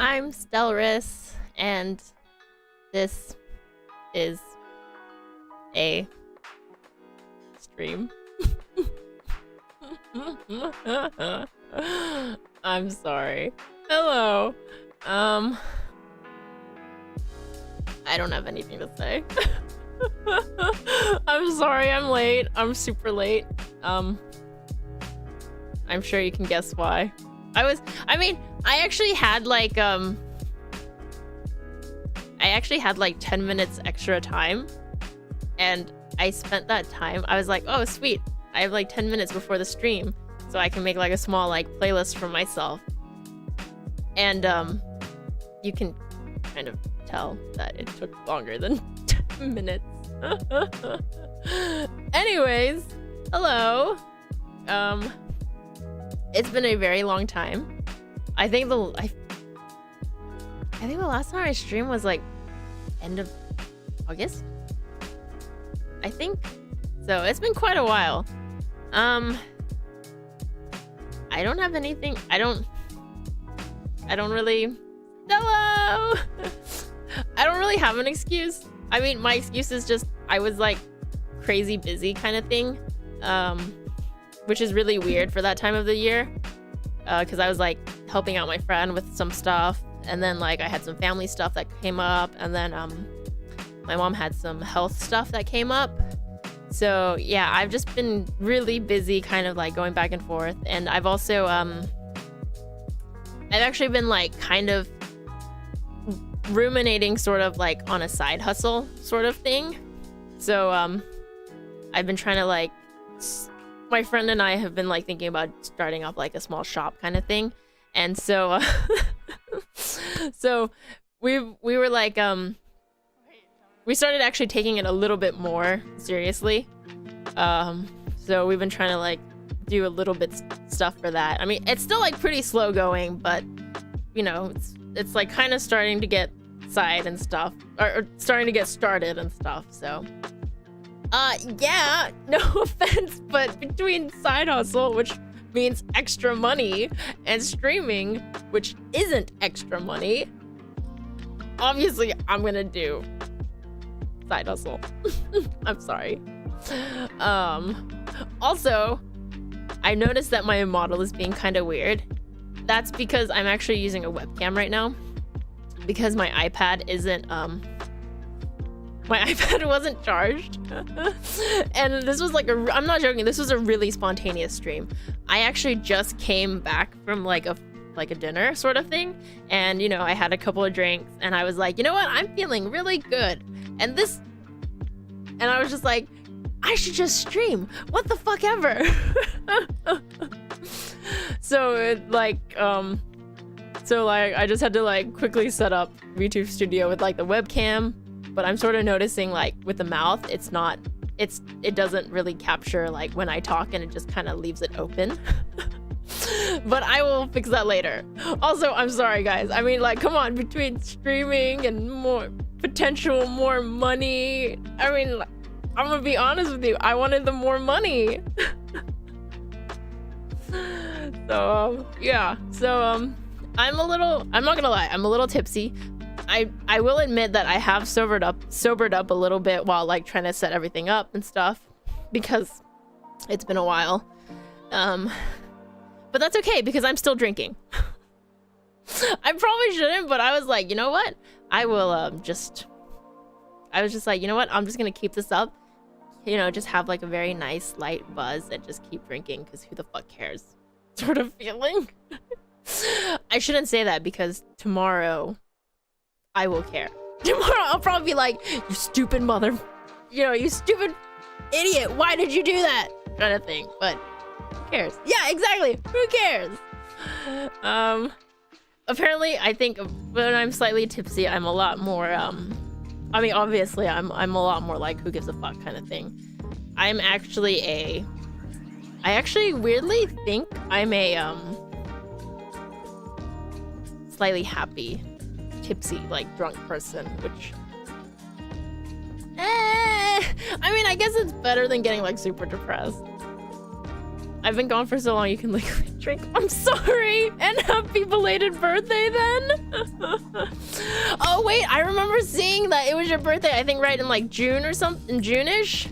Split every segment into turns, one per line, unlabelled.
I'm Stellrys, and this is a stream. I'm sorry. Hello. I don't have anything to say. I'm sorry I'm late. I'm super late. I'm sure you can guess why. I actually had like 10 minutes extra time, and I spent that time. I was like, oh sweet, I have like 10 minutes before the stream, so I can make like a small like playlist for myself. And you can kind of tell that it took longer than 10 minutes. Anyways, hello. It's been a very long time. I think the last time I streamed was like end of August. I think so. It's been quite a while. I don't have anything. I don't really. Hello. I don't really have an excuse. I mean, my excuse is just I was like crazy busy kind of thing, which is really weird for that time of the year, because I was like helping out my friend with some stuff, and then like I had some family stuff that came up, and then my mom had some health stuff that came up. So yeah, I've just been really busy kind of like going back and forth, and I've also I've actually been like kind of ruminating sort of like on a side hustle sort of thing. So I've been trying to like, my friend and I have been like thinking about starting up like a small shop kind of thing. And so so we were like we started actually taking it a little bit more seriously. So we've been trying to like do a little bit stuff for that. I mean, it's still like pretty slow going, but you know, it's like kind of starting to get side and stuff, or starting to get started and stuff. So yeah, no offense, but between side hustle, which means extra money, and streaming, which isn't extra money, obviously I'm gonna do side hustle. I'm sorry. Also, I noticed that my model is being kind of weird. That's because I'm actually using a webcam right now, because my iPad isn't my iPad wasn't charged. And this was like I'm not joking, this was a really spontaneous stream. I actually just came back from like a dinner sort of thing, and you know, I had a couple of drinks, and I was like, you know what, I'm feeling really good, and I was just like, I should just stream, what the fuck ever. So I just had to like quickly set up YouTube Studio with like the webcam, but I'm sort of noticing like with the mouth, it doesn't really capture like when I talk, and it just kind of leaves it open. But I will fix that later. Also, I'm sorry guys, I mean, like, come on, between streaming and more money, I mean, I'm gonna be honest with you, I wanted the more money. So yeah, so I'm not gonna lie, I'm a little tipsy. I will admit that I have sobered up a little bit while like trying to set everything up and stuff, because it's been a while. But that's okay, because I'm still drinking. I probably shouldn't, but I was like, you know what? I was just like, you know what? I'm just gonna keep this up. You know, just have like a very nice light buzz and just keep drinking, because who the fuck cares? Sort of feeling. I shouldn't say that, because tomorrow I will care. Tomorrow I'll probably be like, you stupid mother, you know, you stupid idiot, why did you do that? Kind of thing. But who cares? Yeah, exactly. Who cares? Apparently, I think when I'm slightly tipsy, I'm a lot more, I mean, obviously, I'm a lot more like, who gives a fuck kind of thing. I actually weirdly think I'm a, slightly happy, tipsy, like, drunk person, which, I mean, I guess it's better than getting, like, super depressed. I've been gone for so long, you can, like, drink. I'm sorry, and happy belated birthday then. Oh wait, I remember seeing that it was your birthday. I think right in like June or something, June-ish.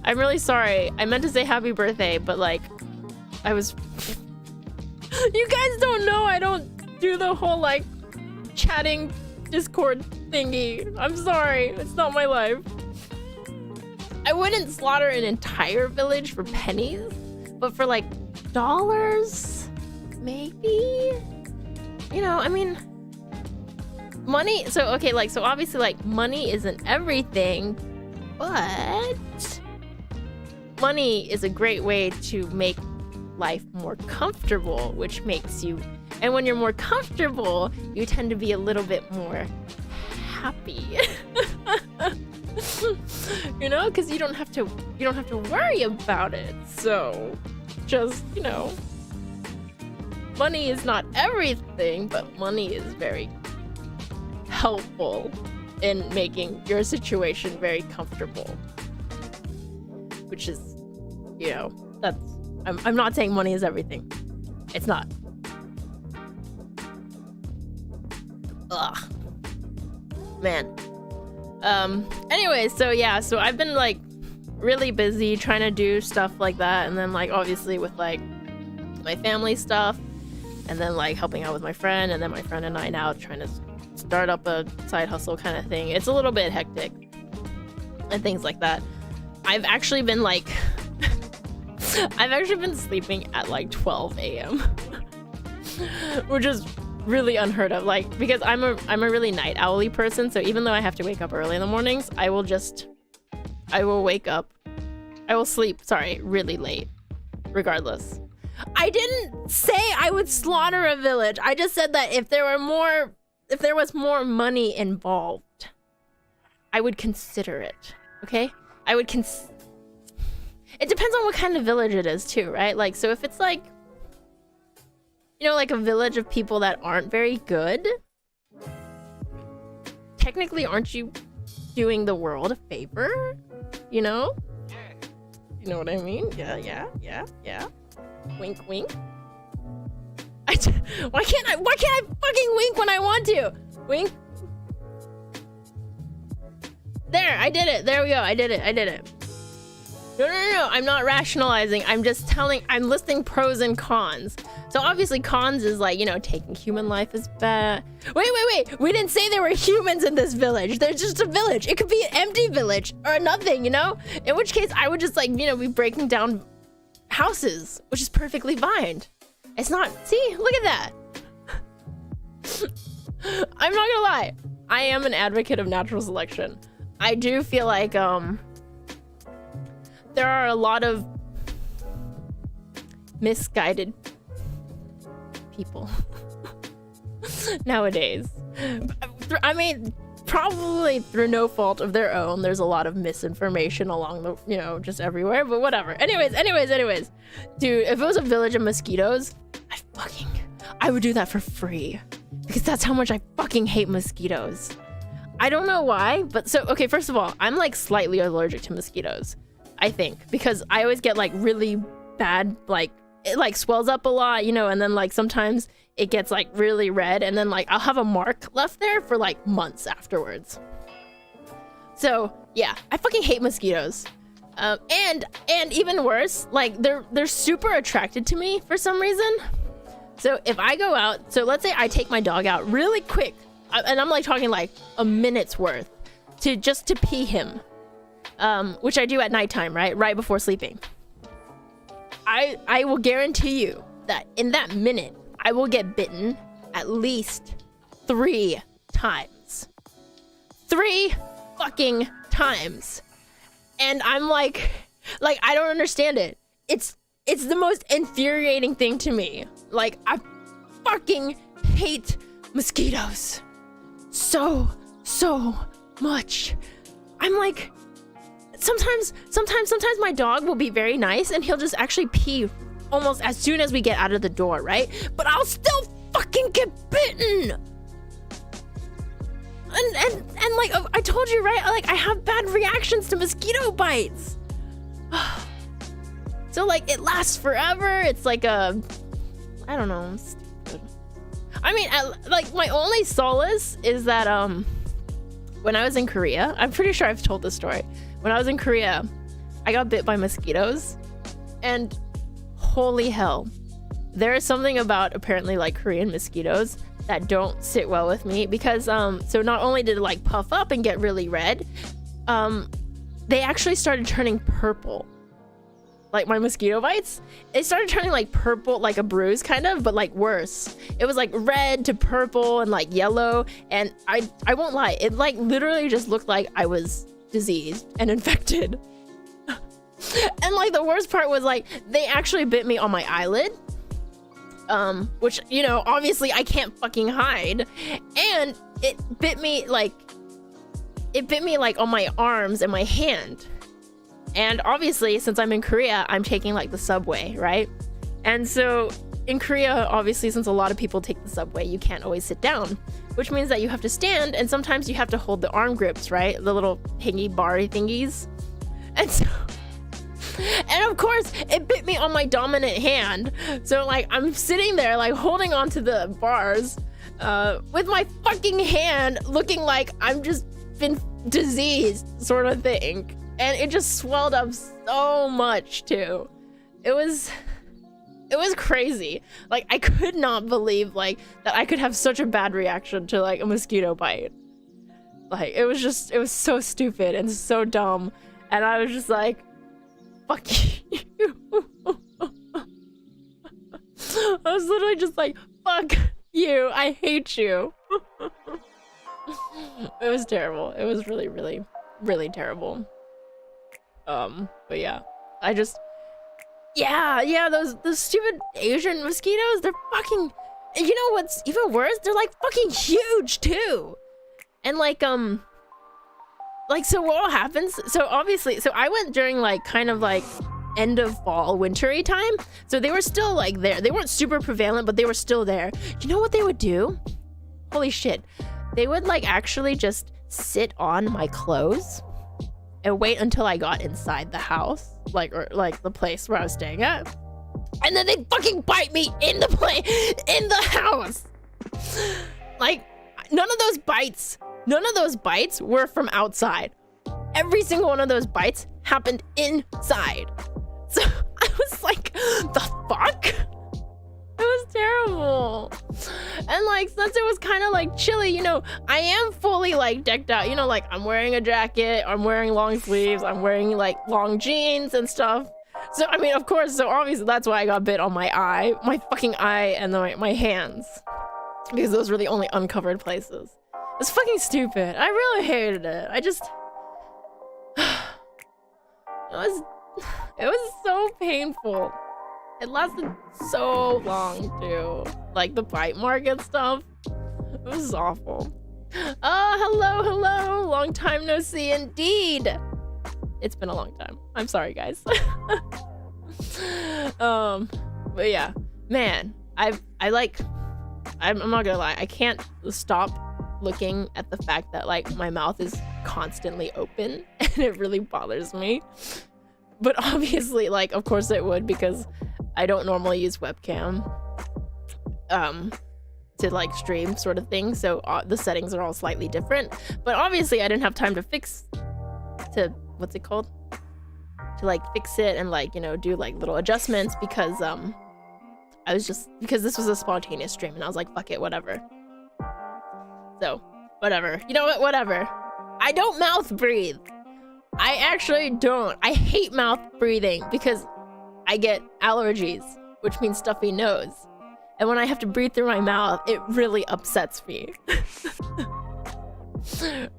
I'm really sorry. I meant to say happy birthday, but like, I was. You guys don't know I don't do the whole like chatting Discord thingy. I'm sorry, it's not my life. I wouldn't slaughter an entire village for pennies, but for like dollars, maybe. You know, I mean, money. So okay, like so obviously like money isn't everything, but money is a great way to make life more comfortable, which makes you, and when you're more comfortable, you tend to be a little bit more happy. You know, because you don't have to worry about it. So just, you know, money is not everything, but money is very helpful in making your situation very comfortable, which is, you know, that's, I'm not saying money is everything. It's not. Ugh. Man. Anyway, so yeah, so I've been like really busy trying to do stuff like that, and then like obviously with like my family stuff, and then like helping out with my friend, and then my friend and I now trying to start up a side hustle kind of thing. It's a little bit hectic and things like that. I've actually been like I've actually been sleeping at like 12 a.m. which is really unheard of, like, because I'm a really night owly person, so even though I have to wake up early in the mornings, I will sleep, sorry, really late, regardless. I didn't say I would slaughter a village. I just said that if there was more money involved, I would consider it, okay? It depends on what kind of village it is too, right? Like, so if it's like, you know, like a village of people that aren't very good, technically aren't you doing the world a favor? You know? You know what I mean? Yeah. Wink, wink. Why can't I fucking wink when I want to? Wink. There, I did it. There we go. I did it. No. I'm not rationalizing. I'm listing pros and cons. So obviously cons is like, you know, taking human life is bad. Wait. We didn't say there were humans in this village. There's just a village. It could be an empty village or nothing, you know? In which case I would just like, you know, be breaking down houses, which is perfectly fine. It's not, see, look at that. I'm not gonna lie. I am an advocate of natural selection. I do feel like, there are a lot of misguided people nowadays. I mean, probably through no fault of their own. There's a lot of misinformation along the, you know, just everywhere, but whatever. Anyways. Dude, if it was a village of mosquitoes, I would do that for free. Because that's how much I fucking hate mosquitoes. I don't know why, but so, okay, first of all, I'm like slightly allergic to mosquitoes. I think, because I always get like really bad, like it like swells up a lot, you know, and then like sometimes it gets like really red, and then like I'll have a mark left there for like months afterwards. So yeah, I fucking hate mosquitoes. And even worse, like they're super attracted to me for some reason. So if I go out, so let's say I take my dog out really quick, and I'm like talking like a minute's worth just to pee him. Which I do at nighttime, right before sleeping. I will guarantee you that in that minute, I will get bitten at least 3 times. 3 fucking times. And I'm like I don't understand it. It's the most infuriating thing to me. Like, I fucking hate mosquitoes so much. I'm like, Sometimes my dog will be very nice and he'll just actually pee almost as soon as we get out of the door, right? But I'll still fucking get bitten. And like I told you, right? Like I have bad reactions to mosquito bites. So like it lasts forever. It's like a I don't know. It's stupid. I mean, like my only solace is that when I was in Korea, I'm pretty sure I've told this story. When I was in Korea, I got bit by mosquitoes, and holy hell, there is something about apparently like Korean mosquitoes that don't sit well with me because so not only did it like puff up and get really red, they actually started turning purple. Like my mosquito bites, it started turning like purple, like a bruise kind of, but like worse. It was like red to purple and like yellow, and I won't lie, it like literally just looked like I was diseased and infected. And like the worst part was like they actually bit me on my eyelid, which, you know, obviously I can't fucking hide, and it bit me like on my arms and my hand. And obviously, since I'm in Korea, I'm taking like the subway, right? And so in Korea, obviously, since a lot of people take the subway, you can't always sit down, which means that you have to stand, and sometimes you have to hold the arm grips, right? The little hingy barry thingies. And so, and of course, it bit me on my dominant hand. So like I'm sitting there like holding onto the bars with my fucking hand looking like I'm just been diseased sort of thing. And it just swelled up so much too. It was crazy. Like I could not believe like that I could have such a bad reaction to like a mosquito bite. Like it was so stupid and so dumb. And I was just like, fuck you. I was literally just like, fuck you. I hate you. It was terrible. It was really, really, really terrible. But yeah, I just, yeah, those stupid Asian mosquitoes, they're fucking, and you know what's even worse? They're like fucking huge too. And like, so what happens? So obviously, so I went during like kind of like end of fall, wintry time. So they were still like there. They weren't super prevalent, but they were still there. You know what they would do? Holy shit. They would like actually just sit on my clothes and wait until I got inside the house, like, or like the place where I was staying at, and then they'd fucking bite me in the house. Like none of those bites were from outside. Every single one of those bites happened inside. So I was like, the fuck? It was terrible. And like, since it was kind of like chilly, you know, I am fully like decked out, you know, like I'm wearing a jacket, I'm wearing long sleeves, I'm wearing like long jeans and stuff. So I mean, of course, so obviously that's why I got bit on my eye, my fucking eye, and my hands, because those were the only uncovered places. It's fucking stupid. I really hated it. I just it was so painful. It lasted so long too. Like the bite mark and stuff. It was awful. Hello. Long time no see indeed. It's been a long time. I'm sorry, guys. But yeah, man, I'm not gonna lie. I can't stop looking at the fact that like my mouth is constantly open and it really bothers me. But obviously, like, of course it would, because I don't normally use webcam to like stream sort of thing, so the settings are all slightly different. But obviously I didn't have time to fix it and like, you know, do like little adjustments, because because this was a spontaneous stream and I was like, fuck it, whatever. So whatever, you know what, whatever. I don't mouth breathe. I actually don't. I hate mouth breathing because I get allergies, which means stuffy nose. And when I have to breathe through my mouth, it really upsets me.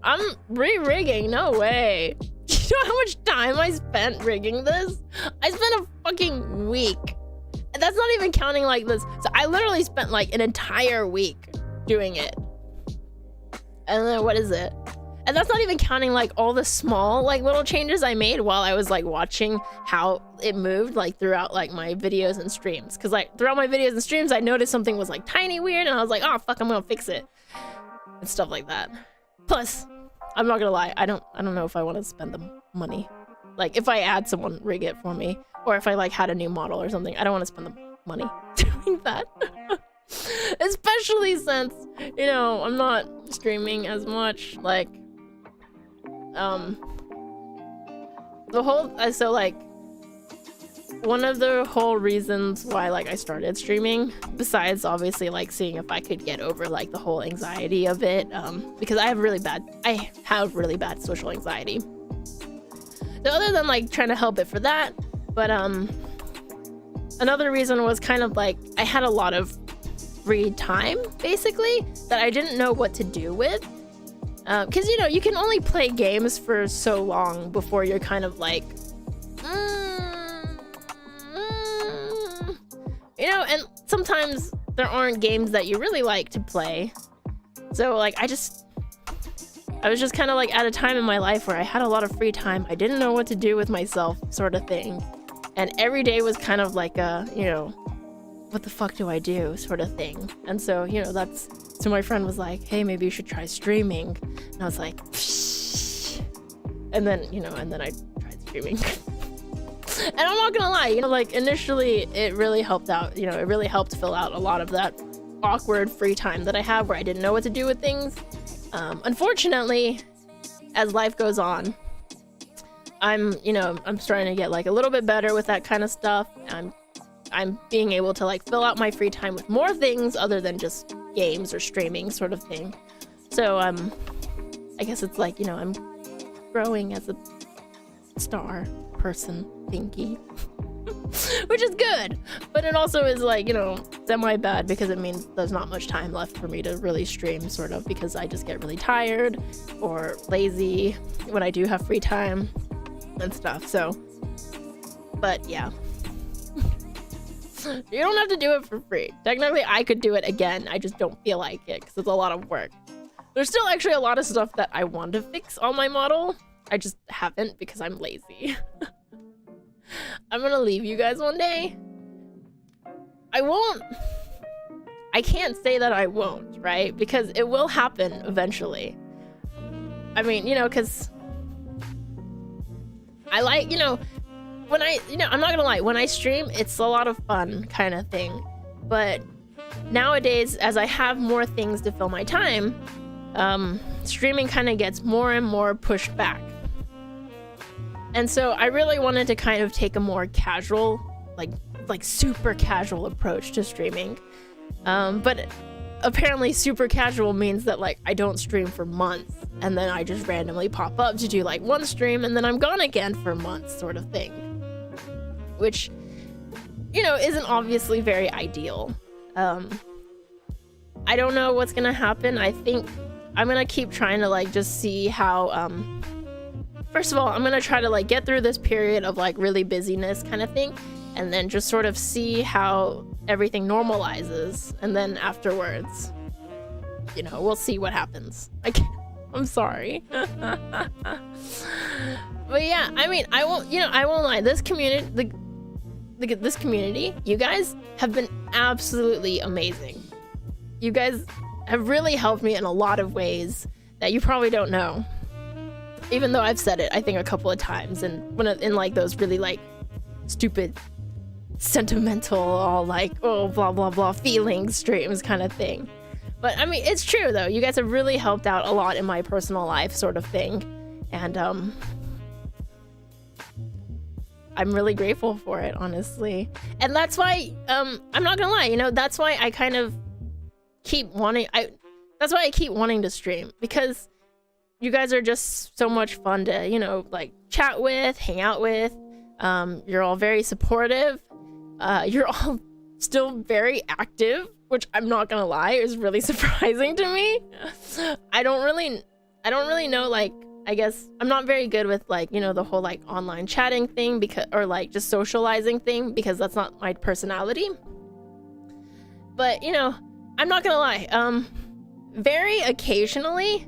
I'm re-rigging, no way. You know how much time I spent rigging this? I spent a fucking week. And that's not even counting like this. So I literally spent like an entire week doing it. And then what is it? And that's not even counting like all the small like little changes I made while I was like watching how it moved like throughout like my videos and streams. Cause like throughout my videos and streams, I noticed something was like tiny weird and I was like, oh fuck, I'm gonna fix it. And stuff like that. Plus, I'm not gonna lie, I don't know if I want to spend the money. Like if I had someone rig it for me, or if I like had a new model or something, I don't want to spend the money doing that. Especially since, you know, I'm not streaming as much. Like, the whole, so like, one of the whole reasons why like I started streaming, besides obviously like seeing if I could get over like the whole anxiety of it, because I have really bad social anxiety. So other than like trying to help it for that, but another reason was kind of like I had a lot of free time basically that I didn't know what to do with, because you know, you can only play games for so long before you're kind of like you know, and sometimes there aren't games that you really like to play. So like I was just kind of like at a time in my life where I had a lot of free time. I didn't know what to do with myself, sort of thing. And every day was kind of like a, you know, what the fuck do I do sort of thing. And so, you know, so my friend was like, hey, maybe you should try streaming. And I was like, psh. And then, you know, and then I tried streaming. And I'm not gonna lie, you know, like initially it really helped out, you know, it really helped fill out a lot of that awkward free time that I have where I didn't know what to do with things. Unfortunately, as life goes on, I'm starting to get like a little bit better with that kind of stuff. I'm being able to like fill out my free time with more things other than just games or streaming sort of thing. So I guess it's like, you know, I'm growing as a star person thingy. Which is good, but it also is like, you know, semi bad because it means there's not much time left for me to really stream, sort of, because I just get really tired or lazy when I do have free time and stuff. So, but yeah. You don't have to do it for free. Technically I could do it again, I just don't feel like it because it's a lot of work. There's still actually a lot of stuff that I want to fix on my model, I just haven't because I'm lazy. I'm gonna leave you guys one day. I can't say that I won't, right? Because it will happen eventually. I mean, you know, because I like, you know, I'm not gonna lie, when I stream, it's a lot of fun kind of thing. But nowadays, as I have more things to fill my time, streaming kind of gets more and more pushed back. And so I really wanted to kind of take a more casual, like super casual approach to streaming. But apparently super casual means that like I don't stream for months and then I just randomly pop up to do like one stream and then I'm gone again for months, sort of thing. Which, you know, isn't obviously very ideal. I don't know what's gonna happen. I think I'm gonna keep trying to like just see how first of all, I'm gonna try to like get through this period of like really busyness kind of thing, and then just sort of see how everything normalizes, and then afterwards, you know, we'll see what happens. I'm sorry. But yeah, I mean, I won't lie. This community, this community, you guys have been absolutely amazing. You guys have really helped me in a lot of ways that you probably don't know. Even though I've said it, I think, a couple of times, and when in like those really like stupid, sentimental, all like, oh, blah blah blah feelings streams kind of thing. But I mean, it's true though. You guys have really helped out a lot in my personal life, sort of thing, and I'm really grateful for it, honestly. And that's why I'm not gonna lie, you know, that's why I kind of keep wanting. That's why I keep wanting to stream, because you guys are just so much fun to, you know, like chat with, hang out with. You're all very supportive. You're all still very active, which I'm not gonna lie is really surprising to me. I don't really know, like, I guess I'm not very good with like, you know, the whole like online chatting thing, because, or like just socializing thing, because that's not my personality. But, you know, I'm not gonna lie, very occasionally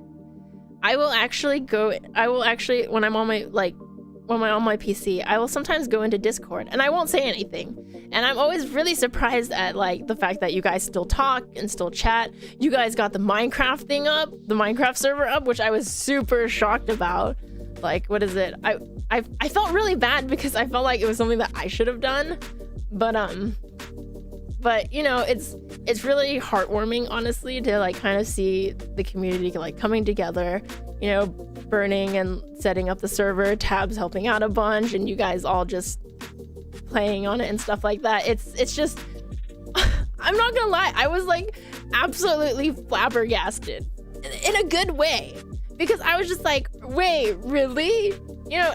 I will actually when I'm on my PC, I will sometimes go into Discord and I won't say anything. And I'm always really surprised at like the fact that you guys still talk and still chat. You guys got the Minecraft thing up, the Minecraft server up, which I was super shocked about. Like, what is it? I felt really bad because I felt like it was something that I should have done. But But you know, it's really heartwarming, honestly, to like kind of see the community like coming together, you know, burning and setting up the server, Tabs helping out a bunch, and you guys all just playing on it and stuff like that. It's just I'm not gonna lie, I was like absolutely flabbergasted in a good way, because I was just like, wait, really? You know,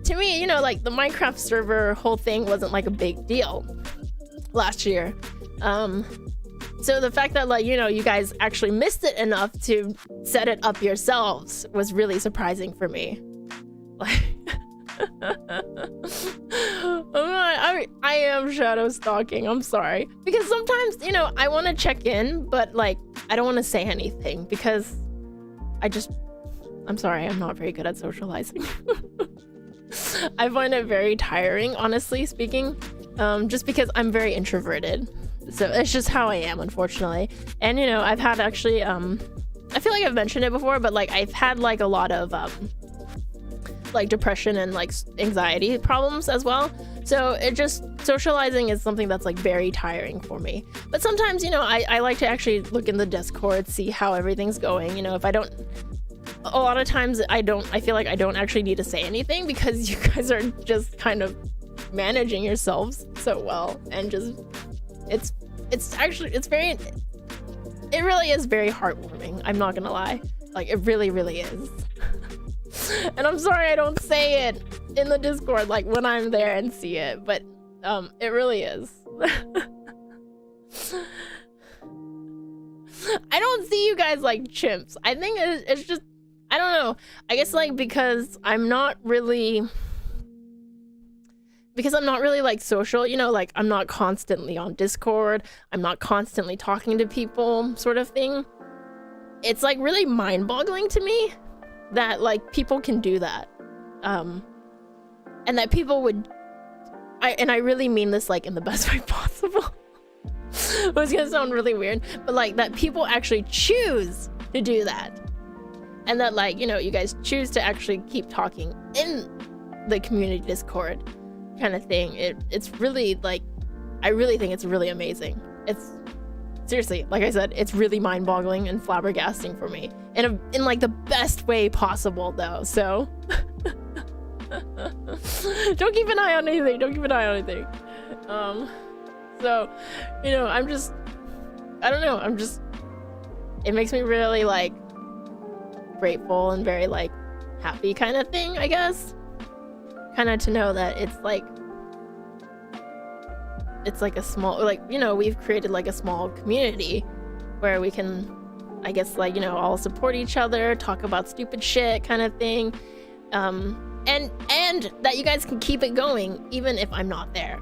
to me, you know, like the Minecraft server whole thing wasn't like a big deal last year. So the fact that, like, you know, you guys actually missed it enough to set it up yourselves was really surprising for me. Like, I am shadow stalking. I'm sorry, because sometimes, you know, I want to check in, but like I don't want to say anything because I'm sorry, I'm not very good at socializing. I find it very tiring, honestly speaking, just because I'm very introverted. So it's just how I am, unfortunately. And you know, I've had actually I feel like I've mentioned it before, but like I've had like a lot of like depression and like anxiety problems as well. So it just, socializing is something that's like very tiring for me. But sometimes, you know, I like to actually look in the Discord, see how everything's going. You know, if I don't, a lot of times I feel like I don't actually need to say anything because you guys are just kind of managing yourselves so well, and just it really is very heartwarming. I'm not gonna lie, like it really is. And I'm sorry I don't say it in the Discord like when I'm there and see it, but it really is. I don't see you guys like chimps. I think it's just, I don't know, I guess like because I'm not really like social, you know, like I'm not constantly on Discord, I'm not constantly talking to people, sort of thing. It's like really mind-boggling to me that like people can do that, and that people would, and I really mean this like in the best way possible. It was gonna sound really weird, but like that people actually choose to do that, and that, like, you know, you guys choose to actually keep talking in the community Discord kind of thing. It's really like, I really think it's really amazing. It's seriously, like I said, it's really mind-boggling and flabbergasting for me in like the best way possible, though. So don't keep an eye on anything. So, you know, I don't know, it makes me really like grateful and very like happy kind of thing, I guess, kind of to know that it's like a small, like, you know, we've created like a small community where we can, I guess, like, you know, all support each other, talk about stupid shit kind of thing, and that you guys can keep it going even if I'm not there.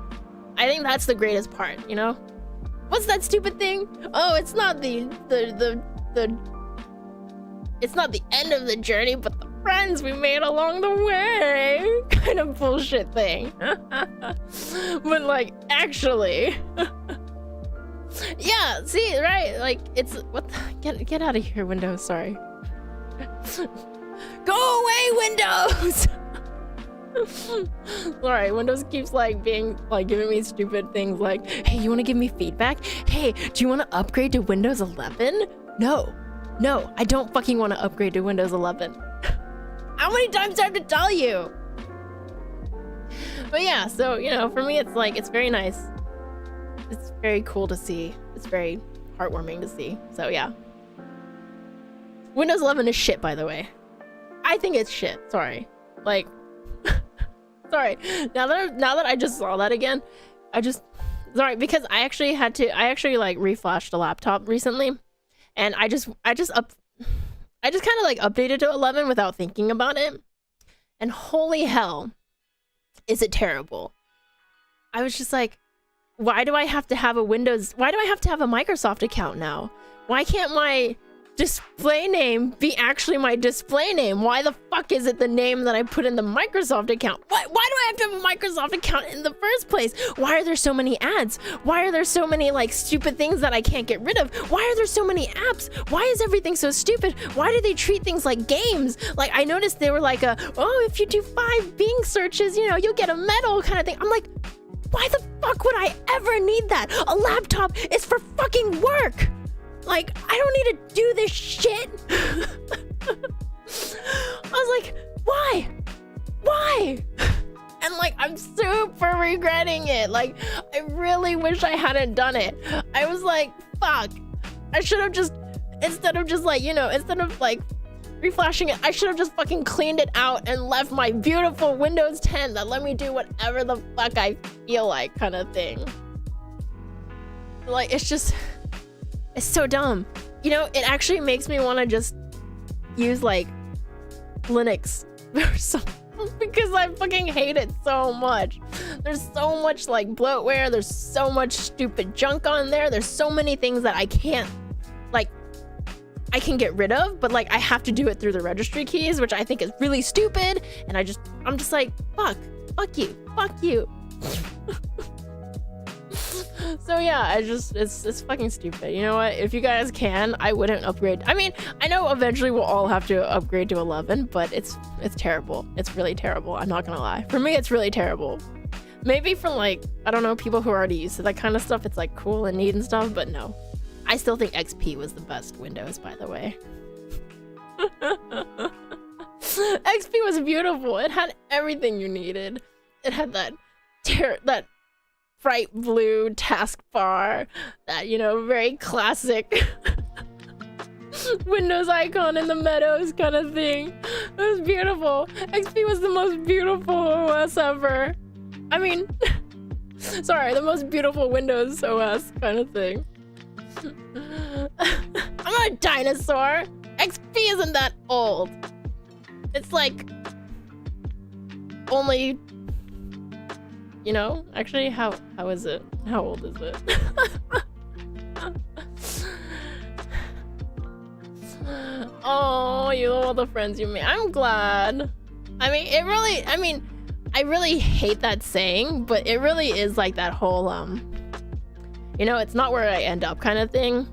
I think that's the greatest part, you know? What's that stupid thing? Oh, it's not it's not the end of the journey, but the friends we made along the way kind of bullshit thing. But like, actually, yeah, see, right? Like, it's what the, get out of here, Windows. Sorry. Go away, Windows. Sorry, Windows keeps like being like giving me stupid things like, hey, you want to give me feedback? Hey, do you want to upgrade to Windows 11? No, I don't fucking want to upgrade to Windows 11. How many times do I have to tell you? But yeah, so, you know, for me, it's like, it's very nice. It's very cool to see. It's very heartwarming to see. So yeah. Windows 11 is shit, by the way. I think it's shit. Sorry. Like, sorry. Now that I just saw that again, sorry, because I actually like reflashed the laptop recently, and I just kind of like updated to 11 without thinking about it, and holy hell, is it terrible. I was just like, why do I have to have a Microsoft account now? Why can't my display name be actually my display name? Why the fuck is it the name that I put in the Microsoft account? Why do I have to have a Microsoft account in the first place? Why are there so many ads? Why are there so many like stupid things that I can't get rid of? Why are there so many apps? Why is everything so stupid? Why do they treat things like games? Like, I noticed they were like, oh, if you do 5 Bing searches, you know, you'll get a medal kind of thing. I'm like, why the fuck would I ever need that? A laptop is for fucking work. Like, I don't need to do this shit. I was like, why? And like, I'm super regretting it. Like, I really wish I hadn't done it. I was like, fuck. I should have just, instead of like reflashing it, I should have just fucking cleaned it out and left my beautiful Windows 10 that let me do whatever the fuck I feel like, kind of thing. Like, it's so dumb. You know, it actually makes me want to just use like Linux or something, because I fucking hate it so much. There's so much like bloatware, there's so much stupid junk on there, there's so many things that I can't, like, I can get rid of, but like I have to do it through the registry keys, which I think is really stupid, and I'm just like, fuck you. So yeah, it's fucking stupid. You know what? If you guys can, I wouldn't upgrade. I mean, I know eventually we'll all have to upgrade to 11, but it's terrible. It's really terrible. I'm not gonna lie. For me, it's really terrible. Maybe for like, I don't know, people who are already used to that kind of stuff, it's like cool and neat and stuff, but no. I still think XP was the best Windows, by the way. XP was beautiful. It had everything you needed. It had that bright blue taskbar, that, you know, very classic Windows icon in the meadows kind of thing. It was beautiful. XP was the most beautiful OS ever. I mean, sorry, the most beautiful Windows OS kind of thing. I'm not a dinosaur. XP isn't that old. It's like only, you know, actually, how is it? How old is it? Oh, you love all the friends you made. I'm glad. I mean, I really hate that saying, but it really is like that whole, you know, it's not where I end up kind of thing.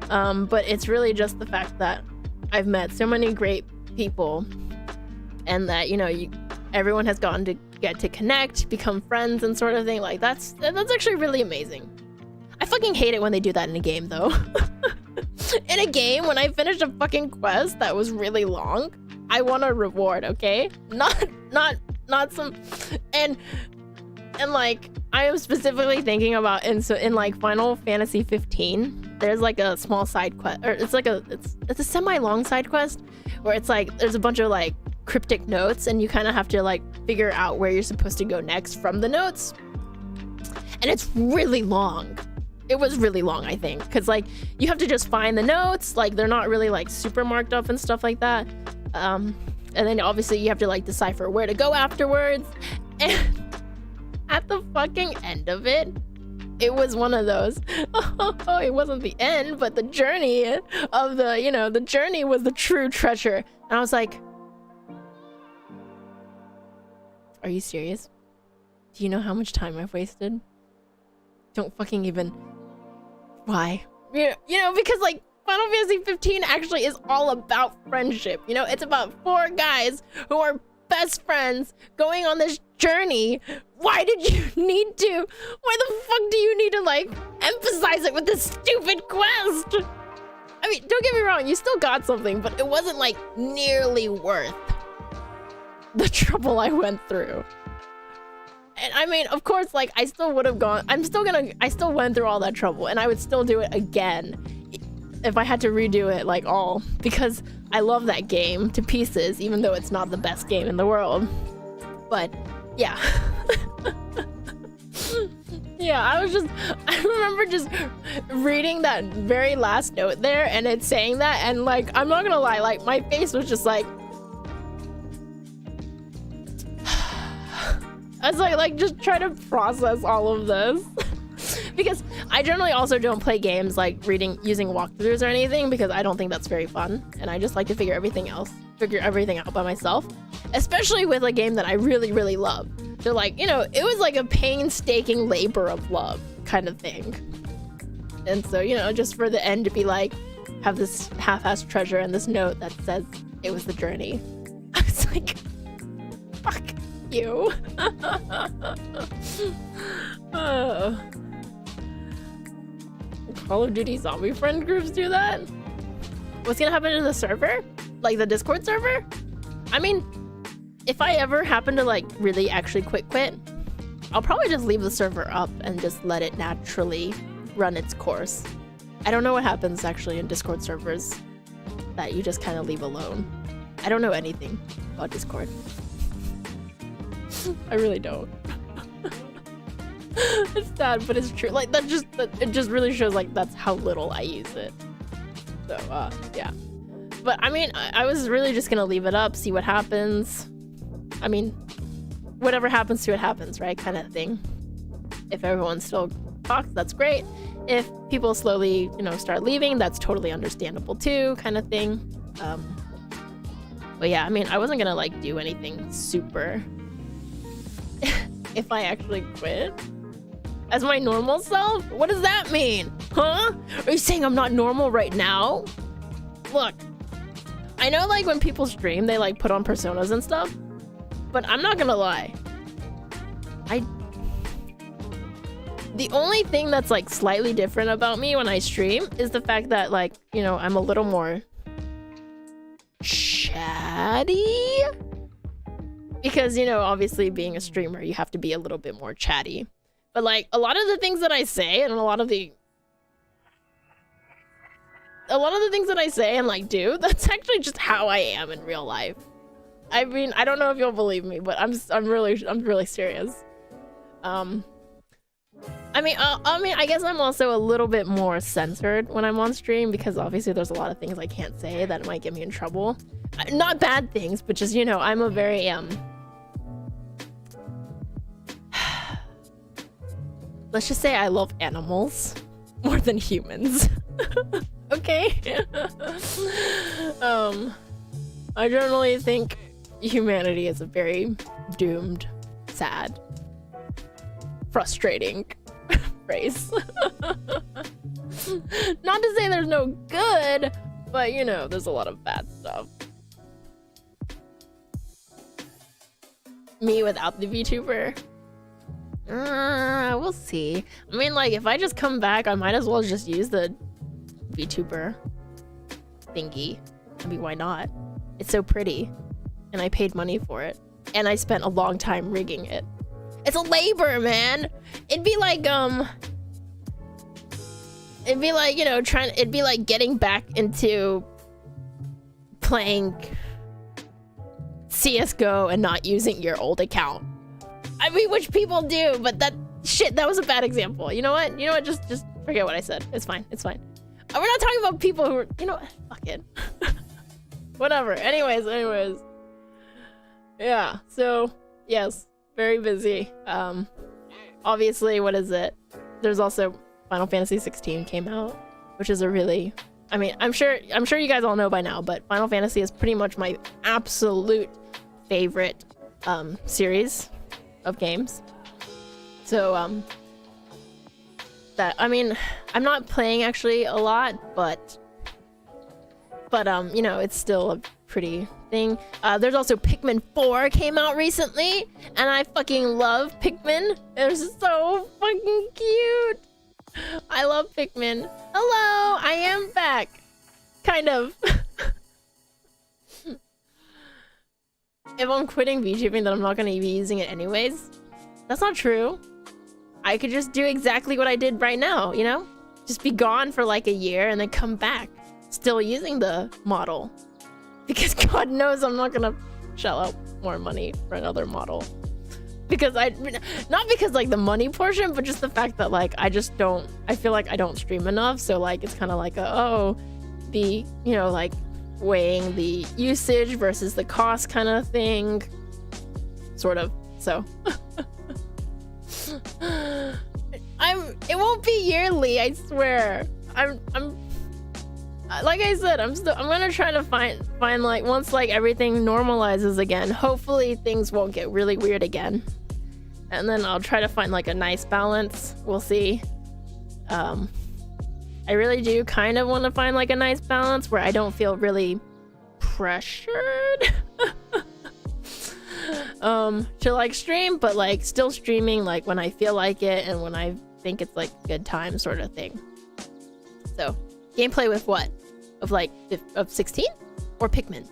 But it's really just the fact that I've met so many great people, and that, you know, everyone has gotten to get to connect, become friends, and sort of thing. Like, that's actually really amazing. I fucking hate it when they do that in a game, though. In a game, when I finish a fucking quest that was really long, I want a reward, okay? Not some, and like, I am specifically thinking about in like Final Fantasy 15, there's like a small side quest, or it's a semi-long side quest where it's like there's a bunch of like cryptic notes, and you kind of have to like figure out where you're supposed to go next from the notes, and it's really long. It was really long, I think, because like you have to just find the notes, like they're not really like super marked up and stuff like that, and then obviously you have to like decipher where to go afterwards, and at the fucking end of it, it was one of those, oh, it wasn't the end, but the journey of the, you know, the journey was the true treasure. And I was like, are you serious? Do you know how much time I've wasted? Don't fucking even. Why? You know, because like Final Fantasy 15 actually is all about friendship. You know, it's about 4 guys who are best friends going on this journey. Why did you need to? Why the fuck do you need to like emphasize it with this stupid quest? I mean, don't get me wrong, you still got something, but it wasn't like nearly worth the trouble I went through. And I mean, of course, like I still would have gone, I still went through all that trouble, and I would still do it again if I had to redo it like all, because I love that game to pieces, even though it's not the best game in the world. But yeah. Yeah, I remember just reading that very last note there, and it's saying that, and like, I'm not gonna lie, like my face was just like, I was like just try to process all of this. Because I generally also don't play games like using walkthroughs or anything, because I don't think that's very fun, and I just like to figure everything out by myself, especially with a game that I really, really love. So like, you know, it was like a painstaking labor of love kind of thing. And so, you know, just for the end to be like, have this half-assed treasure and this note that says it was the journey. I was like, fuck you. Call of Duty zombie friend groups do that? What's gonna happen to the server? Like the Discord server? I mean, if I ever happen to like really actually quit, I'll probably just leave the server up and just let it naturally run its course. I don't know what happens actually in Discord servers that you just kind of leave alone. I don't know anything about Discord. I really don't. It's sad, but it's true. Like it just really shows like that's how little I use it. So yeah. But I mean, I was really just gonna leave it up, see what happens. I mean, whatever happens to it happens, right? Kind of thing. If everyone still talks, that's great. If people slowly, you know, start leaving, that's totally understandable too, kind of thing. But yeah, I mean, I wasn't gonna like do anything super if I actually quit as my normal self. What does that mean? Huh? Are you saying I'm not normal right now? Look, I know like when people stream, they like put on personas and stuff, but I'm not gonna lie. The only thing that's like slightly different about me when I stream is the fact that like, you know, I'm a little more chatty. Because, you know, obviously being a streamer, you have to be a little bit more chatty. But like a lot of the things that I say and a lot of the things that I say and like do, that's actually just how I am in real life. I mean, I don't know if you'll believe me, but I'm really serious. I mean, I guess I'm also a little bit more censored when I'm on stream because obviously there's a lot of things I can't say that might get me in trouble. Not bad things, but just, you know, I'm a very, let's just say I love animals more than humans. Okay? I generally think humanity is a very doomed, sad, frustrating race. Not to say there's no good, but you know, there's a lot of bad stuff. Me without the VTuber? We'll see. I mean, like, if I just come back, I might as well just use the VTuber thingy. I mean, why not? It's so pretty. And I paid money for it. And I spent a long time rigging it. It's a labor, man. It'd be like, you know, it'd be like getting back into playing CSGO and not using your old account. I mean, which people do, but that was a bad example. You know what? Just forget what I said. It's fine. It's fine. We're not talking about people who are, you know, fuck it. Whatever. Anyways. Yeah, so, yes. Very busy. Obviously, what is it? There's also Final Fantasy 16 came out, which is a really, I mean, I'm sure you guys all know by now, but Final Fantasy is pretty much my absolute favorite series of games. So that, I mean, I'm not playing actually a lot, but you know, it's still a pretty thing. There's also Pikmin 4 came out recently, and I fucking love Pikmin. They're so fucking cute. I love Pikmin. Hello, I am back. Kind of. If I'm quitting VTubing, then I'm not gonna be using it anyways. That's not true. I could just do exactly what I did right now, you know? Just be gone for like a year and then come back, still using the model. Because God knows I'm not gonna shell out more money for another model. Because not because like the money portion, but just the fact that like I feel like I don't stream enough. So like it's kind of like you know, like weighing the usage versus the cost kind of thing. Sort of, so. It won't be yearly, I swear. I'm like I said, I'm gonna try to find like once like everything normalizes again, hopefully things won't get really weird again, and then I'll try to find like a nice balance. We'll see. I really do kind of want to find like a nice balance where I don't feel really pressured. to like stream, but like still streaming like when I feel like it and when I think it's like a good time sort of thing. So gameplay with what? Of 16 or Pikmin?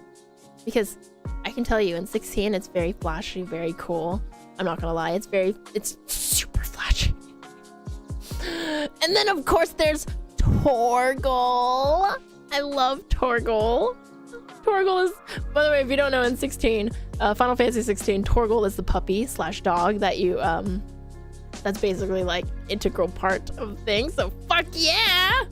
Because I can tell you in 16 it's very flashy, very cool. I'm not gonna lie, it's super flashy. And then of course there's Torgal. I love Torgal. Torgal is, by the way, if you don't know, in 16, Final Fantasy 16, Torgal is the puppy slash dog that you, that's basically like integral part of things. So fuck yeah!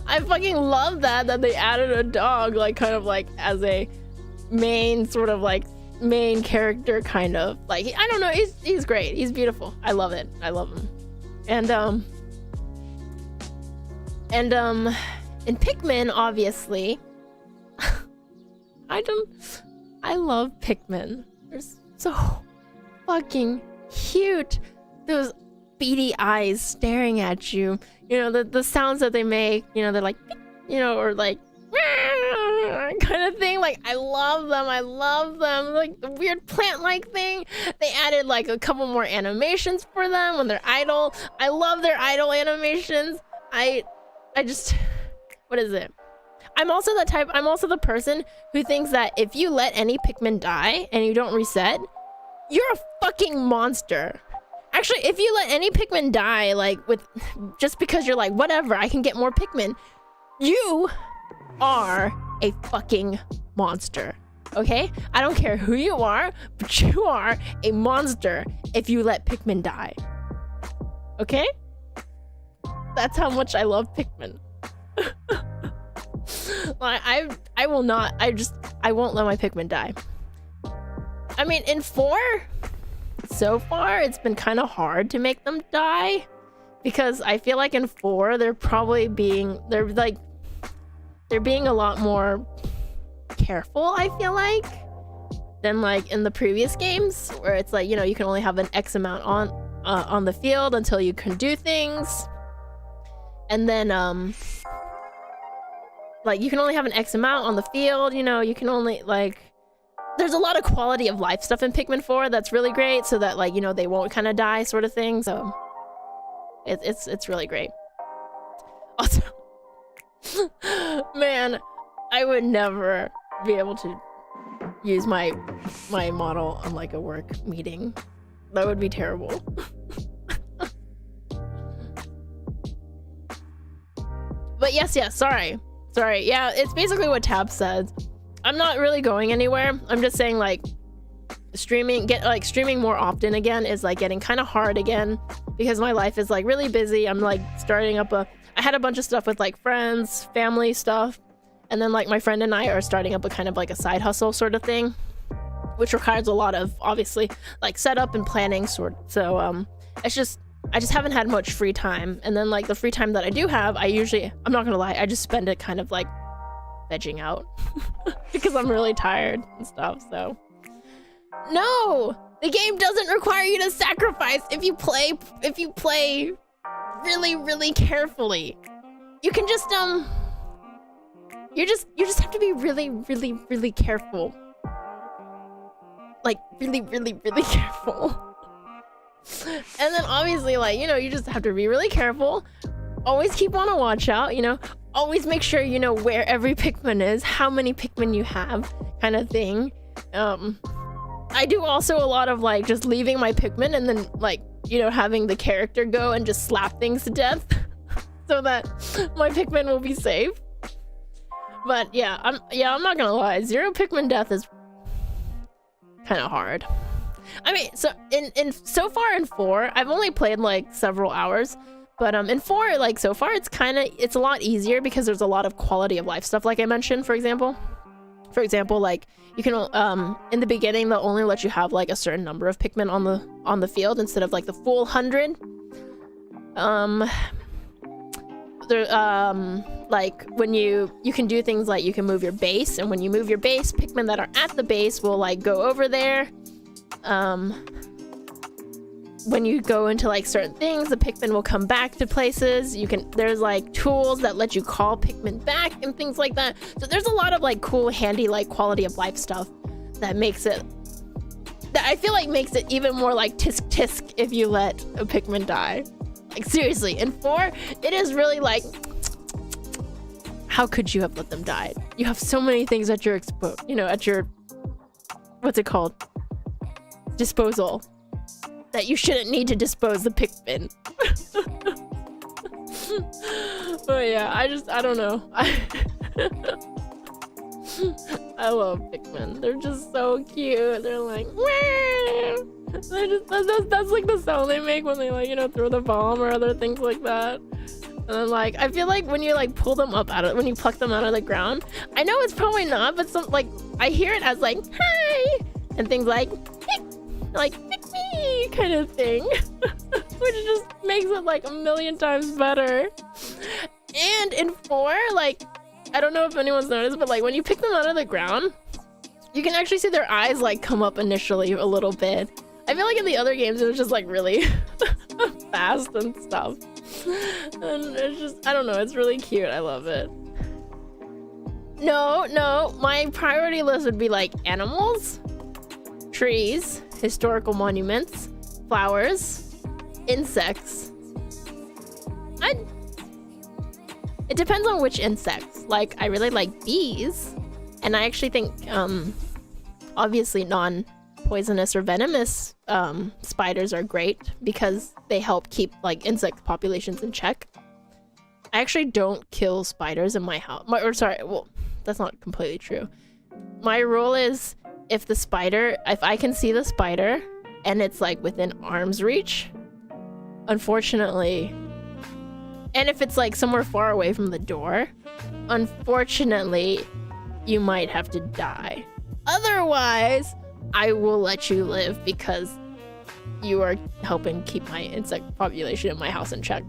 I fucking love that they added a dog, like kind of like as a main sort of like main character kind of. Like, I don't know, he's great. He's beautiful. I love it. I love him. And in Pikmin, obviously, I love Pikmin. They're so fucking cute. Those beady eyes staring at you. You know, the sounds that they make, you know, they're like, you know, or like, kind of thing. Like, I love them. I love them. Like the weird plant-like thing. They added like a couple more animations for them when they're idle. I love their idle animations. I just, what is it? I'm also the person who thinks that if you let any Pikmin die and you don't reset, you're a fucking monster. Actually, if you let any Pikmin die, like just because you're like, whatever, I can get more Pikmin, you are a fucking monster. Okay? I don't care who you are, but you are a monster if you let Pikmin die. Okay? That's how much I love Pikmin. Like, I will not, I won't let my Pikmin die. I mean, in 4, so far, it's been kind of hard to make them die. Because I feel like in 4, they're being a lot more careful, I feel like, than like in the previous games, where it's like, you know, you can only have an X amount on the field until you can do things. And then, like, you can only have an X amount on the field, you know, you can only, like, there's a lot of quality of life stuff in Pikmin 4 that's really great, so that, like, you know, they won't kind of die sort of thing, so it's really great. Also, man, I would never be able to use my model on, like, a work meeting. That would be terrible. But yes, sorry, yeah, it's basically what Tab said. I'm not really going anywhere. I'm just saying, like, streaming more often again is like getting kind of hard again, because my life is like really busy. I'm like starting up I had a bunch of stuff with like friends, family stuff, and then like my friend and I are starting up a kind of like a side hustle sort of thing, which requires a lot of, obviously, like setup and planning so I just haven't had much free time. And then like the free time that I do have, I'm not gonna lie, I just spend it kind of like vegging out because I'm really tired and stuff. So no, the game doesn't require you to sacrifice if you play really, really carefully. You can just you just have to be really, really, really careful. Like really, really, really careful. And then obviously, like, you know, you just have to be really careful. Always keep on a watch out, you know. Always make sure you know where every Pikmin is, how many Pikmin you have, kind of thing. I do also a lot of like just leaving my Pikmin and then, like, you know, having the character go and just slap things to death so that my Pikmin will be safe. But yeah, I'm not gonna lie, 0 Pikmin death is kind of hard. I mean, so so far in 4, I've only played like several hours, but in 4, like, so far it's a lot easier because there's a lot of quality of life stuff, like I mentioned. For example, like, you can in the beginning they'll only let you have like a certain number of Pikmin on the field instead of like the full 100. Like, when you can do things like you can move your base, and when you move your base, Pikmin that are at the base will like go over there. When you go into like certain things, the Pikmin will come back to places. There's like tools that let you call Pikmin back and things like that. So there's a lot of like cool, handy, like quality of life stuff that makes it, that I feel like makes it even more like tisk tisk if you let a Pikmin die. Like seriously, in 4, it is really like, how could you have let them die? You have so many things at your at your, what's it called? Disposal. That you shouldn't need to dispose the Pikmin. But yeah, I don't know. I love Pikmin. They're just so cute. They're like, that's like the sound they make when they like, throw the bomb or other things like that. And then like, I feel like when you like pull them up when you pluck them out of the ground, I know it's probably not, but I hear it as like, hi, and things like pick me kind of thing, which just makes it like a million times better. And in 4, like, I don't know if anyone's noticed, but like when you pick them out of the ground, you can actually see their eyes like come up initially a little bit. I feel like in the other games it was just like really fast and stuff. And it's just, I don't know, it's really cute. I love it. No, my priority list would be like animals, trees, historical monuments, flowers, insects. It depends on which insects. Like, I really like bees, and I actually think, obviously non-poisonous or venomous spiders are great because they help keep like insect populations in check. I actually don't kill spiders in my house. Well, that's not completely true. My rule is if I can see the spider and it's like within arm's reach, unfortunately, and if it's like somewhere far away from the door, unfortunately, you might have to die. Otherwise, I will let you live because you are helping keep my insect population in my house in check.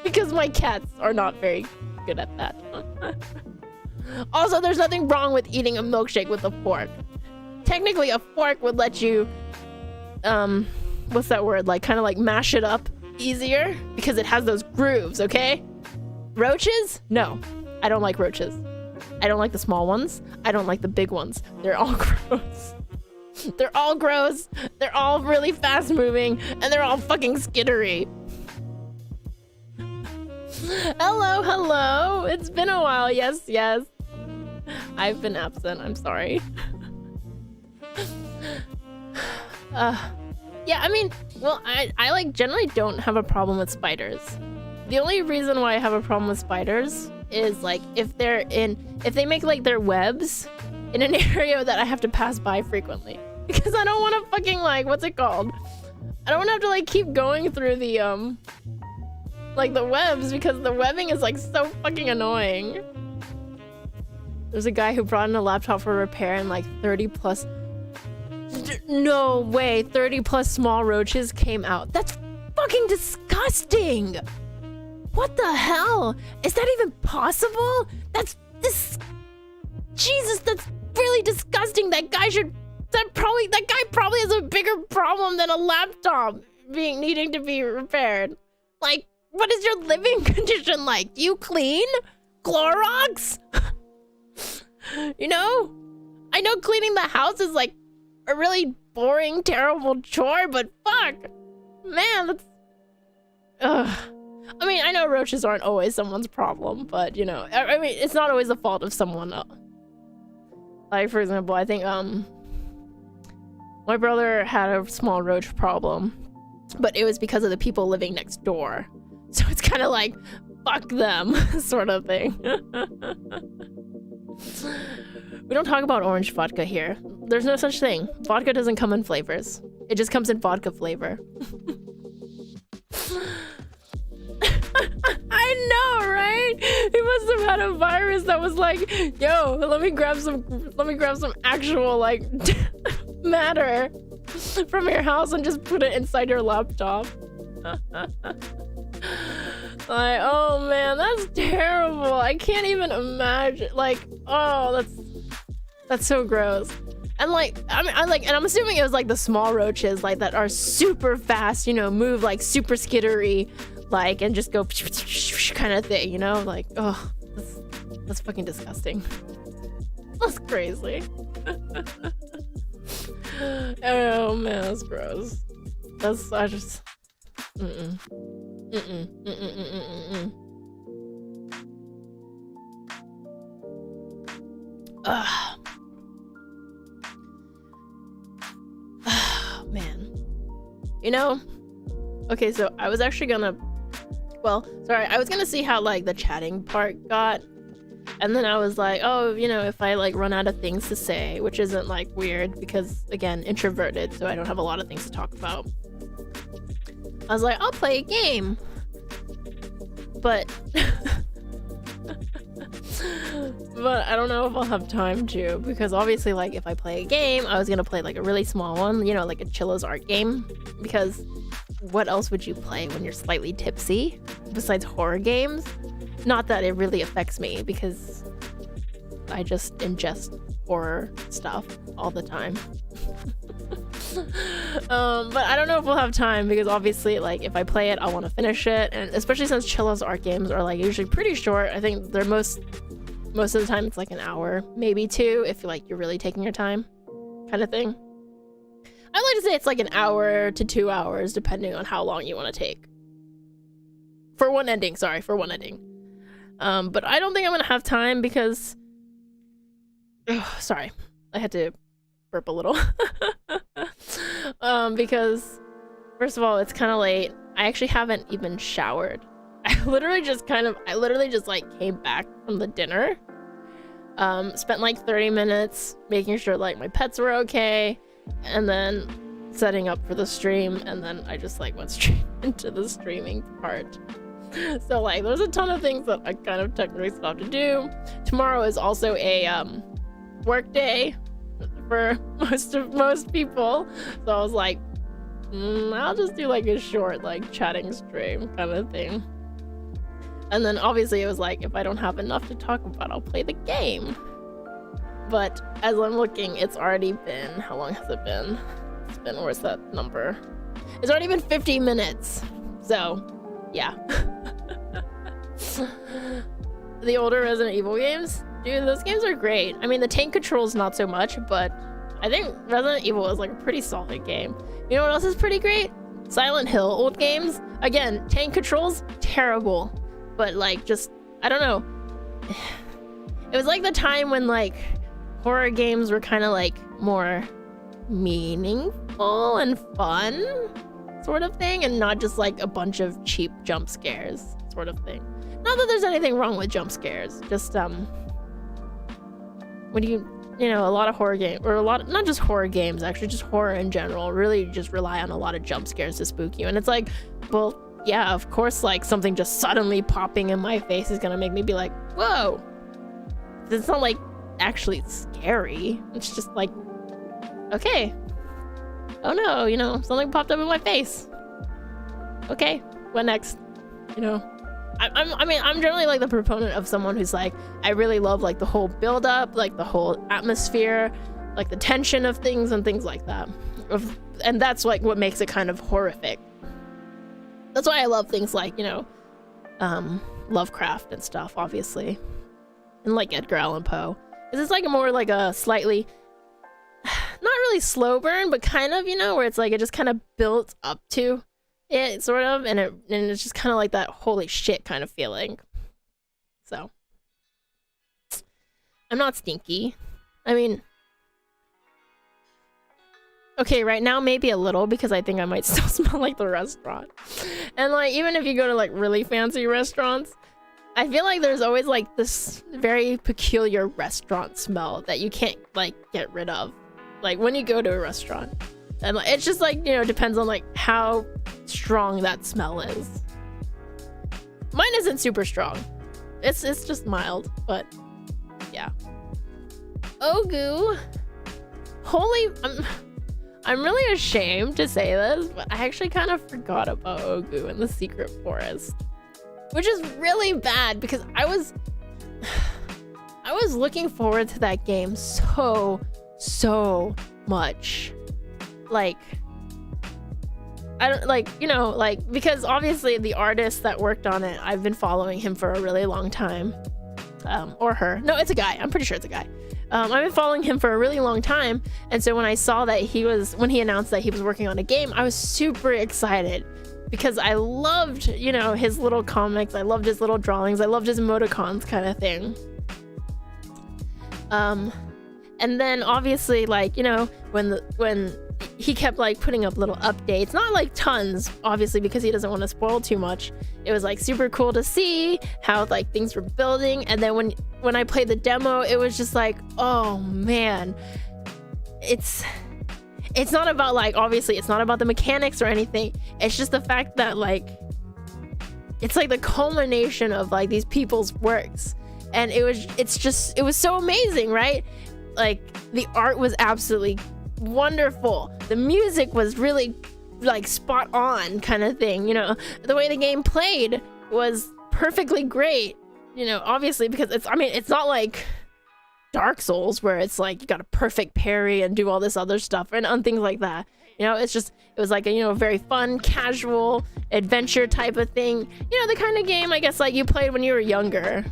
Because my cats are not very good at that. Also, there's nothing wrong with eating a milkshake with a fork. Technically, a fork would let you, what's that word? Like, kind of like mash it up easier because it has those grooves, okay? Roaches? No, I don't like roaches. I don't like the small ones. I don't like the big ones. They're all gross. They're all gross. They're all really fast moving, and they're all fucking skittery. Hello. It's been a while. Yes. I've been absent. I'm sorry. Yeah, I mean, well, I like generally don't have a problem with spiders. The only reason why I have a problem with spiders is like if they make like their webs in an area that I have to pass by frequently. Because I don't want to fucking like, what's it called? I don't want to have to like keep going through the like the webs because the webbing is like so fucking annoying. There's a guy who brought in a laptop for repair and like 30 plus, no way, 30 plus small roaches came out. That's fucking disgusting. What the hell? Is that even possible? That's Jesus, that's really disgusting. That guy probably has a bigger problem than a laptop needing to be repaired. Like, what is your living condition like? Do you clean? Clorox? I know cleaning the house is like a really boring, terrible chore, but fuck, man, that's, ugh. I mean, I know roaches aren't always someone's problem, but I mean, it's not always the fault of someone else. Like, for example, I think my brother had a small roach problem, but it was because of the people living next door. So it's kind of like, fuck them, sort of thing. We don't talk about orange vodka here. There's no such thing. Vodka doesn't come in flavors. It just comes in vodka flavor. I know, right? He must have had a virus that was like, yo, let me grab some actual like matter from your house and just put it inside your laptop. Like, oh man, that's terrible. I can't even imagine. Like, oh, that's so gross. And like, and I'm assuming it was like the small roaches, like that are super fast, move like super skittery, like, and just go kind of thing, like, oh, that's fucking disgusting. That's crazy. Oh man, that's gross. I just. Man. You know, okay, so I was actually gonna, I was gonna see how like the chatting part got, and then I was like, oh, you know, if I like run out of things to say, which isn't like weird because again, introverted, so I don't have a lot of things to talk about. I was like, I'll play a game, but but I don't know if I'll have time to, because obviously like if I play a game, I was gonna play like a really small one, you know, like a Chilla's art game, because what else would you play when you're slightly tipsy besides horror games? Not that it really affects me because I just ingest horror stuff all the time. But I don't know if we'll have time, because obviously like if I play it, I want to finish it, and especially since Chilla's art games are like usually pretty short. I think they're most of the time it's like an hour, maybe 2 if like you're really taking your time, kind of thing. I like to say it's like an hour to 2 hours depending on how long you want to take. For one ending. But I don't think I'm gonna have time because sorry, I had to burp a little. Because first of all, it's kind of late. I actually haven't even showered. I literally just like came back from the dinner. Spent like 30 minutes making sure like my pets were okay, and then setting up for the stream, and then I just like went straight into the streaming part. So like there's a ton of things that I kind of technically still have to do. Tomorrow is also a work day for most people, so I was like, I'll just do like a short like chatting stream kind of thing. And then obviously it was like, if I don't have enough to talk about, I'll play the game. But as I'm looking, it's already been, how long has it been? It's been, where's that number? It's already been 50 minutes. So, yeah. The older Resident Evil games, dude, those games are great. I mean, the tank controls not so much, but I think Resident Evil is like a pretty solid game. You know what else is pretty great? Silent Hill old games. Again, tank controls, terrible. But like, just, I don't know. It was like the time when like horror games were kind of like more meaningful and fun sort of thing, and not just like a bunch of cheap jump scares sort of thing. Not that there's anything wrong with jump scares, just when you know, a lot of horror games, or a lot of, not just horror games actually, just horror in general, really just rely on a lot of jump scares to spook you. And it's like, well, yeah, of course, like something just suddenly popping in my face is gonna make me be like, whoa. It's not like actually scary. It's just like, okay. Oh no, you know, something popped up in my face. Okay, what next? You know, I mean, I'm generally like the proponent of someone who's like, I really love like the whole build up, like the whole atmosphere, like the tension of things and things like that. And that's like what makes it kind of horrific. That's why I love things like, you know, Lovecraft and stuff, obviously. And like Edgar Allan Poe. Because it's like more like a slightly, not really slow burn, but kind of, you know, where it's like it just kind of built up to it, sort of. And it's just kind of like that holy shit kind of feeling. So. I'm not stinky. I mean, okay, right now maybe a little, because I think I might still smell like the restaurant. And like, even if you go to like really fancy restaurants, I feel like there's always like this very peculiar restaurant smell that you can't like get rid of. Like when you go to a restaurant. And like, it's just like, you know, depends on like how strong that smell is. Mine isn't super strong. It's just mild, but yeah. Ogu. Holy, I'm really ashamed to say this, but I actually kind of forgot about Ogu in the Secret Forest, which is really bad because I was looking forward to that game so much. Like, I don't like, you know, like, because obviously the artist that worked on it, I've been following him for a really long time. Or her. No, it's a guy. I'm pretty sure it's a guy. I've been following him for a really long time, and so when I saw that when he announced that he was working on a game, I was super excited because I loved, you know, his little comics, I loved his little drawings, I loved his emoticons kind of thing. And then obviously, like, you know, when he kept like putting up little updates, not like tons, obviously, because he doesn't want to spoil too much. It was like super cool to see how like things were building. And then when I played the demo, it was just like, oh man, it's not about like, obviously it's not about the mechanics or anything. It's just the fact that like, it's like the culmination of like these people's works. And it was so amazing, right? Like the art was absolutely wonderful. The music was really like spot on kind of thing, you know. The way the game played was perfectly great, you know, obviously, because it's not like Dark Souls where it's like you got a perfect parry and do all this other stuff and things like that, you know. It was like a, you know, very fun casual adventure type of thing, you know, the kind of game I guess like you played when you were younger,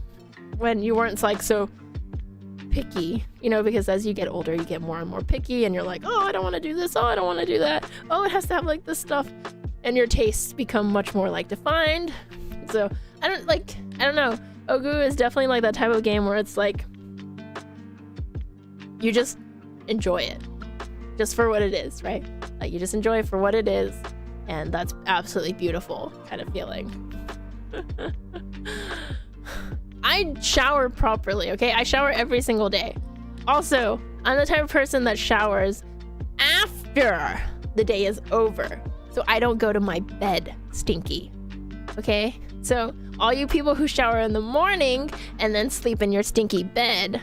when you weren't like so picky, you know, because as you get older you get more and more picky and you're like, oh, I don't want to do this, oh, I don't want to do that, oh, it has to have like this stuff, and your tastes become much more like defined. So I don't know, Ogu is definitely like that type of game where it's like you just enjoy it just for what it is, right? Like you just enjoy it for what it is, and that's absolutely beautiful kind of feeling. I shower properly, okay? I shower every single day. Also, I'm the type of person that showers after the day is over, so I don't go to my bed stinky, okay? So all you people who shower in the morning and then sleep in your stinky bed,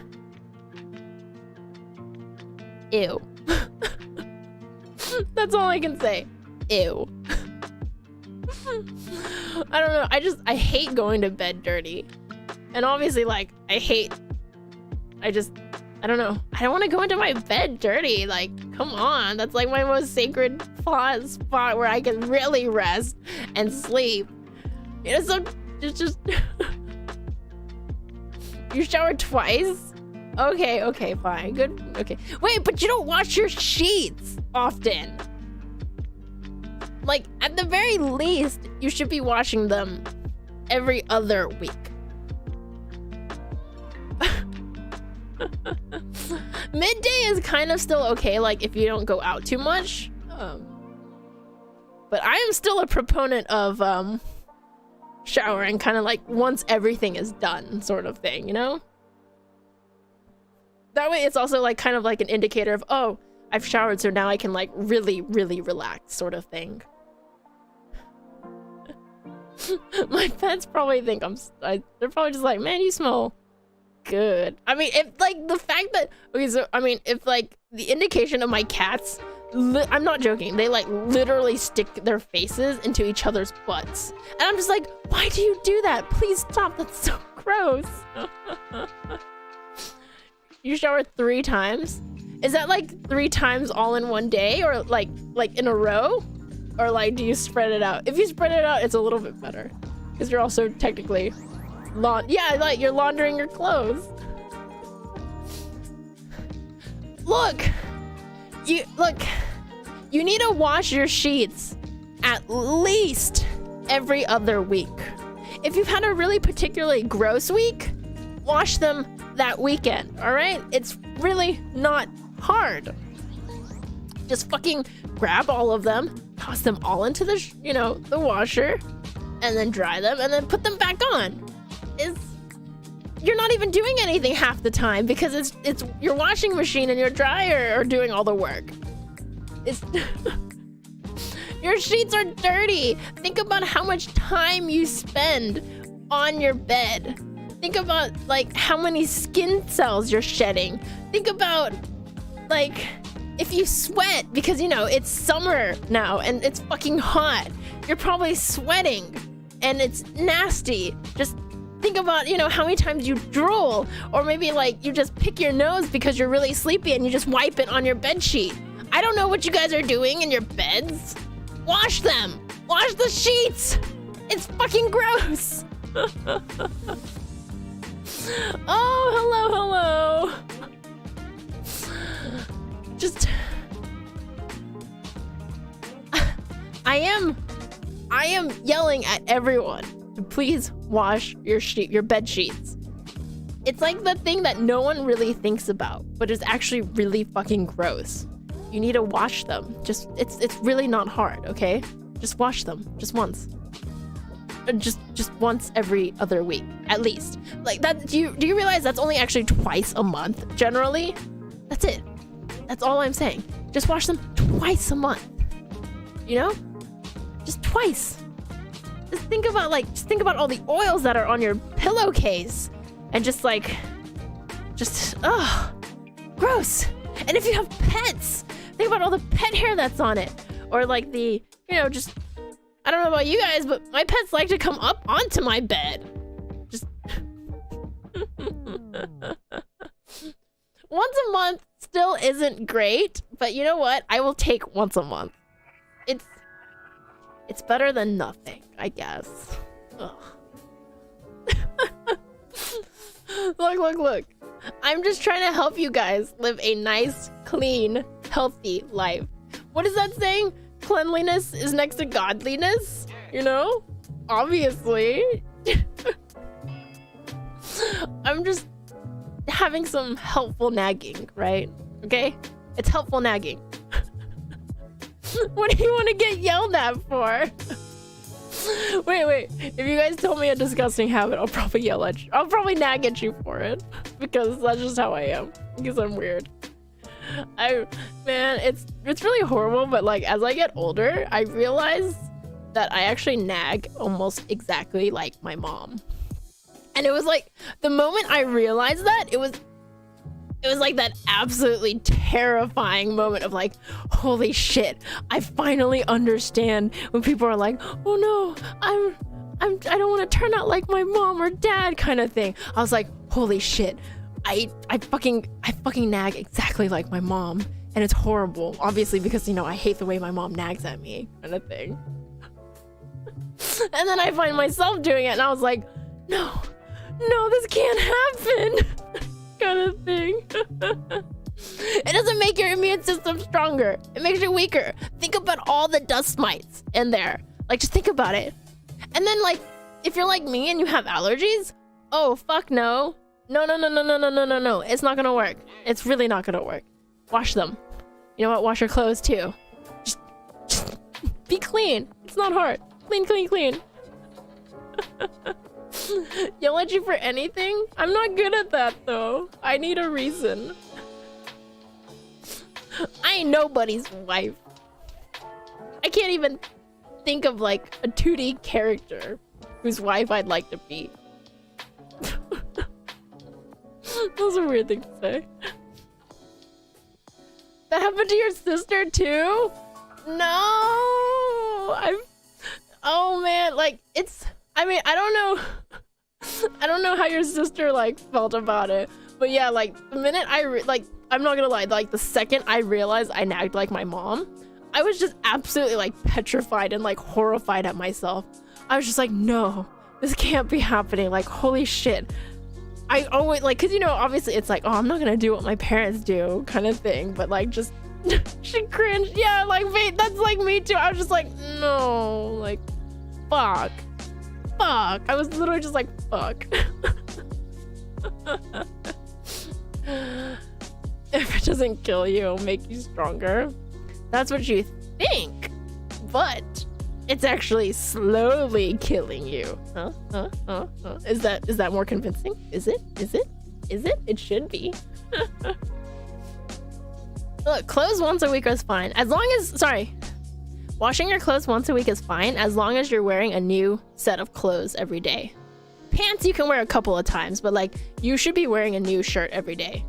ew. That's all I can say. Ew. I don't know, I hate going to bed dirty. And obviously, like, I don't know. I don't want to go into my bed dirty. Like, come on. That's like my most sacred spot where I can really rest and sleep. You know, so just you shower twice? Okay, fine. Good. Okay. Wait, but you don't wash your sheets often. Like, at the very least, you should be washing them every other week. Midday is kind of still okay, like if you don't go out too much, but I am still a proponent of showering kind of like once everything is done sort of thing, you know. That way it's also like kind of like an indicator of, oh, I've showered, so now I can like really relax sort of thing. My pets probably think they're probably just like, man, you smell good. I mean, if like the fact that, okay, so I mean, if like the indication of my cats, I'm not joking, they like literally stick their faces into each other's butts, and I'm just like, why do you do that? Please stop, that's so gross. You shower 3 times? Is that like 3 times all in one day, or like in a row, or like do you spread it out? If you spread it out, it's a little bit better, because you're also technically like you're laundering your clothes. Look, you need to wash your sheets at least every other week. If you've had a really particularly gross week, wash them that weekend, all right? It's really not hard. Just fucking grab all of them, toss them all into the the washer, and then dry them, and then put them back on. You're not even doing anything half the time, because it's your washing machine and your dryer are doing all the work. Your sheets are dirty. Think about how much time you spend on your bed. Think about like how many skin cells you're shedding. Think about like if you sweat, because it's summer now and it's fucking hot. You're probably sweating and it's nasty. Just think about, how many times you drool, or maybe like you just pick your nose because you're really sleepy and you just wipe it on your bed sheet. I don't know what you guys are doing in your beds. Wash them. Wash the sheets. It's fucking gross. Oh, hello. I am yelling at everyone to please wash your bed sheets. It's like the thing that no one really thinks about, but is actually really fucking gross. You need to wash them. It's really not hard, okay? Just wash them, just once. Just once every other week, at least. Like that. Do you realize that's only actually twice a month generally? That's it. That's all I'm saying. Just wash them twice a month. You know? Just twice. Just think about all the oils that are on your pillowcase, and gross. And if you have pets, think about all the pet hair that's on it, or like the, just, I don't know about you guys, but my pets like to come up onto my bed. Just once a month still isn't great, but you know what? I will take once a month. It's better than nothing, I guess. Ugh. Look. I'm just trying to help you guys live a nice, clean, healthy life. What is that saying? Cleanliness is next to godliness? You know? Obviously. I'm just having some helpful nagging, right? Okay? It's helpful nagging. What do you want to get yelled at for? Wait. If you guys tell me a disgusting habit, I'll probably yell at you. I'll probably nag at you for it. Because that's just how I am. Because I'm weird. Man, it's really horrible, but like as I get older, I realize that I actually nag almost exactly like my mom. And it was like the moment I realized that, it was like that absolutely terrifying moment of like, holy shit, I finally understand when people are like, oh no, I don't want to turn out like my mom or dad kind of thing. I was like, holy shit, I fucking nag exactly like my mom, and it's horrible, obviously, because I hate the way my mom nags at me kind of thing. And then I find myself doing it, and I was like, no, this can't happen. Kind of thing. It doesn't make your immune system stronger. It makes you weaker. Think about all the dust mites in there. Like, just think about it. And then, like, if you're like me and you have allergies, oh, fuck no. No. It's not gonna work. It's really not gonna work. Wash them. You know what? Wash your clothes, too. Just be clean. It's not hard. Clean. Yell at you for anything? I'm not good at that, though. I need a reason. I ain't nobody's wife. I can't even think of, like, a 2D character whose wife I'd like to be. That was a weird thing to say. That happened to your sister, too? No! Oh, man. Like, I don't know how your sister like felt about it, but yeah, like the minute I'm not gonna lie, like the second I realized I nagged like my mom, I was just absolutely like petrified and like horrified at myself. I was just like, no, this can't be happening. Like, holy shit. I always like, cause obviously it's like, oh, I'm not gonna do what my parents do kind of thing, but like just she cringed. Yeah, like wait, that's like me too. I was just like, no, like fuck. I was literally just like, fuck. If it doesn't kill you, it'll make you stronger. That's what you think, but it's actually slowly killing you. Is that more convincing? Is it? It should be. Look, clothes once a week is fine. Washing your clothes once a week is fine as long as you're wearing a new set of clothes every day. Pants you can wear a couple of times, but like you should be wearing a new shirt every day.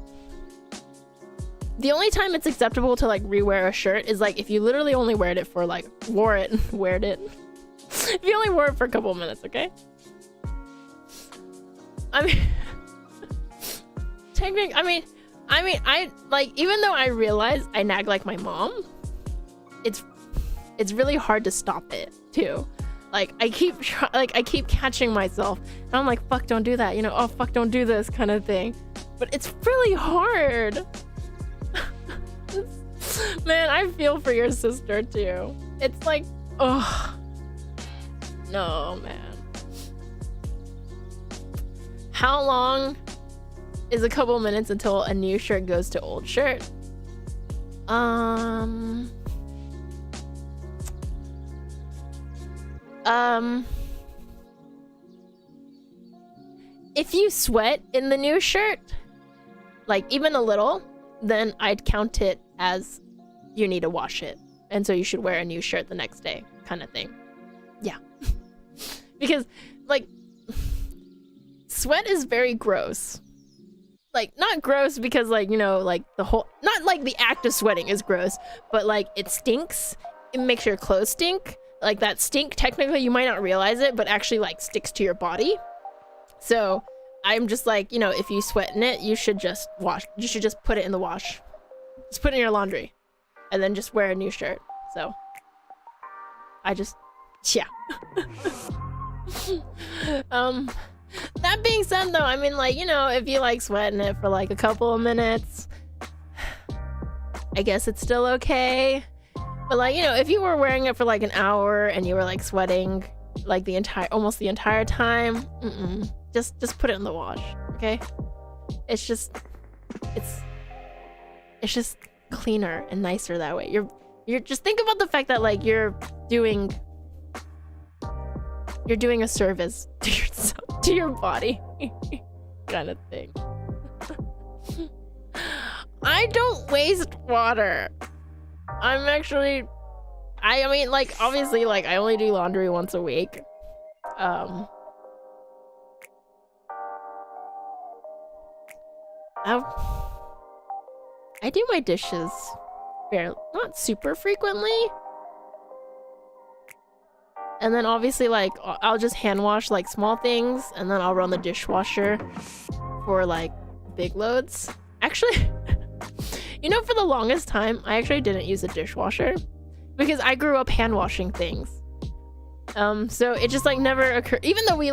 The only time it's acceptable to like rewear a shirt is like if you literally only wore it for like if you only wore it for a couple of minutes, okay? I mean, I like, even though I realize I nag like my mom, it's really hard to stop it too. Like I keep catching myself and I'm like, fuck, don't do that, oh fuck, don't do this kind of thing. But it's really hard. Man, I feel for your sister too. It's like, Oh no, man. How long is a couple minutes until a new shirt goes to old shirt? If you sweat in the new shirt, like even a little, then I'd count it as you need to wash it. And so you should wear a new shirt the next day, kind of thing. Yeah. Because, like, sweat is very gross. Like, not gross because, like, you know, like the whole, not like the act of sweating is gross, but like it stinks. It makes your clothes stink. Like that stink, technically you might not realize it, but actually like sticks to your body. So I'm just like, you know, if you sweat in it, you should just wash. You should just put it in the wash. Just put it in your laundry and then just wear a new shirt. So I just, yeah. That being said though, I mean, like, you know, if you like sweat in it for like a couple of minutes, I guess it's still okay. But like, you know, if you were wearing it for like an hour and you were like sweating like almost the entire time, just put it in the wash, okay? It's just cleaner and nicer that way. You're just think about the fact that like you're doing a service to yourself, to your body, kind of thing. I don't waste water. I mean, like, obviously, like, I only do laundry once a week. I do my dishes not super frequently. And then obviously, like, I'll just hand wash, like, small things, and then I'll run the dishwasher for, like, big loads. Actually, you know, for the longest time, I actually didn't use a dishwasher because I grew up hand washing things. So it just, like, never occurred. Even though we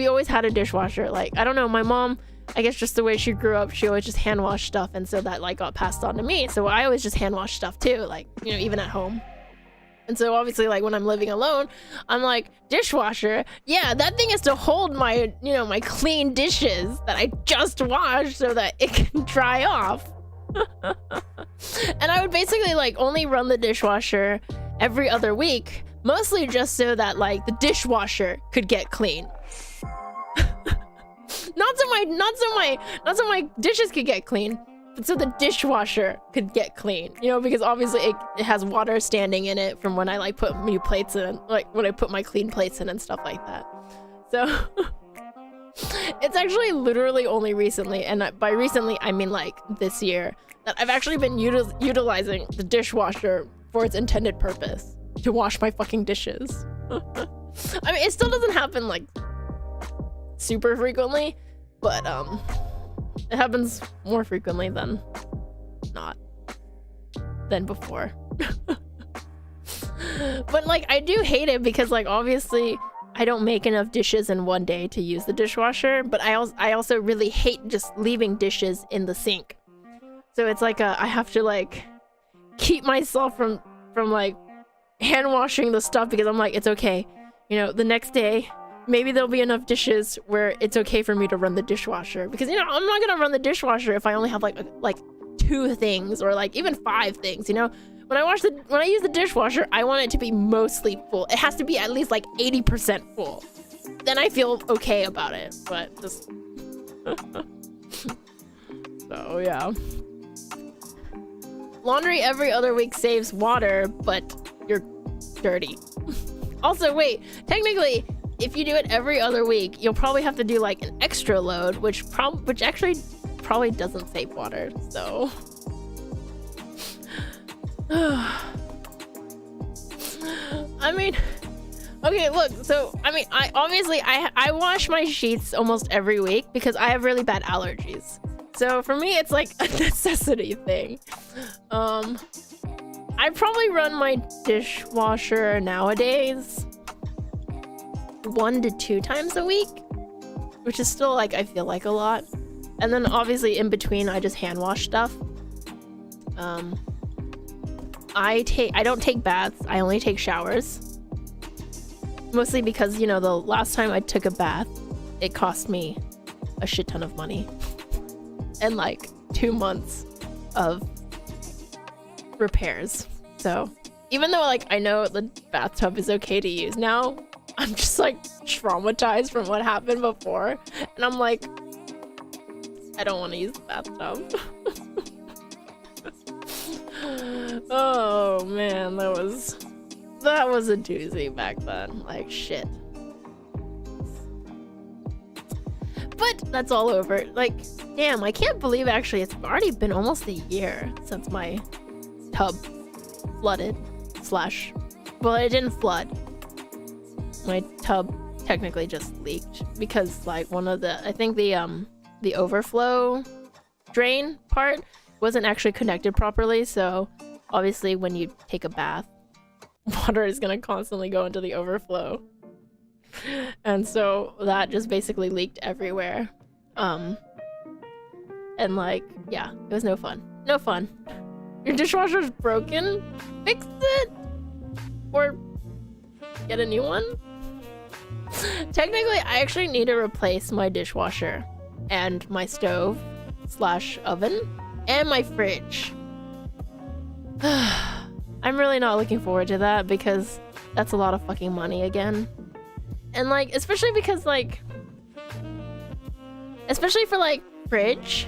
always had a dishwasher. Like, I don't know, my mom, I guess just the way she grew up, she always just hand washed stuff, and so that, like, got passed on to me. So I always just hand wash stuff too, like, you know, even at home. And so obviously, like, when I'm living alone, I'm like, dishwasher, yeah, that thing is to hold my, you know, my clean dishes that I just washed so that it can dry off. And I would basically, like, only run the dishwasher every other week, mostly just so that, like, the dishwasher could get clean. not so my dishes could get clean, but so the dishwasher could get clean, you know, because obviously it has water standing in it from when I, like, put new plates in, like, when I put my clean plates in and stuff like that. So it's actually literally only recently, and by recently I mean like this year, that I've actually been utilizing the dishwasher for its intended purpose, to wash my fucking dishes. I mean, it still doesn't happen like super frequently, but it happens more frequently than before. But like, I do hate it because, like, obviously I don't make enough dishes in one day to use the dishwasher, but I also really hate just leaving dishes in the sink. So it's like I have to, like, keep myself from like hand washing the stuff, because I'm like, it's okay, you know, the next day maybe there'll be enough dishes where it's okay for me to run the dishwasher, because, you know, I'm not gonna run the dishwasher if I only have like 2 things or like even 5 things, you know. When I use the dishwasher, I want it to be mostly full. It has to be at least like 80% full. Then I feel okay about it. But just so yeah. Laundry every other week saves water, but you're dirty. Also, wait, technically, if you do it every other week, you'll probably have to do like an extra load, which actually probably doesn't save water, so. I mean, okay, look, so I mean, I wash my sheets almost every week because I have really bad allergies. So for me, it's like a necessity thing. I probably run my dishwasher nowadays 1 to 2 times a week, which is still, like, I feel like a lot. And then obviously in between, I just hand wash stuff. I don't take baths. I only take showers. Mostly because, you know, the last time I took a bath, it cost me a shit ton of money. And like 2 months of repairs. So even though like I know the bathtub is okay to use now, I'm just like traumatized from what happened before. And I'm like, I don't want to use the bathtub. Oh man, that was a doozy back then. Like shit. But that's all over. Like, damn, I can't believe actually it's already been almost a year since my tub flooded slash, well, it didn't flood. My tub technically just leaked because like one of the, I think the overflow drain part wasn't actually connected properly, so obviously when you take a bath, water is gonna constantly go into the overflow. And so that just basically leaked everywhere. And like, yeah, it was no fun. No fun. Your dishwasher's broken? Fix it! Or get a new one? Technically, I actually need to replace my dishwasher and my stove slash oven and my fridge. I'm really not looking forward to that because that's a lot of fucking money again. And like, especially because like, especially for like fridge,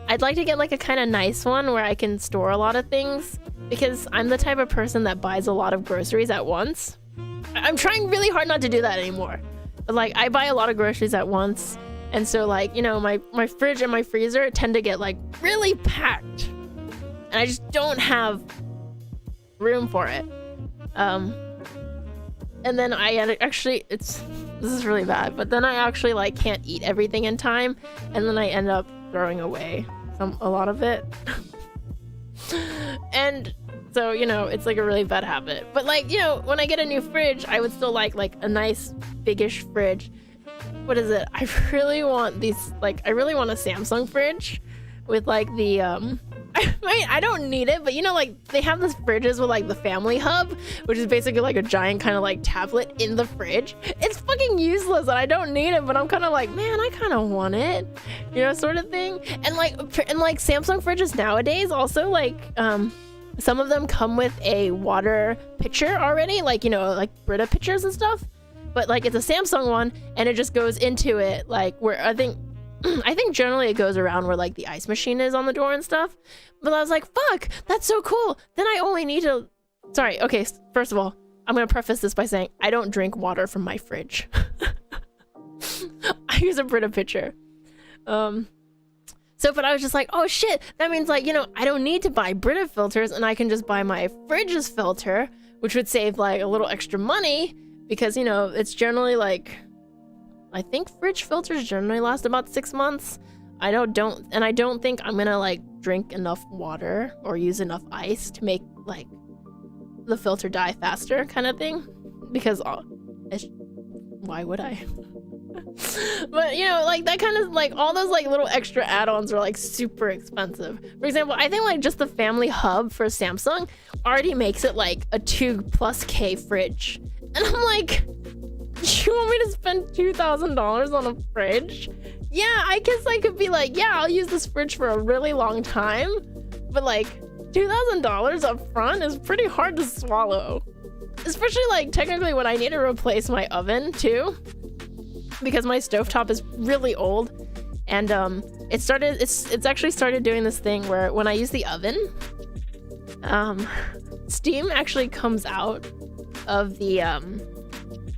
I'd like to get like a kind of nice one where I can store a lot of things because I'm the type of person that buys a lot of groceries at once. I'm trying really hard not to do that anymore. But like, I buy a lot of groceries at once. And so like, you know, my fridge and my freezer tend to get like really packed. And I just don't have room for it. And then I actually, this is really bad, but then I actually like can't eat everything in time, and then I end up throwing away a lot of it. And so, you know, it's like a really bad habit. But like, you know, when I get a new fridge, I would still like a nice biggish fridge. What is it? I really want these, like, I really want a Samsung fridge with like the, I don't need it, but you know, like they have these fridges with like the family hub, which is basically like a giant kind of like tablet in the fridge. It's fucking useless and I don't need it, but I'm kind of like, man, I kind of want it, you know, sort of thing. And like Samsung fridges nowadays also like, some of them come with a water pitcher already, like, you know, like Brita pitchers and stuff, but like it's a Samsung one and it just goes into it, like where I think generally it goes around where like the ice machine is on the door and stuff. But I was like, fuck, that's so cool. Then I only need to, sorry, okay, first of all, I'm gonna preface this by saying I don't drink water from my fridge. I use a Brita pitcher. So, but I was just like, oh shit, that means like, you know, I don't need to buy Brita filters and I can just buy my fridge's filter, which would save like a little extra money because, you know, it's generally like, I think fridge filters generally last about 6 months. I don't think I'm gonna like drink enough water or use enough ice to make like the filter die faster kind of thing, because why would I? But you know, like that kind of like all those like little extra add-ons are like super expensive. For example, I think like just the family hub for Samsung already makes it like a 2+K fridge, and I'm like, you want me to spend $2,000 on a fridge? Yeah, I guess I could be like, yeah, I'll use this fridge for a really long time, but like $2,000 up front is pretty hard to swallow. Especially like technically when I need to replace my oven too, because my stovetop is really old, and it's actually started doing this thing where when I use the oven, steam actually comes out of the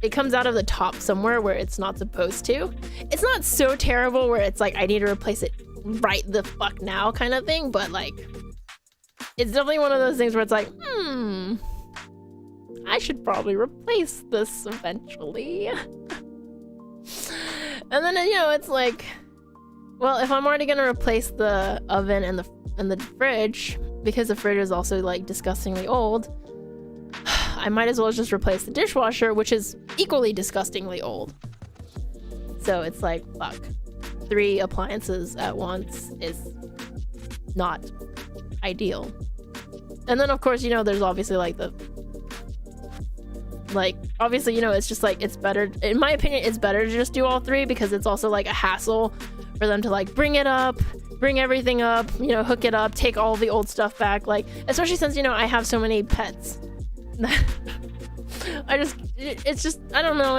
it comes out of the top somewhere where it's not supposed to. It's not so terrible where it's like I need to replace it right the fuck now kind of thing, but like it's definitely one of those things where it's like, I should probably replace this eventually. And then, you know, it's like, well, if I'm already gonna replace the oven and the fridge, because the fridge is also like disgustingly old, I might as well just replace the dishwasher, which is equally disgustingly old. So it's like, fuck. 3 appliances at once is not ideal. And then of course, you know, there's obviously like the obviously, you know, it's just like, it's better, in my opinion, it's better to just do all three because it's also like a hassle for them to like bring it up, bring everything up, you know, hook it up, take all the old stuff back, like, especially since, you know, I have so many pets. It's just, I don't know,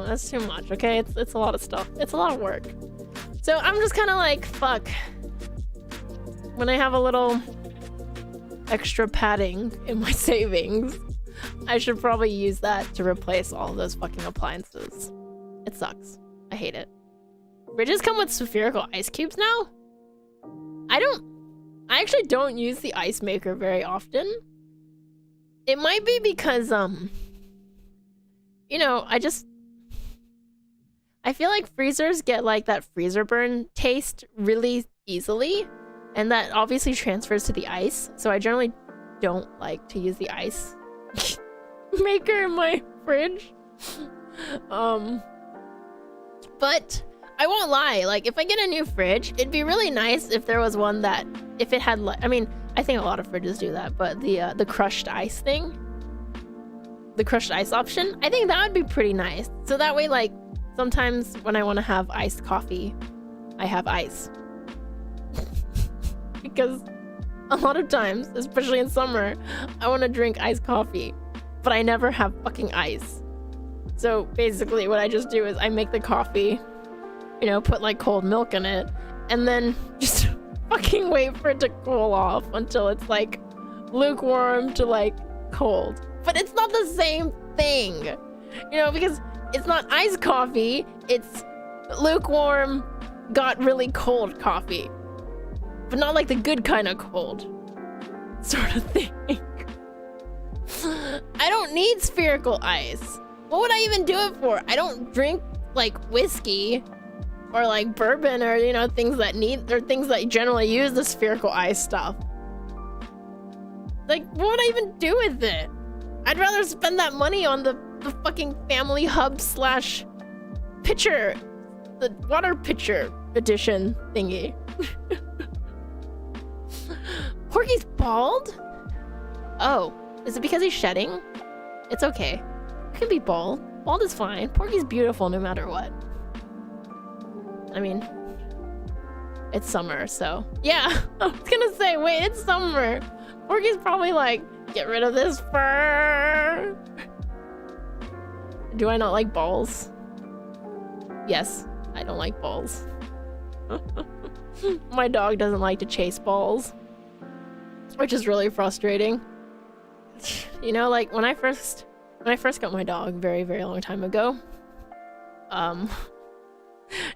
that's too much, okay? It's a lot of stuff. It's a lot of work. So I'm just kind of like, fuck. When I have a little extra padding in my savings, I should probably use that to replace all of those fucking appliances. It sucks. I hate it. Fridges come with spherical ice cubes now? I actually don't use the ice maker very often. It might be because, you know, I feel like freezers get like that freezer burn taste really easily, and that obviously transfers to the ice. So I generally don't like to use the ice maker in my fridge. But I won't lie, like if I get a new fridge, it'd be really nice if there was one that, if it had like, I mean, I think a lot of fridges do that, but the crushed ice thing, the crushed ice option, I think that would be pretty nice. So that way, like, sometimes when I want to have iced coffee, I have ice. Because a lot of times, especially in summer, I want to drink iced coffee, but I never have fucking ice. So basically what I just do is I make the coffee, you know, put like cold milk in it, and then just fucking wait for it to cool off until it's like lukewarm to like cold. But it's not the same thing, you know, because it's not iced coffee, it's lukewarm, got really cold coffee. But not like the good kind of cold sort of thing. I don't need spherical ice. What would I even do it for? I don't drink like whiskey or like bourbon or, you know, things that generally use the spherical ice stuff. Like, what would I even do with it? I'd rather spend that money on the fucking family hub / pitcher, the water pitcher edition thingy. Porky's bald? Oh, is it because he's shedding? It's okay. It can be bald. Bald is fine. Porky's beautiful no matter what. I mean, it's summer, so yeah. I was gonna say, wait, it's summer. Porky's probably like, get rid of this fur. Do I not like balls? Yes, I don't like balls. My dog doesn't like to chase balls, which is really frustrating. You know, like when I first got my dog very, very long time ago,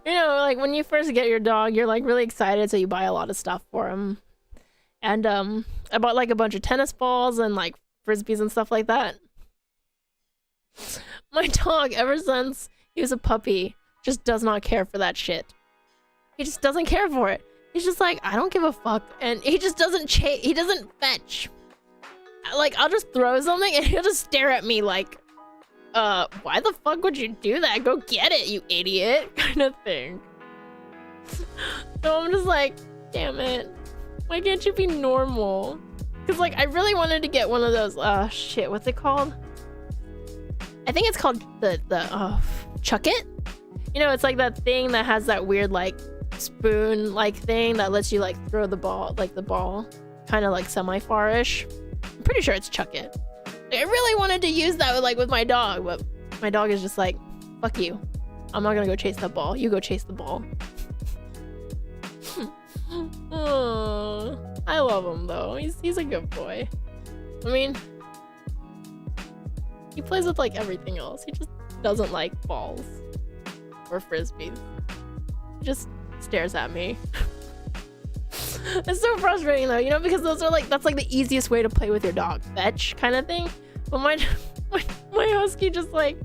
you know, like when you first get your dog, you're like really excited, so you buy a lot of stuff for him. And I bought like a bunch of tennis balls and like frisbees and stuff like that. My dog, ever since he was a puppy, just does not care for that shit. He just doesn't care for it. He's just like, I don't give a fuck. And he just doesn't he doesn't fetch. Like, I'll just throw something and he'll just stare at me like, why the fuck would you do that? Go get it, you idiot, kind of thing. So I'm just like, damn it. Why can't you be normal? Because, like, I really wanted to get one of those, shit, what's it called? I think it's called the Chuck It? You know, it's like that thing that has that weird, like, spoon-like thing that lets you, like, throw the ball, like, the ball, kind of, like, semi-far-ish. I'm pretty sure it's Chuck It. Like, I really wanted to use that with, like, with my dog, but my dog is just like, fuck you. I'm not gonna go chase that ball. You go chase the ball. Oh, I love him, though. He's a good boy. I mean, he plays with, like, everything else. He just doesn't like balls or frisbees. He just stares at me. It's so frustrating, though, you know, because those are, like, that's, like, the easiest way to play with your dog. Fetch kind of thing. But my husky just, like,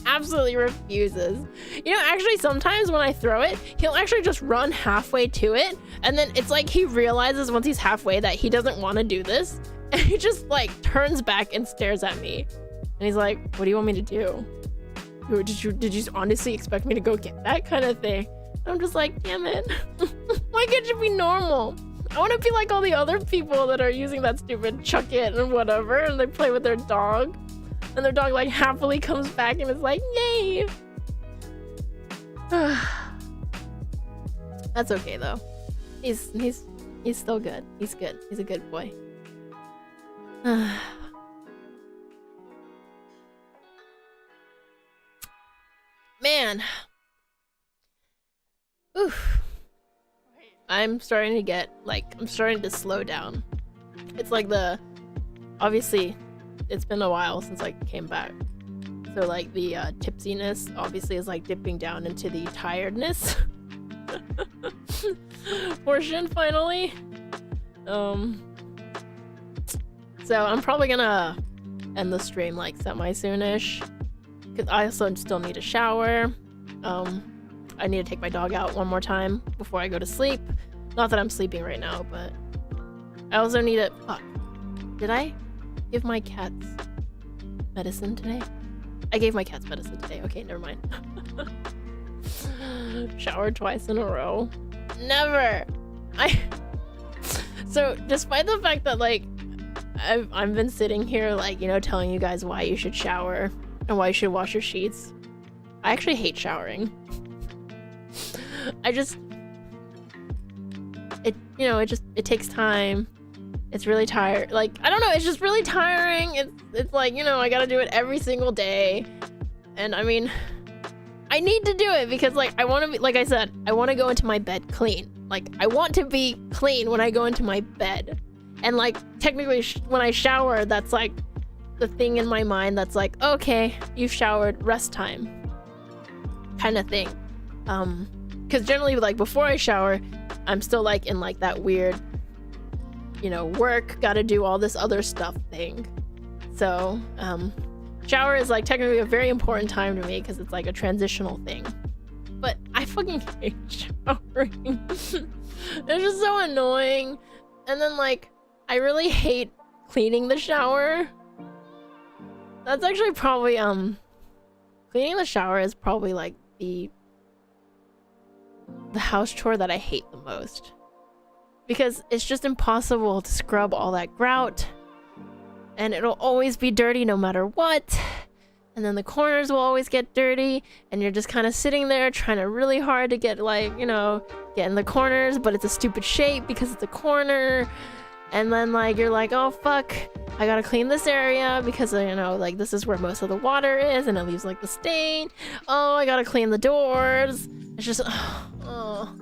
absolutely refuses. You know, actually, sometimes when I throw it, he'll actually just run halfway to it, and then it's like he realizes once he's halfway that he doesn't want to do this, and he just, like, turns back and stares at me. And he's like, what do you want me to do? Did you honestly expect me to go get that kind of thing? I'm just like, damn it. Why can't you be normal? I want to be like all the other people that are using that stupid Chuck It and whatever, and they play with their dog. And their dog like happily comes back and is like, yay. That's okay though. He's still good. He's good. He's a good boy. Man. Oof. I'm starting to get like, I'm starting to slow down. It's like obviously it's been a while since I came back. So like the tipsiness obviously is like dipping down into the tiredness portion finally. So I'm probably gonna end the stream like semi-soonish because I also still need a shower. I need to take my dog out one more time before I go to sleep. Not that I'm sleeping right now, but I also need to... Fuck. Did I give my cats medicine today? I gave my cats medicine today. Okay, never mind. Showered twice in a row. Never! So, despite the fact that, like, I've been sitting here, like, you know, telling you guys why you should shower and why you should wash your sheets, I actually hate showering. It takes time. It's really tired. Like, I don't know, it's just really tiring. It's like, you know, I gotta do it every single day. And I mean, I need to do it because like, I want to be, like I said, I want to go into my bed clean. Like, I want to be clean when I go into my bed. And like, technically when I shower, that's like the thing in my mind that's like, okay, you've showered, rest time kind of thing. Because generally, like, before I shower, I'm still, like, in, like, that weird, you know, work, gotta do all this other stuff thing. So, shower is, like, technically a very important time to me because it's, like, a transitional thing. But I fucking hate showering. It's just so annoying. And then, like, I really hate cleaning the shower. That's actually probably, cleaning the shower is probably, like, the house chore that I hate the most, because it's just impossible to scrub all that grout and it'll always be dirty no matter what, and then the corners will always get dirty and you're just kind of sitting there trying to really hard to get, like, you know, get in the corners, but it's a stupid shape because it's a corner, and then like you're like, oh fuck, I gotta clean this area because, you know, like this is where most of the water is and it leaves like the stain. Oh, I gotta clean the doors. It's just, oh.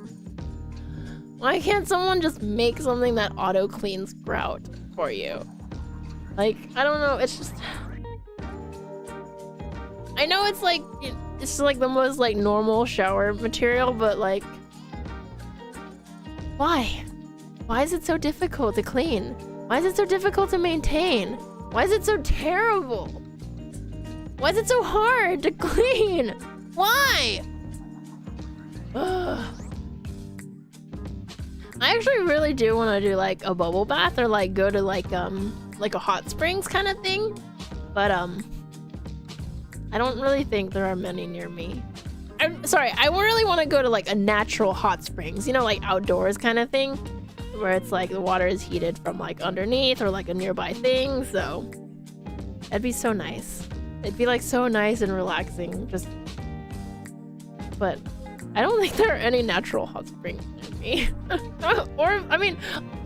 Why can't someone just make something that auto cleans grout for you? Like, I don't know, it's just, I know it's like, it's like the most like normal shower material, but like, why? Why is it so difficult to clean? Why is it so difficult to maintain? Why is it so terrible? Why is it so hard to clean? Why? Ugh. I actually really do want to do like a bubble bath or like go to like a hot springs kind of thing, but I don't really think there are many near me. I'm sorry, I really want to go to like a natural hot springs, you know, like outdoors kind of thing, where it's like the water is heated from like underneath or like a nearby thing. So that'd be so nice. It'd be like so nice and relaxing, just, but I don't think there are any natural hot springs near me. Or, I mean,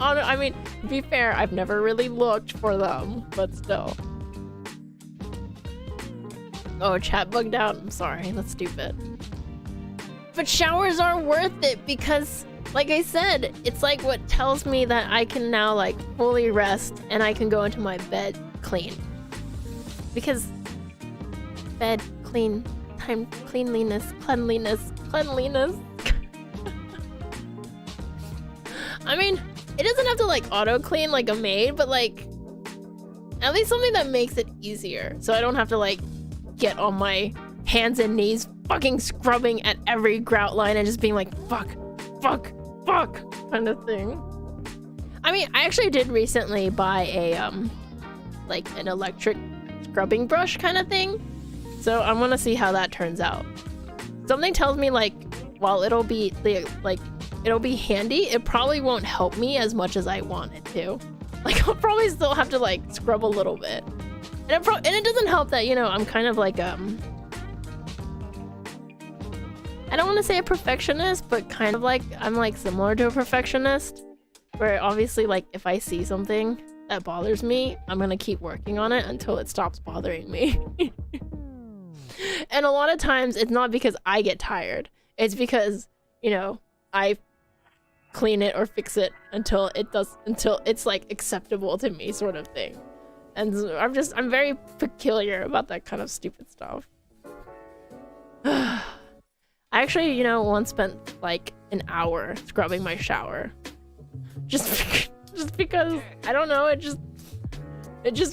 to be fair, I've never really looked for them, but still. Oh, chat bugged out. I'm sorry, that's stupid. But showers are worth it because, like I said, it's like what tells me that I can now like fully rest and I can go into my bed clean. Because bed clean, time, cleanliness. I mean, it doesn't have to like auto clean like a maid, but like at least something that makes it easier, so I don't have to like get on my hands and knees fucking scrubbing at every grout line and just being like fuck kind of thing. I mean, I actually did recently buy a like an electric scrubbing brush kind of thing, so I'm gonna see how that turns out. Something tells me like while it'll be handy, it probably won't help me as much as I want it to. Like I'll probably still have to like scrub a little bit. And it doesn't help that, you know, I'm kind of like I don't want to say a perfectionist, but kind of like I'm like similar to a perfectionist, where obviously like if I see something that bothers me, I'm gonna keep working on it until it stops bothering me. And a lot of times it's not because I get tired, it's because, you know, I clean it or fix it until it's like acceptable to me, sort of thing. And so I'm very peculiar about that kind of stupid stuff. I actually, you know, once spent like an hour scrubbing my shower. Just because, I don't know, it just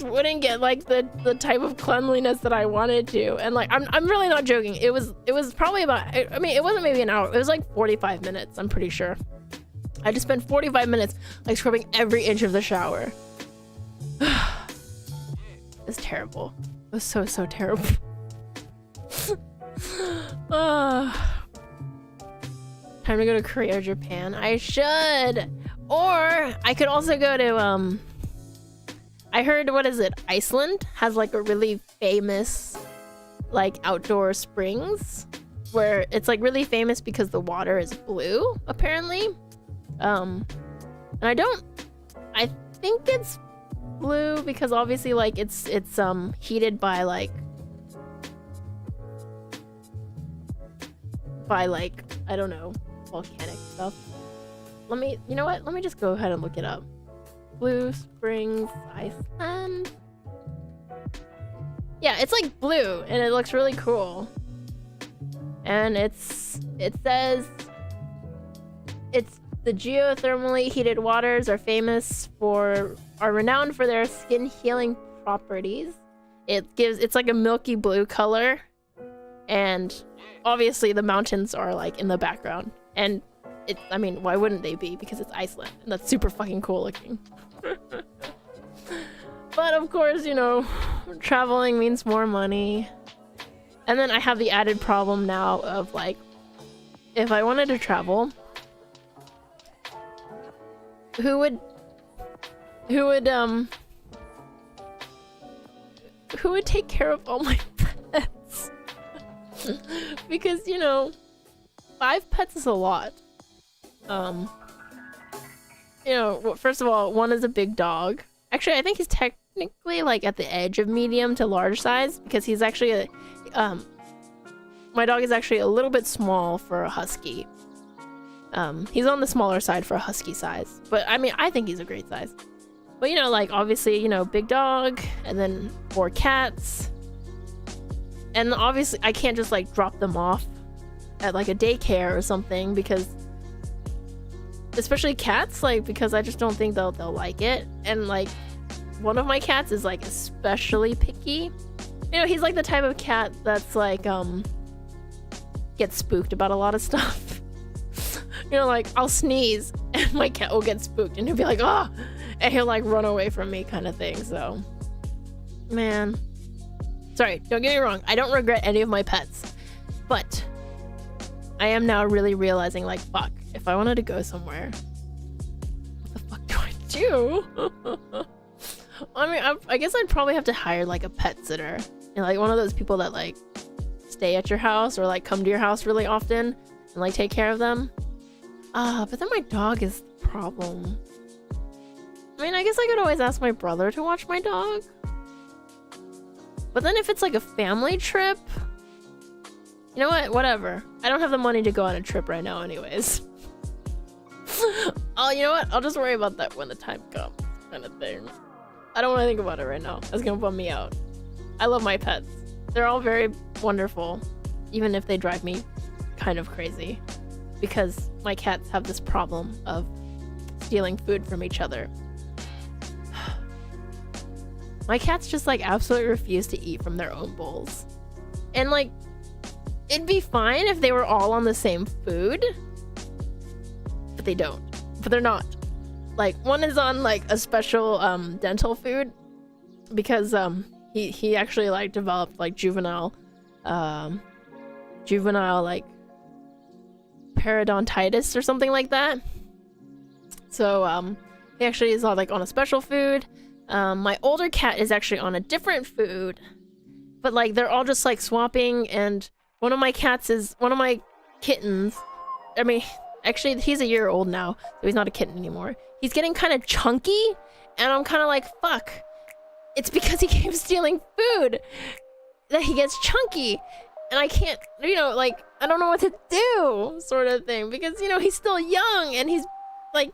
wouldn't get like the type of cleanliness that I wanted to. And like, I'm really not joking. It was probably about, I mean, it wasn't maybe an hour. It was like 45 minutes, I'm pretty sure. I just spent 45 minutes like scrubbing every inch of the shower. It's terrible. It was so terrible. Time to go to Korea or Japan. I should. Or I could also go to I heard, what is it? Iceland has like a really famous like outdoor springs where it's like really famous because the water is blue, apparently. And I think it's blue because obviously like it's heated by like I don't know, volcanic stuff. You know what? Let me just go ahead and look it up. Blue Springs, Iceland. Yeah, it's like blue and it looks really cool. And it says it's the geothermally heated waters are renowned for their skin healing properties. It's like a milky blue color, and obviously the mountains are like in the background, and I mean, why wouldn't they be? Because it's Iceland and that's super fucking cool looking. But of course, you know, traveling means more money. And then I have the added problem now of like, if I wanted to travel, who would take care of all my pets? Because, you know, 5 pets is a lot. You know, first of all, one is a big dog. Actually, I think he's technically like at the edge of medium to large size because he's actually my dog is actually a little bit small for a husky. He's on the smaller side for a husky size, but I mean, I think he's a great size. But you know, like obviously, you know, big dog, and then 4 cats, and obviously I can't just like drop them off at like a daycare or something, because especially cats, like, because I just don't think they'll like it. And like one of my cats is like especially picky. You know, he's like the type of cat that's like gets spooked about a lot of stuff. You know, like I'll sneeze and my cat will get spooked and he'll be like, oh, and he'll like run away from me kind of thing. So man, sorry, don't get me wrong, I don't regret any of my pets, but I am now really realizing, like, fuck, if I wanted to go somewhere, what the fuck do I do? I mean, I guess I'd probably have to hire like a pet sitter, you know, like one of those people that like stay at your house or like come to your house really often and like take care of them. But then my dog is the problem. I mean, I guess I could always ask my brother to watch my dog. But then if it's like a family trip, you know what? Whatever. I don't have the money to go on a trip right now anyways. Oh, you know what? I'll just worry about that when the time comes, kind of thing. I don't want to think about it right now. That's gonna bum me out. I love my pets. They're all very wonderful, even if they drive me kind of crazy, because my cats have this problem of stealing food from each other. My cats just like absolutely refuse to eat from their own bowls. And like, it'd be fine if they were all on the same food, but they don't. But they're not. Like, one is on like a special dental food because he actually like developed like juvenile like periodontitis or something like that. So he actually is like on a special food, My older cat is actually on a different food, but like they're all just like swapping, and one of my kittens, I mean, actually he's a year old now, so he's not a kitten anymore. He's getting kind of chunky, and I'm kind of like, fuck. It's because he keeps stealing food that he gets chunky, and I can't, you know, like, I don't know what to do, sort of thing, because, you know, he's still young, and he's like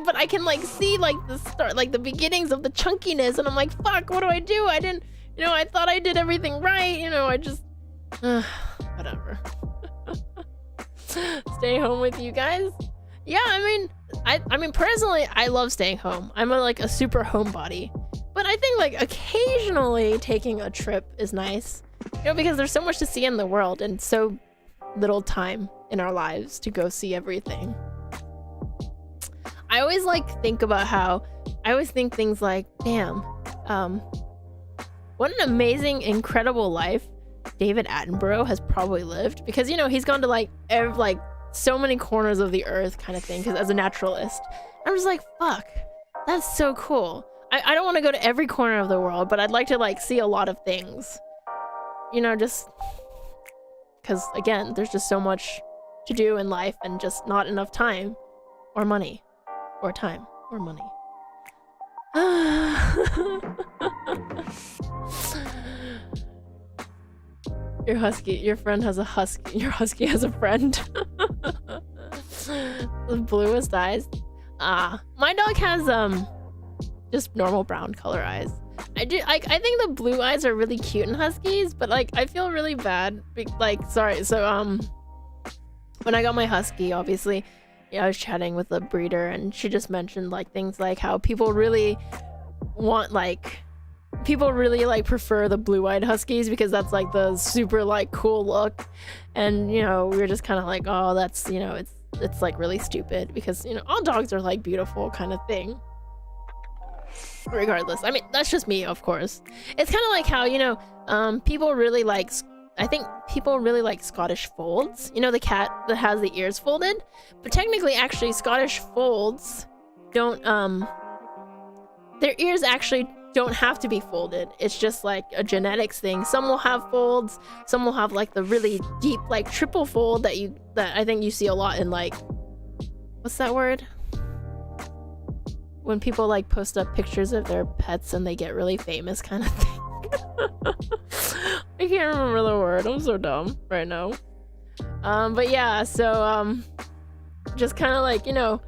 but I can like see like the start, like the beginnings of the chunkiness, and I'm like, fuck, what do I do? I didn't, you know, I thought I did everything right, you know, I just whatever. Stay home with you guys. Yeah, I mean personally I love staying home. I'm like a super homebody, but I think like occasionally taking a trip is nice, you know, because there's so much to see in the world and so little time in our lives to go see everything. I always like think about how I always think things like, damn, what an amazing, incredible life David Attenborough has probably lived, because, you know, he's gone to like so many corners of the earth kind of thing, because as a naturalist, I'm just like, fuck, that's so cool. I don't want to go to every corner of the world, but I'd like to like see a lot of things, you know, just because again, there's just so much to do in life and just not enough time or money. Or time, or money. Your friend has a husky. Your husky has a friend. The bluest eyes. My dog has just normal brown color eyes. I think the blue eyes are really cute in huskies, but like I feel really bad. Like, sorry. So when I got my husky, obviously, I was chatting with the breeder, and she just mentioned like things like how people really prefer the blue-eyed huskies because that's like the super like cool look, and you know, we were just kind of like, oh, that's, you know, it's like really stupid because, you know, all dogs are like beautiful kind of thing. Regardless, I mean, that's just me, of course. It's kind of like how, you know, people really like, I think people really like Scottish folds. You know, the cat that has the ears folded? But technically, actually, Scottish folds don't, their ears actually don't have to be folded. It's just like a genetics thing. Some will have folds, some will have like the really deep, like triple fold that I think you see a lot in like, what's that word? When people like post up pictures of their pets and they get really famous kind of thing. I can't remember the word. I'm so dumb right now. But yeah, so just kind of like, you know,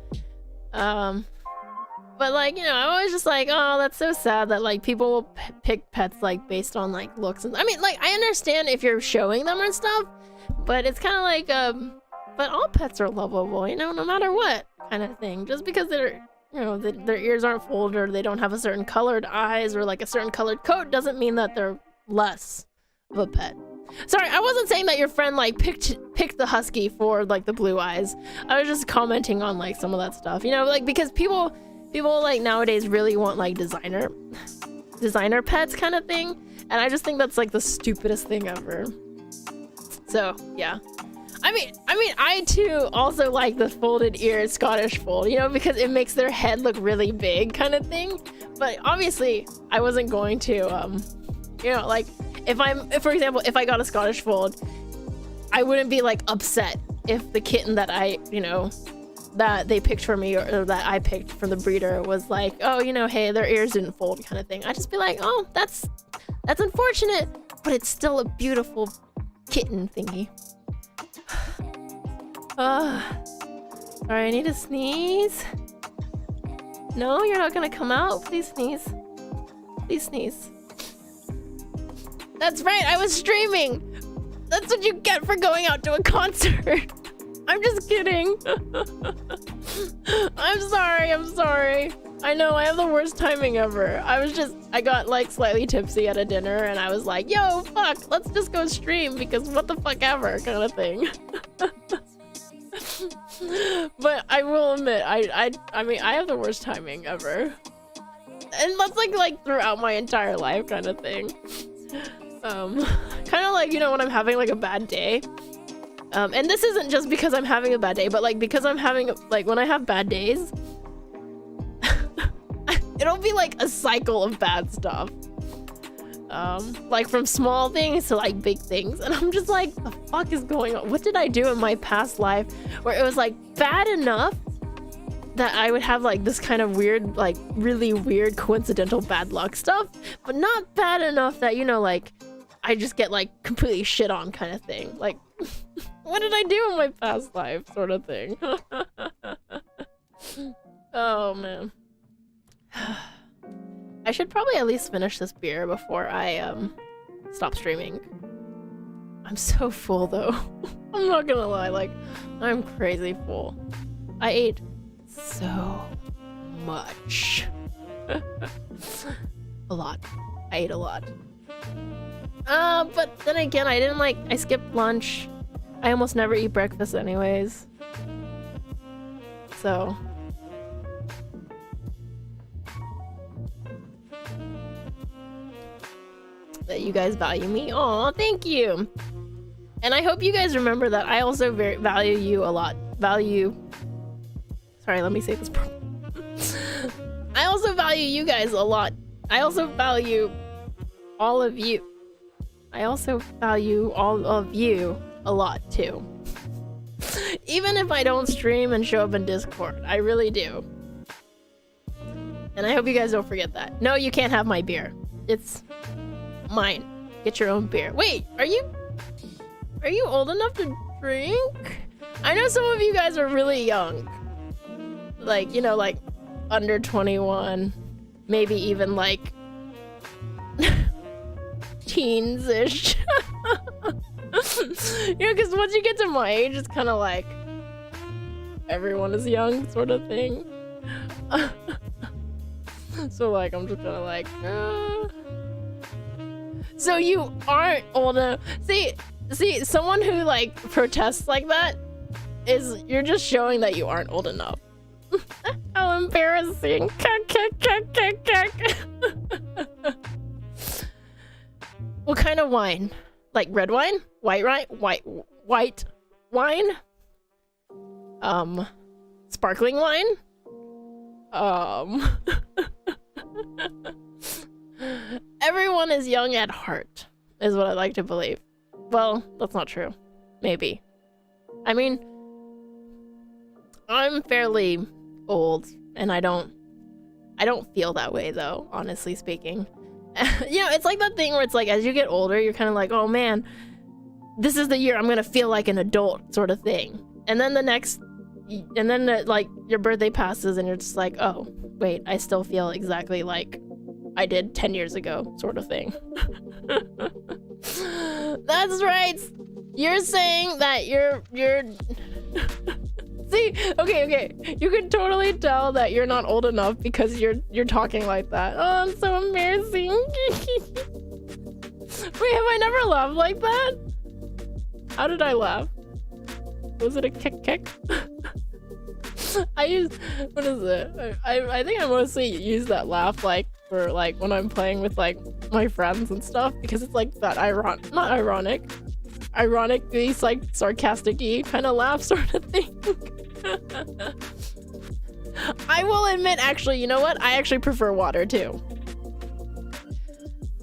but like, you know, I'm always just like, oh, that's so sad that like people will pick pets like based on like looks, and I mean, like, I understand if you're showing them and stuff, but it's kind of like but all pets are lovable, you know, no matter what kind of thing. Just because they're, you know, their ears aren't folded or they don't have a certain colored eyes or like a certain colored coat doesn't mean that they're less of a pet. Sorry, I wasn't saying that your friend like picked the husky for like the blue eyes. I was just commenting on like some of that stuff, you know, like because people like nowadays really want like designer pets kind of thing, and I just think that's like the stupidest thing ever. So yeah, I mean I too also like the folded ear Scottish fold, you know, because it makes their head look really big kind of thing. But obviously I wasn't going to you know, like if for example, if I got a Scottish fold, I wouldn't be like upset if the kitten that I, you know, that they picked for me or that I picked for the breeder was like, oh, you know, hey, their ears didn't fold kind of thing. I'd just be like, oh, that's unfortunate, but it's still a beautiful kitten thingy. Sorry, I need to sneeze. No, you're not gonna come out. Please sneeze. Please sneeze. That's right, I was streaming. That's what you get for going out to a concert. I'm just kidding. I'm sorry. I know, I have the worst timing ever. I got like slightly tipsy at a dinner and I was like, yo, fuck, let's just go stream because what the fuck ever kind of thing. But I will admit, I mean, I have the worst timing ever. And that's like throughout my entire life kind of thing. Kind of like, you know, when I'm having like a bad day. And this isn't just because I'm having a bad day, but like because I'm having, like when I have bad days, it'll be like a cycle of bad stuff. Like from small things to like big things, and I'm just like, the fuck is going on? What did I do in my past life where it was like bad enough that I would have like this kind of weird, like really weird coincidental bad luck stuff, but not bad enough that, you know, like I just get like completely shit on kind of thing. Like, what did I do in my past life sort of thing? Oh man. I should probably at least finish this beer before I stop streaming. I'm so full though. I'm not gonna lie, like I'm crazy full. I ate so much. A lot. I ate a lot. But then again, I skipped lunch. I almost never eat breakfast anyways. So that you guys value me. Aw, thank you. And I hope you guys remember that I also value you a lot. Sorry, let me say this properly. I also value you guys a lot. I also value all of you. I also value all of you a lot too. Even if I don't stream and show up in Discord, I really do. And I hope you guys don't forget that. No, you can't have my beer. It's mine. Get your own beer. Wait, are you old enough to drink? I know some of you guys are really young. Like, you know, like under 21, maybe even like teens-ish. You know, because once you get to my age, it's kind of like everyone is young sort of thing. So like, I'm just kind of like, So you aren't old enough. See, someone who like protests like that you're just showing that you aren't old enough. How embarrassing. What kind of wine? Like red wine? White wine? Sparkling wine? Everyone is young at heart, is what I like to believe. Well, that's not true. Maybe. I mean, I'm fairly old, and I don't feel that way though, honestly speaking. You know, it's like that thing where it's like, as you get older, you're kind of like, oh man, this is the year I'm gonna feel like an adult sort of thing. And then like your birthday passes and you're just like, oh wait, I still feel exactly like I did 10 years ago sort of thing. That's right. You're saying that you're See, okay. You can totally tell that you're not old enough because you're talking like that. Oh, I'm so embarrassing. Wait, have I never laughed like that? How did I laugh? Was it a kick? What is it? I think I mostly use that laugh like for like when I'm playing with like my friends and stuff, because it's like that ironically like sarcastic-y kind of laugh sort of thing. I will admit, actually, you know what? I actually prefer water too.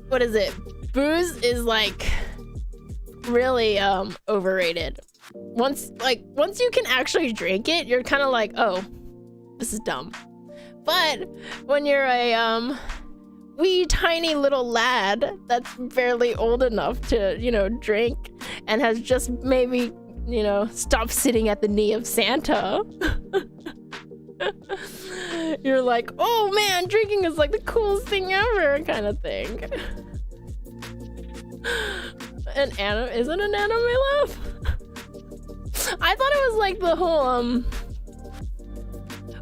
What is it? Booze is like really overrated. Once you can actually drink it, you're kind of like, oh, this is dumb. But when you're a wee tiny little lad that's barely old enough to, you know, drink and has just maybe, you know, stopped sitting at the knee of Santa, you're like, oh man, drinking is like the coolest thing ever kind of thing. Is it an anime laugh? I thought it was like the whole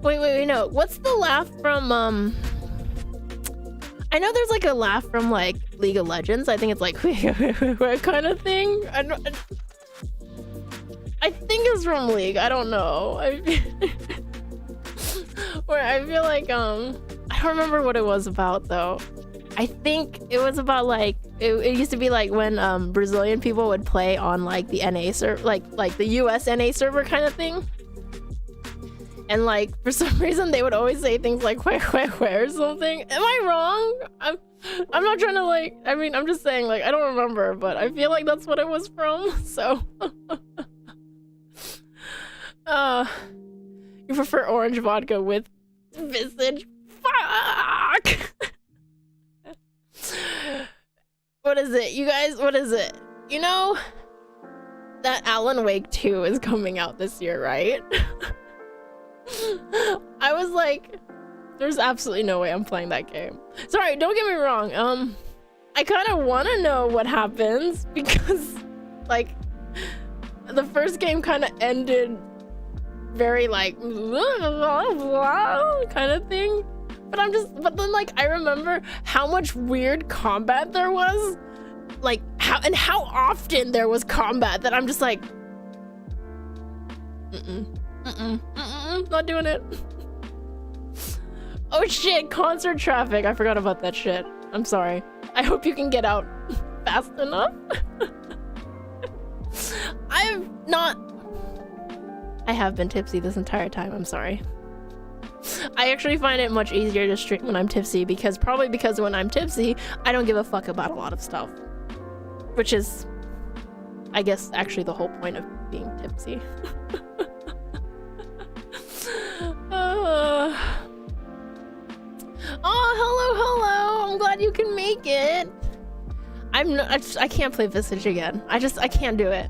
wait, no. What's the laugh from I know there's like a laugh from like League of Legends. I think it's like kind of thing. I think it's from League. I don't know. Where I feel like I don't remember what it was about though. I think it was about like it used to be like when Brazilian people would play on like the NA server, like the US NA server kind of thing. And like for some reason they would always say things like where or something. Am I wrong? I'm not trying to like, I mean, I'm just saying like I don't remember, but I feel like that's what it was from. So you prefer orange vodka with visage? Fuck. What is it, you guys? What is it? You know that Alan Wake 2 is coming out this year, right? I was like, there's absolutely no way I'm playing that game. Sorry, don't get me wrong. I kind of want to know what happens because, like, the first game kind of ended very like kind of thing. But then like I remember how much weird combat there was, like how often there was combat that I'm just like, not doing it. Oh shit, concert traffic. I forgot about that shit. I'm sorry. I hope you can get out fast enough. I have been tipsy this entire time. I'm sorry. I actually find it much easier to stream when I'm tipsy because when I'm tipsy, I don't give a fuck about a lot of stuff. Which is, I guess, actually the whole point of being tipsy. Oh, hello. I'm glad you can make it. I can't play Visage again. I can't do it.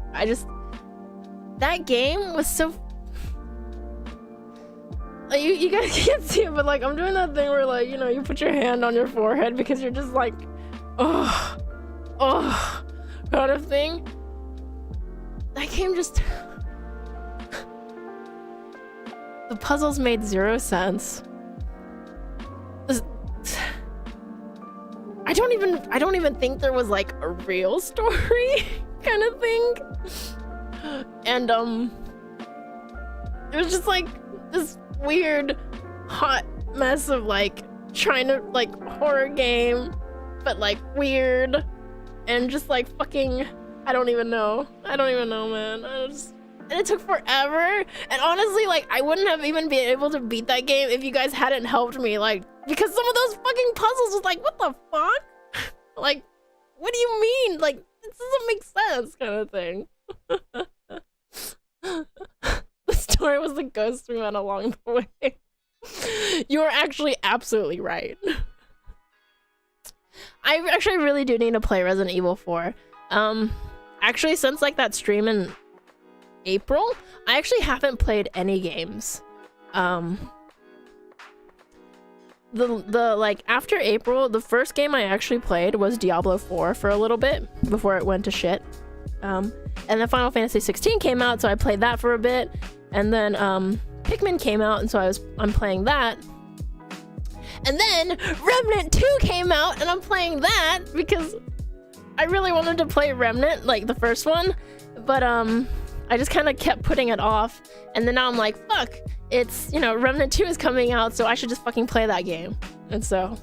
That game was so... You guys can't see it, but like I'm doing that thing where like, you know, you put your hand on your forehead because you're just like, oh, kind of thing. That game just... The puzzles made 0 sense. I don't even think there was like a real story kind of thing. And it was just like this weird hot mess of like trying to like horror game, but like weird and just like fucking I don't even know, man. And it took forever, and honestly like I wouldn't have even been able to beat that game if you guys hadn't helped me, like, because some of those fucking puzzles was like, what the fuck? Like, what do you mean? Like, this doesn't make sense, kind of thing. The story was the ghost we met along the way. You are actually absolutely right. I actually really do need to play Resident Evil 4. Actually, since like that stream in April, I actually haven't played any games. The like after April, the first game I actually played was Diablo 4 for a little bit before it went to shit. And then Final Fantasy 16 came out, so I played that for a bit. And then Pikmin came out, and so I'm playing that. And then Remnant 2 came out, and I'm playing that because I really wanted to play Remnant, like the first one, but I just kind of kept putting it off. And then now I'm like, fuck, it's, you know, Remnant 2 is coming out, so I should just fucking play that game. And so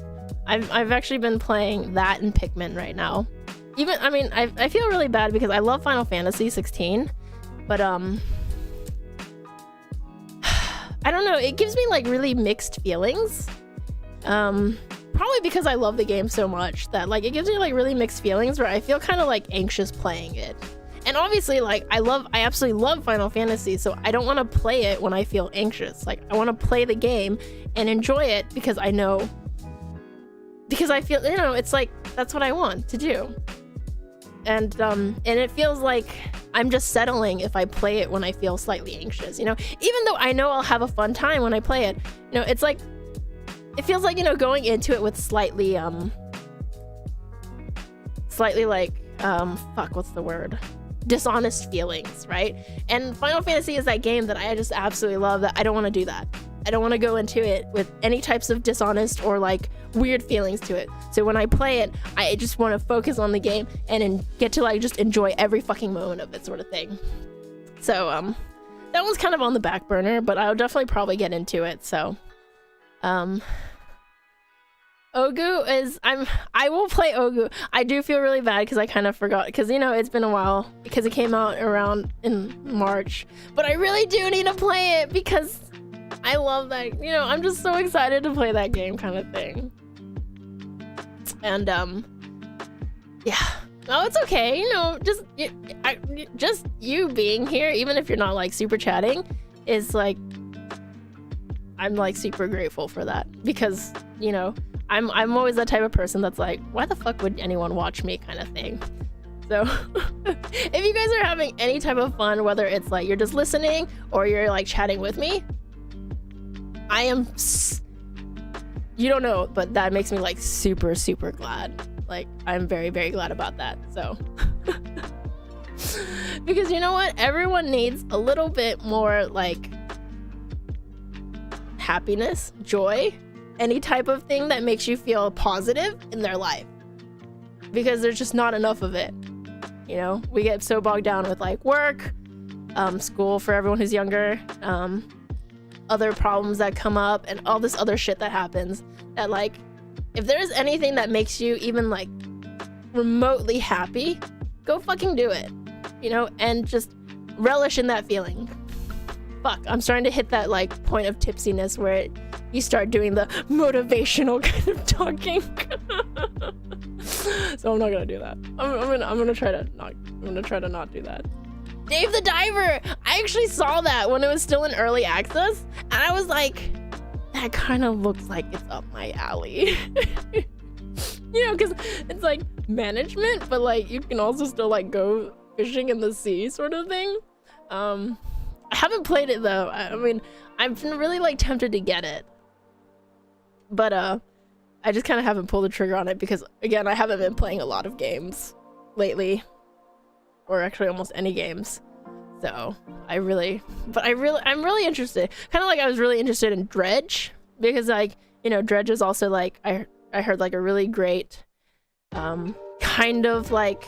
I've actually been playing that and Pikmin right now. Even, I mean, I feel really bad because I love Final Fantasy 16, but I don't know, it gives me like really mixed feelings. Probably because I love the game so much that like it gives me like really mixed feelings where I feel kind of like anxious playing it. And obviously like I absolutely love Final Fantasy, so I don't want to play it when I feel anxious. Like I want to play the game and enjoy it because I feel, you know, it's like that's what I want to do. And it feels like I'm just settling if I play it when I feel slightly anxious, you know, even though I know I'll have a fun time when I play it. You know, it's like, it feels like, you know, going into it with slightly like, fuck, what's the word? Dishonest feelings, right? And Final Fantasy is that game that I just absolutely love, that I don't want to do that. I don't want to go into it with any types of dishonest or like weird feelings to it. So when I play it, I just want to focus on the game and get to like just enjoy every fucking moment of it, sort of thing. So that one's kind of on the back burner, but I'll definitely probably get into it. So Ogu is, I will play Ogu. I do feel really bad because I kind of forgot, because, you know, it's been a while because it came out around in March, but I really do need to play it because I love that. You know, I'm just so excited to play that game kind of thing. And yeah. Oh, it's okay. You know, just you being here, even if you're not like super chatting, is like, I'm like super grateful for that, because you know, I'm always that type of person that's like, why the fuck would anyone watch me kind of thing. So if you guys are having any type of fun, whether it's like you're just listening or you're like chatting with me, I am, you don't know, but that makes me like super glad. Like, I'm very glad about that. So because you know what, everyone needs a little bit more like happiness, joy, any type of thing that makes you feel positive in their life, because there's just not enough of it. You know, we get so bogged down with like work, school for everyone who's younger, other problems that come up, and all this other shit that happens, that like, if there's anything that makes you even like remotely happy, go fucking do it, you know, and just relish in that feeling. Fuck, I'm starting to hit that like point of tipsiness where you start doing the motivational kind of talking. So I'm not gonna do that. I'm gonna try to not do that. Dave the Diver! I actually saw that when it was still in early access, and I was like, that kind of looks like it's up my alley. You know, because it's like management, but like you can also still like go fishing in the sea sort of thing. I haven't played it though. I mean, I've been really like tempted to get it, but I just kind of haven't pulled the trigger on it because, again, I haven't been playing a lot of games lately, or actually almost any games. So I'm really interested. Kind of like I was really interested in Dredge, because like, you know, Dredge is also like, I heard like a really great kind of like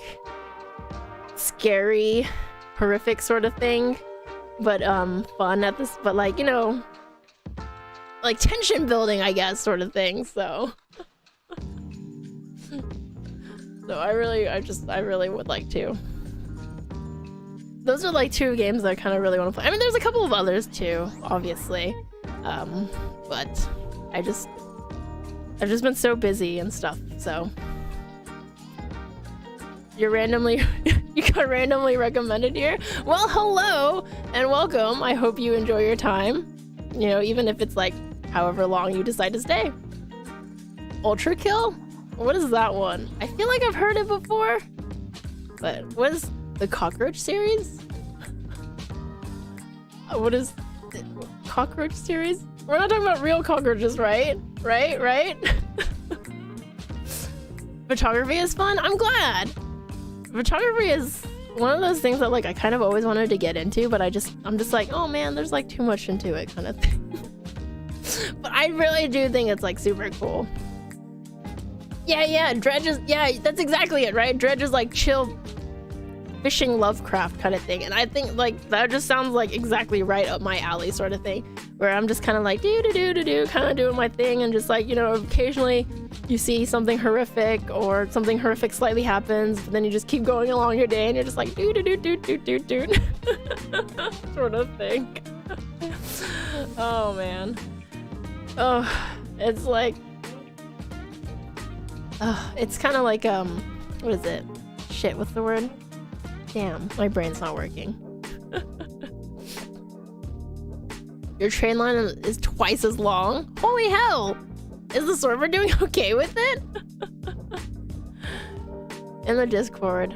scary, horrific sort of thing, but fun at this, but like, you know, like tension building, I guess, sort of thing. So so I really would like to. Those are like two games that I kind of really want to play. I mean, there's a couple of others too, obviously, but I've just been so busy and stuff. So you got randomly recommended here. Well, hello and welcome. I hope you enjoy your time, you know, even if it's like however long you decide to stay. Ultra Kill? What is that one? I feel like I've heard it before, but what is the cockroach series? What is the cockroach series? We're not talking about real cockroaches, right? Right? Photography is fun. I'm glad. Photography is one of those things that like I kind of always wanted to get into, but I'm just like, oh man, there's like too much into it kind of thing. But I really do think it's like super cool. Yeah, Dredge is, yeah, that's exactly it, right? Dredge is like chill fishing Lovecraft kind of thing, and I think like that just sounds like exactly right up my alley sort of thing, where I'm just kind of like do kind of doing my thing, and just like, you know, occasionally you see something horrific or something horrific slightly happens, but then you just keep going along your day and you're just like do sort of thing. Oh man. Oh, it's like, it's kind of like what is it? Shit, what's the word? Damn, my brain's not working. Your train line is twice as long? Holy hell! Is the server doing okay with it? In the Discord.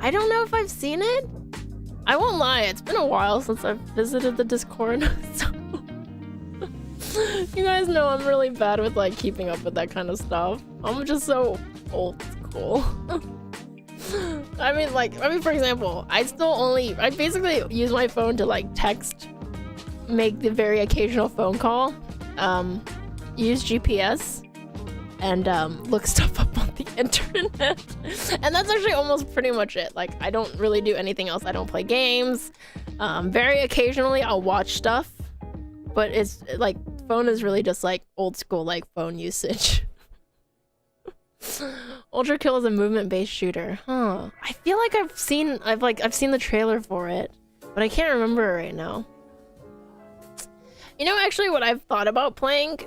I don't know if I've seen it. I won't lie, it's been a while since I've visited the Discord. So you guys know I'm really bad with like keeping up with that kind of stuff. I'm just so old school. I mean, for example, I basically use my phone to like text, make the very occasional phone call, use GPS, and look stuff up on the internet. And that's actually almost pretty much it. Like, I don't really do anything else. I don't play games. Very occasionally I'll watch stuff, but it's like, phone is really just like old school like phone usage. Ultra Kill is a movement-based shooter. Huh. I feel like I've seen the trailer for it, but I can't remember it right now. You know, actually, what I've thought about playing,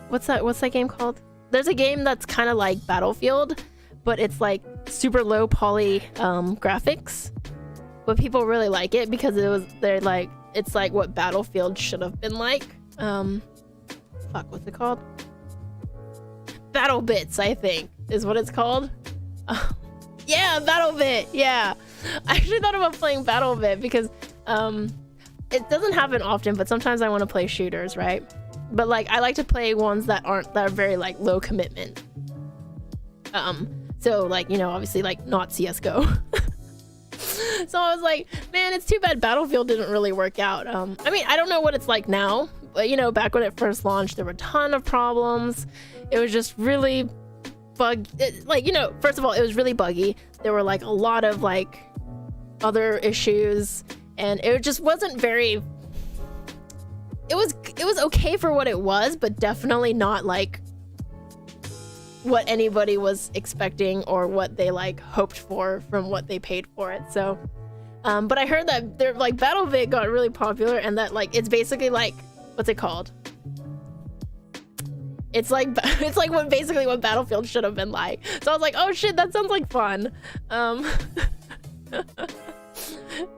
what's that game called? There's a game that's kind of like Battlefield, but it's like super low poly graphics. But people really like it because it's like what Battlefield should have been like. Fuck, what's it called? Battle Bits, I think, is what it's called. Yeah, BattleBit. Yeah, I actually thought about playing BattleBit because it doesn't happen often, but sometimes I want to play shooters, right? But like I like to play ones that are very like low commitment. So like, you know, obviously like not CS:GO. So I was like, man, it's too bad Battlefield didn't really work out. I mean, I don't know what it's like now, but you know, back when it first launched, there were a ton of problems. It was just really like, you know, first of all, it was really buggy. There were like a lot of like other issues, and it just wasn't very. It was okay for what it was, but definitely not like what anybody was expecting or what they like hoped for from what they paid for it. So but I heard that they're like BattleBit got really popular, and that like it's basically like, what's it called, it's like what Battlefield should have been like. So I was like, oh shit, that sounds like fun.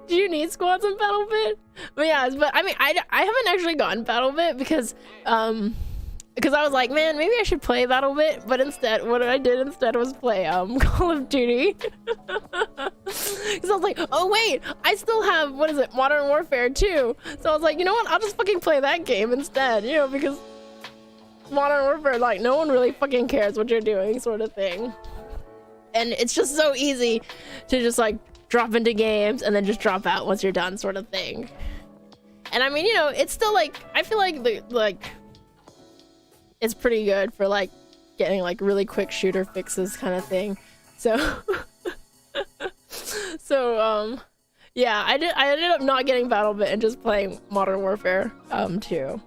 Do you need squads in BattleBit? But yeah, but I mean, I haven't actually gotten BattleBit because I was like, man, maybe I should play BattleBit, but instead, what I did instead was play Call of Duty. Because I was like, oh wait, I still have, what is it, Modern Warfare 2. So I was like, you know what, I'll just fucking play that game instead, you know, because Modern Warfare, like, no one really fucking cares what you're doing, sort of thing. And it's just so easy to just like drop into games and then just drop out once you're done, sort of thing. And I mean, you know, it's still like, I feel like it's pretty good for like getting like really quick shooter fixes kind of thing. So yeah, I ended up not getting BattleBit and just playing Modern Warfare 2,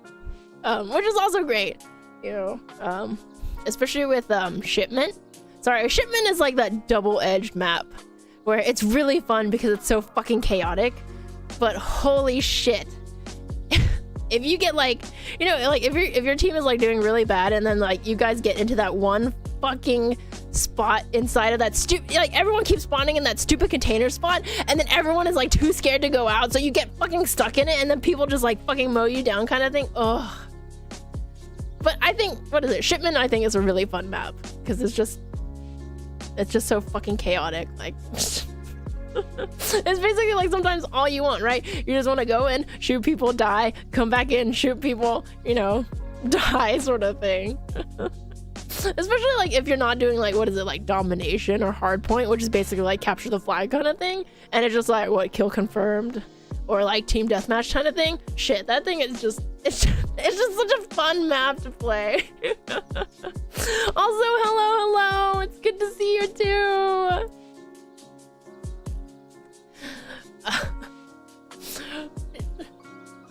which is also great, you know, especially with Shipment. Sorry, Shipment is like that double-edged map where it's really fun because it's so fucking chaotic, but holy shit. If you get like, you know, like if your team is like doing really bad, and then like you guys get into that one fucking spot inside of that like everyone keeps spawning in that stupid container spot, and then everyone is like too scared to go out, so you get fucking stuck in it, and then people just like fucking mow you down kind of thing. Ugh. But I think, what is it? Shipment, I think, is a really fun map because it's just so fucking chaotic. Like it's basically like sometimes all you want, right? You just want to go in, shoot people, die, come back in, shoot people, you know, die, sort of thing. Especially like if you're not doing like, what is it, like domination or hardpoint, which is basically like capture the flag kind of thing, and it's just like, what, kill confirmed, or like team deathmatch kind of thing. Shit, that thing is just it's just such a fun map to play. Also, hello, it's good to see you too.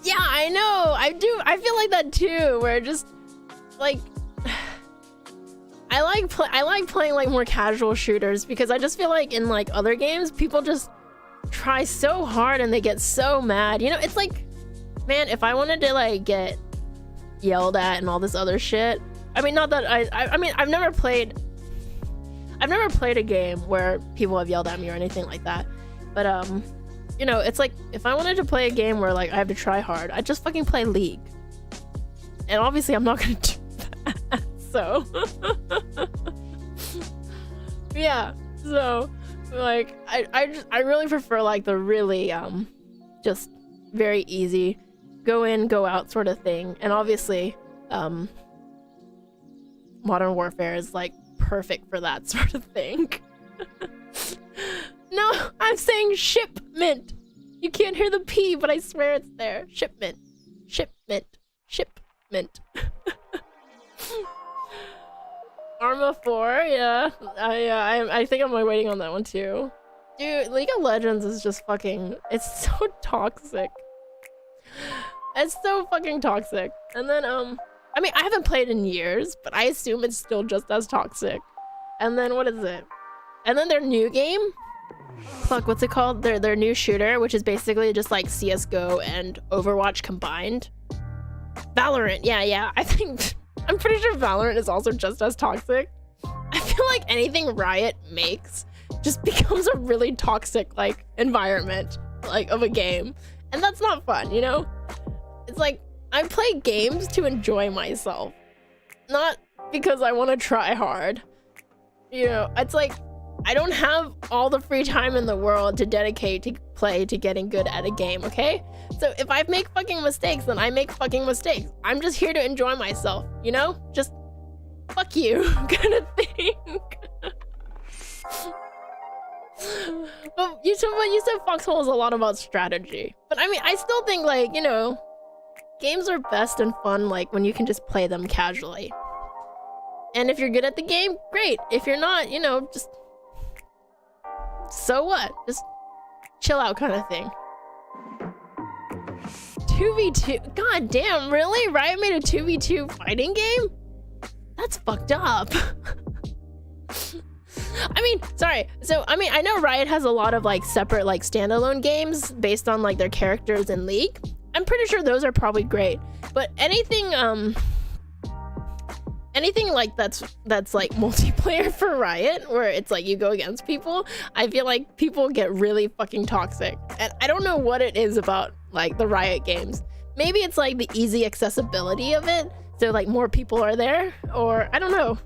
Yeah, I know. I feel like that too, where just like I like playing like more casual shooters, because I just feel like in like other games people just try so hard and they get so mad. You know, it's like, man, if I wanted to like get yelled at and all this other shit, I mean, not that I mean, I've never played a game where people have yelled at me or anything like that, but you know, it's like if I wanted to play a game where like I have to try hard, I'd just fucking play League, and obviously I'm not gonna do that. So yeah, so like I really prefer like the really just very easy go in go out sort of thing. And obviously Modern Warfare is like perfect for that sort of thing. No, I'm saying shipment. You can't hear the P, but I swear it's there. Shipment. Arma 4, yeah. I think I'm waiting on that one too. Dude, League of Legends is just fucking, it's so toxic. It's so fucking toxic. And then I mean, I haven't played in years, but I assume it's still just as toxic. And then what is it? And then their new game, fuck, what's it called? Their new shooter, which is basically just like CS:GO and Overwatch combined. Valorant, yeah. I'm pretty sure Valorant is also just as toxic. I feel like anything Riot makes just becomes a really toxic like environment like of a game, and that's not fun, you know? It's like I play games to enjoy myself, not because I want to try hard. You know, it's like I don't have all the free time in the world to dedicate to play to getting good at a game, okay? So if I make fucking mistakes, then I make fucking mistakes. I'm just here to enjoy myself, you know? Just fuck you kind of thing. But you said Foxhole is a lot about strategy. But I mean, I still think, like, you know, games are best and fun like when you can just play them casually. And if you're good at the game, great. If you're not, you know, just so what? Just chill out kind of thing. 2v2. God damn, really? Riot made a 2v2 fighting game? That's fucked up. I mean, sorry. So, I mean, I know Riot has a lot of like separate like standalone games based on like their characters in League. I'm pretty sure those are probably great. But anything like that's like multiplayer for Riot, where it's like you go against people, I feel like people get really fucking toxic. And I don't know what it is about like the Riot games. Maybe it's like the easy accessibility of it, so like more people are there, or I don't know.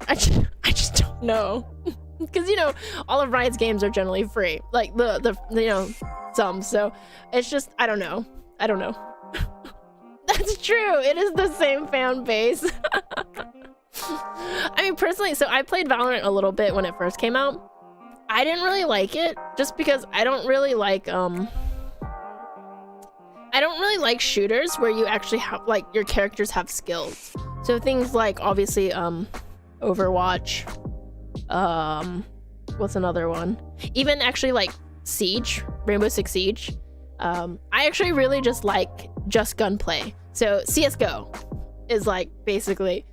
I just don't know. Because, you know, all of Riot's games are generally free, like the you know, some, so it's just I don't know. That's true. It is the same fan base. I mean, personally, so I played Valorant a little bit when it first came out. I didn't really like it just because I don't really like shooters where you actually have like your characters have skills. So things like obviously Overwatch, what's another one? Even actually like Siege, Rainbow Six Siege. I actually really just like gunplay. So CS:GO is like basically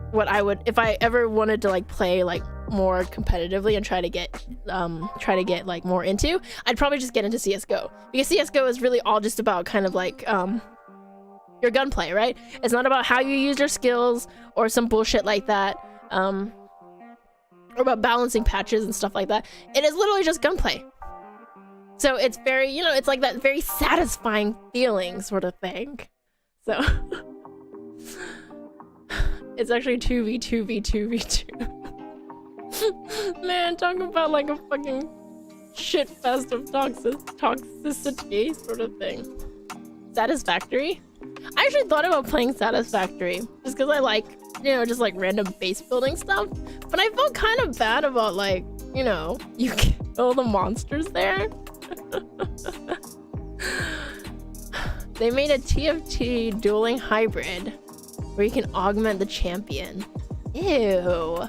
what I would, if I ever wanted to like play like more competitively and try to get like more into, I'd probably just get into CS:GO, because CS:GO is really all just about kind of like your gunplay, right? It's not about how you use your skills or some bullshit like that, or about balancing patches and stuff like that. It is literally just gunplay. So it's very, you know, it's like that very satisfying feeling sort of thing. So it's actually 2v2v2v2. Man, talking about like a fucking shit fest of toxicity sort of thing. Satisfactory? I actually thought about playing Satisfactory just because I like, you know, just like random base building stuff. But I felt kind of bad about like, you know, you kill the monsters there. They made a TFT dueling hybrid where you can augment the champion. Ew.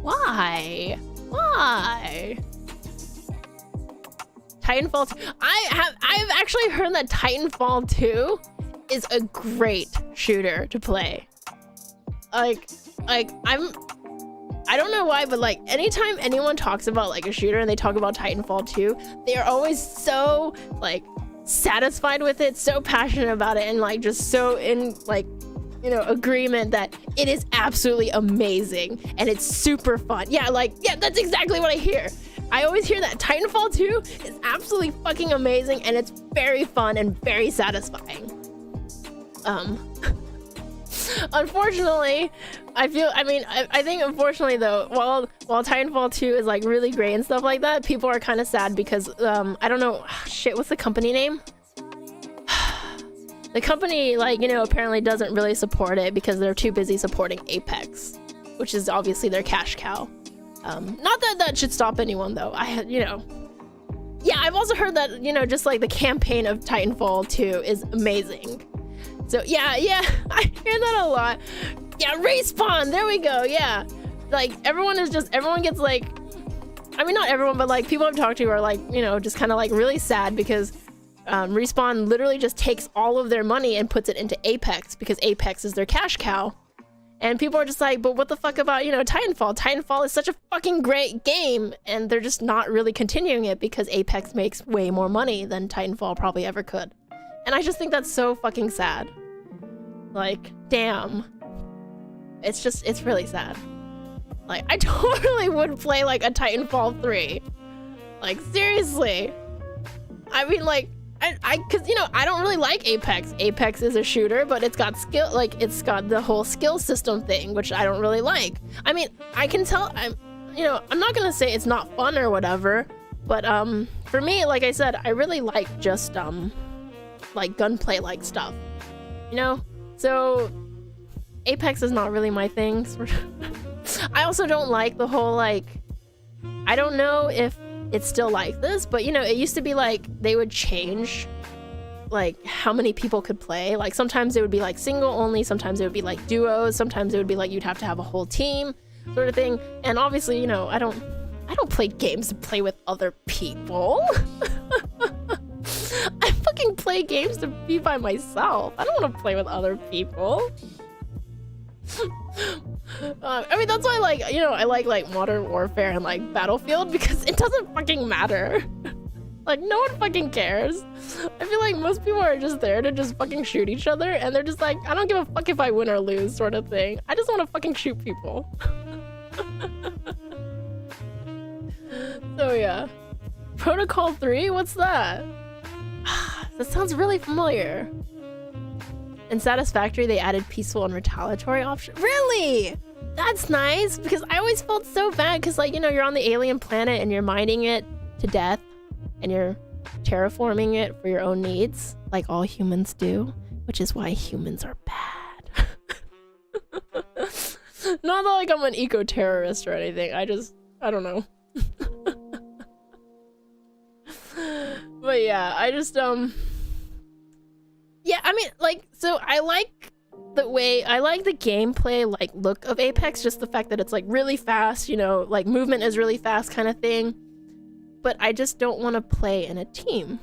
Why? Titanfall 2. I've actually heard that Titanfall 2 is a great shooter to play. I don't know why, but like anytime anyone talks about like a shooter and they talk about Titanfall 2, they are always so like satisfied with it, so passionate about it, and like just so in like, you know, agreement that it is absolutely amazing and it's super fun. Yeah, like, yeah, that's exactly what I hear. I always hear that Titanfall 2 is absolutely fucking amazing and it's very fun and very satisfying. Unfortunately, I think unfortunately though, while Titanfall 2 is like really great and stuff like that, people are kind of sad because I don't know, shit, what's the company name? The company, like, you know, apparently doesn't really support it because they're too busy supporting Apex, which is obviously their cash cow. Not that that should stop anyone though. You know, yeah, I've also heard that, you know, just like the campaign of Titanfall 2 is amazing. So yeah, I hear that a lot. Yeah, Respawn, there we go, yeah. Like, everyone gets like, I mean, not everyone, but like people I've talked to are like, you know, just kind of like really sad because Respawn literally just takes all of their money and puts it into Apex because Apex is their cash cow. And people are just like, but what the fuck about, you know, Titanfall? Titanfall is such a fucking great game, and they're just not really continuing it because Apex makes way more money than Titanfall probably ever could. And I just think that's so fucking sad. Like, damn. It's really sad. Like, I totally would play like a Titanfall 3. Like, seriously. I mean, like, cause you know, I don't really like Apex. Apex is a shooter, but it's got skill, like it's got the whole skill system thing, which I don't really like. I mean, I can tell, you know, I'm not gonna say it's not fun or whatever, but for me, like I said, I really like just like gunplay like stuff, you know? So Apex is not really my thing. I also don't like the whole, like, I don't know if it's still like this, but you know, it used to be like they would change like how many people could play. Like sometimes it would be like single only, sometimes it would be like duos, sometimes it would be like you'd have to have a whole team sort of thing. And obviously, you know, I don't play games to play with other people. I fucking play games to be by myself. I don't want to play with other people. I mean, that's why, like, you know, I like Modern Warfare and like Battlefield, because it doesn't fucking matter. Like, no one fucking cares. I feel like most people are just there to just fucking shoot each other, and they're just like, I don't give a fuck if I win or lose sort of thing. I just want to fucking shoot people. So yeah. Protocol 3? What's that? That sounds really familiar. In Satisfactory, they added peaceful and retaliatory options. Really? That's nice, because I always felt so bad, because, like, you know, you're on the alien planet and you're mining it to death and you're terraforming it for your own needs, like all humans do, which is why humans are bad. Not that, like, I'm an eco-terrorist or anything. I don't know. But yeah, I just, yeah, I mean, like, so I like the gameplay, like, look of Apex, just the fact that it's, like, really fast, you know, like, movement is really fast kind of thing. But I just don't want to play in a team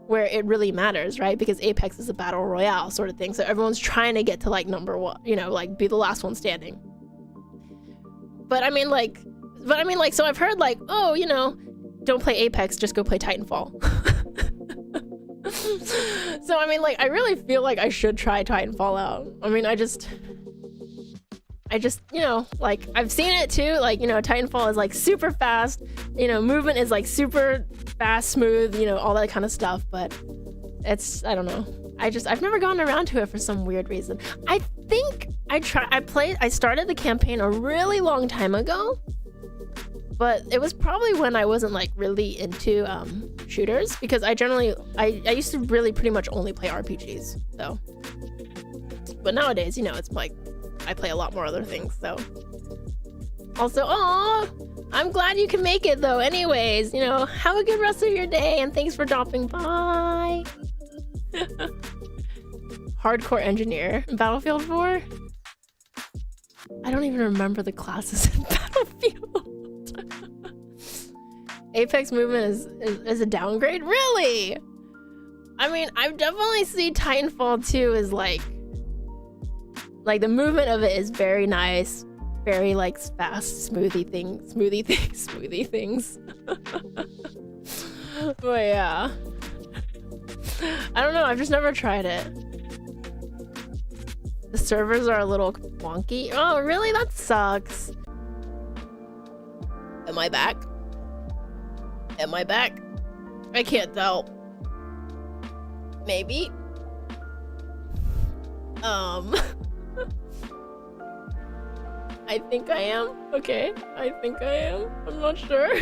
where it really matters, right? Because Apex is a battle royale sort of thing, so everyone's trying to get to, like, number one, you know, like, be the last one standing. But I mean, like, so I've heard, like, oh, you know, don't play Apex, just go play Titanfall. So I mean, like, I really feel like I should try Titanfall out. I mean, I just, you know, like, I've seen it too, like, you know, Titanfall is like super fast, you know, movement is like super fast, smooth, you know, all that kind of stuff, but it's, I don't know. I've never gotten around to it for some weird reason. I think I started the campaign a really long time ago, but it was probably when I wasn't, like, really into shooters, because I used to really pretty much only play RPGs, so. But nowadays, you know, it's like I play a lot more other things, so. Also, aw, I'm glad you can make it though. Anyways, you know, have a good rest of your day, and thanks for dropping by. Hardcore engineer in Battlefield 4? I don't even remember the classes in Battlefield. Apex movement is a downgrade? Really? I mean, I definitely see Titanfall 2 as like the movement of it is very nice, very, like, fast, smoothie things. But yeah. I don't know, I've just never tried it. The servers are a little wonky. Oh, really? That sucks. Am I back? Am I back? I can't tell. Maybe. I think I am. Okay, I think I am. I'm not sure.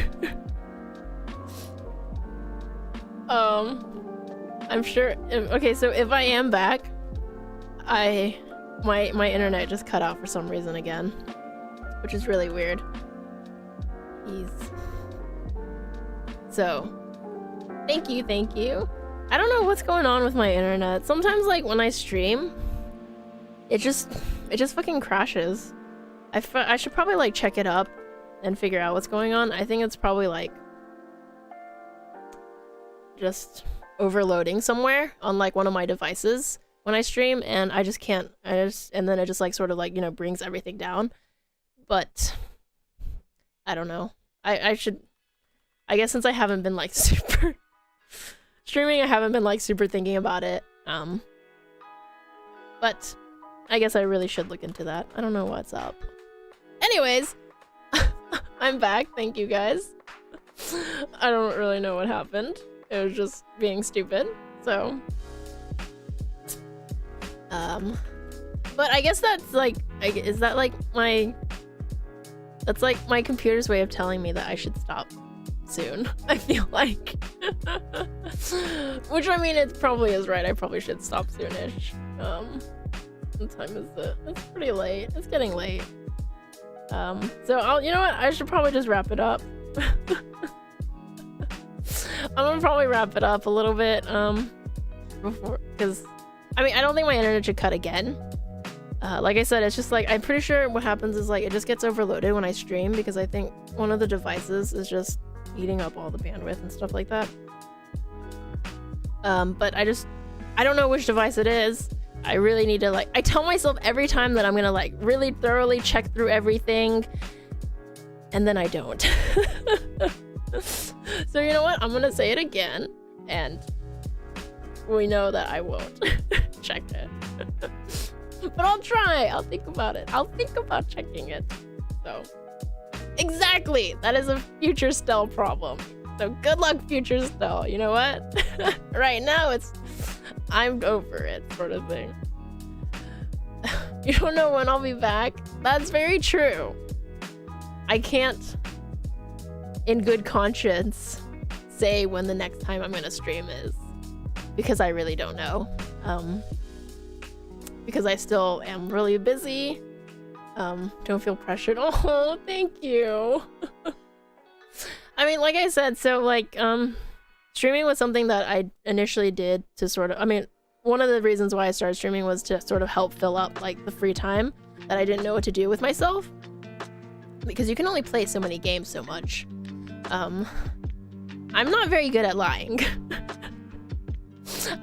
I'm sure. Okay, so if I am back, my internet just cut out for some reason again, which is really weird. So, thank you. I don't know what's going on with my internet. Sometimes, like, when I stream, it just fucking crashes. I should probably, like, check it up and figure out what's going on. I think it's probably, like, just overloading somewhere on, like, one of my devices when I stream, and I just can't. And then it just like sort of like, you know, brings everything down. But I don't know. I guess since I haven't been like super streaming, I haven't been like super thinking about it. But I guess I really should look into that. I don't know what's up. Anyways, I'm back. Thank you guys. I don't really know what happened. It was just being stupid. So, but I guess that's like, is that like that's like my computer's way of telling me that I should stop soon. I feel like, which I mean, it probably is right. I probably should stop soonish. What time is it? It's pretty late. It's getting late. So you know what? I should probably just wrap it up. I'm gonna probably wrap it up a little bit, because I mean, I don't think my internet should cut again. Like I said, it's just like, I'm pretty sure what happens is like, it just gets overloaded when I stream, because I think one of the devices is just eating up all the bandwidth and stuff like that. But I don't know which device it is. I really need to, like, I tell myself every time that I'm gonna like really thoroughly check through everything, and then I don't. So you know what? I'm gonna say it again, and we know that I won't check it. But I'll try. I'll think about it. I'll think about checking it. So, exactly. That is a future Stell problem. So good luck, future Stell. You know what? Right now, I'm over it, sort of thing. You don't know when I'll be back? That's very true. I can't, in good conscience, say when the next time I'm gonna stream is, because I really don't know. Because I still am really busy. Don't feel pressured. Oh, thank you. I mean, like I said, so like, streaming was something that I initially did to sort of, I mean, one of the reasons why I started streaming was to sort of help fill up like the free time that I didn't know what to do with myself. Because you can only play so many games so much. I'm not very good at lying.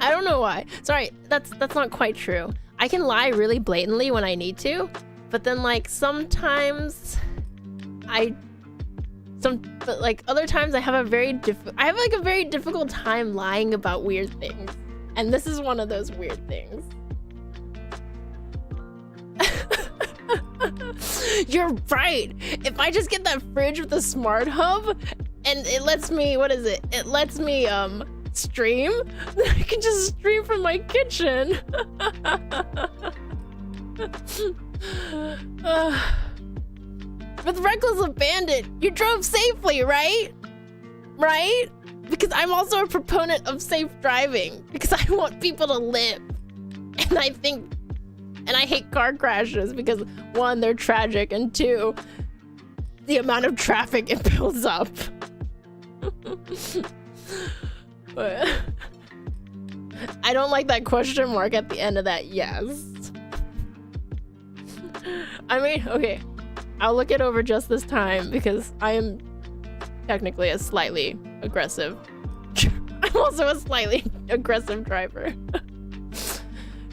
I don't know why. Sorry, that's not quite true. I can lie really blatantly when I need to, but then like sometimes but like other times I have a very difficult time lying about weird things. And this is one of those weird things. You're right. If I just get that fridge with the smart hub and it lets me, what is it? It lets me stream, then I can just stream from my kitchen. With Reckless Abandon, you drove safely, right? Right? Because I'm also a proponent of safe driving, because I want people to live. And I hate car crashes because, one, they're tragic, and two, the amount of traffic it builds up. But I don't like that question mark at the end of that yes. I mean, okay, I'll look it over just this time because I am technically a slightly aggressive. I'm also a slightly aggressive driver.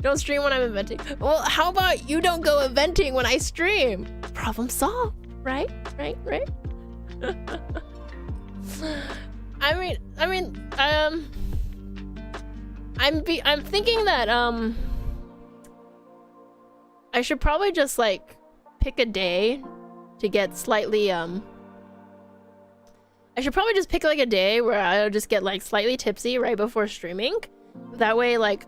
Don't stream when I'm eventing. Well, how about you don't go eventing when I stream? Problem solved, right? Right? I'm thinking that I should probably just like pick a day to get slightly I should probably just pick like a day where I'll just get like slightly tipsy right before streaming. That way, like,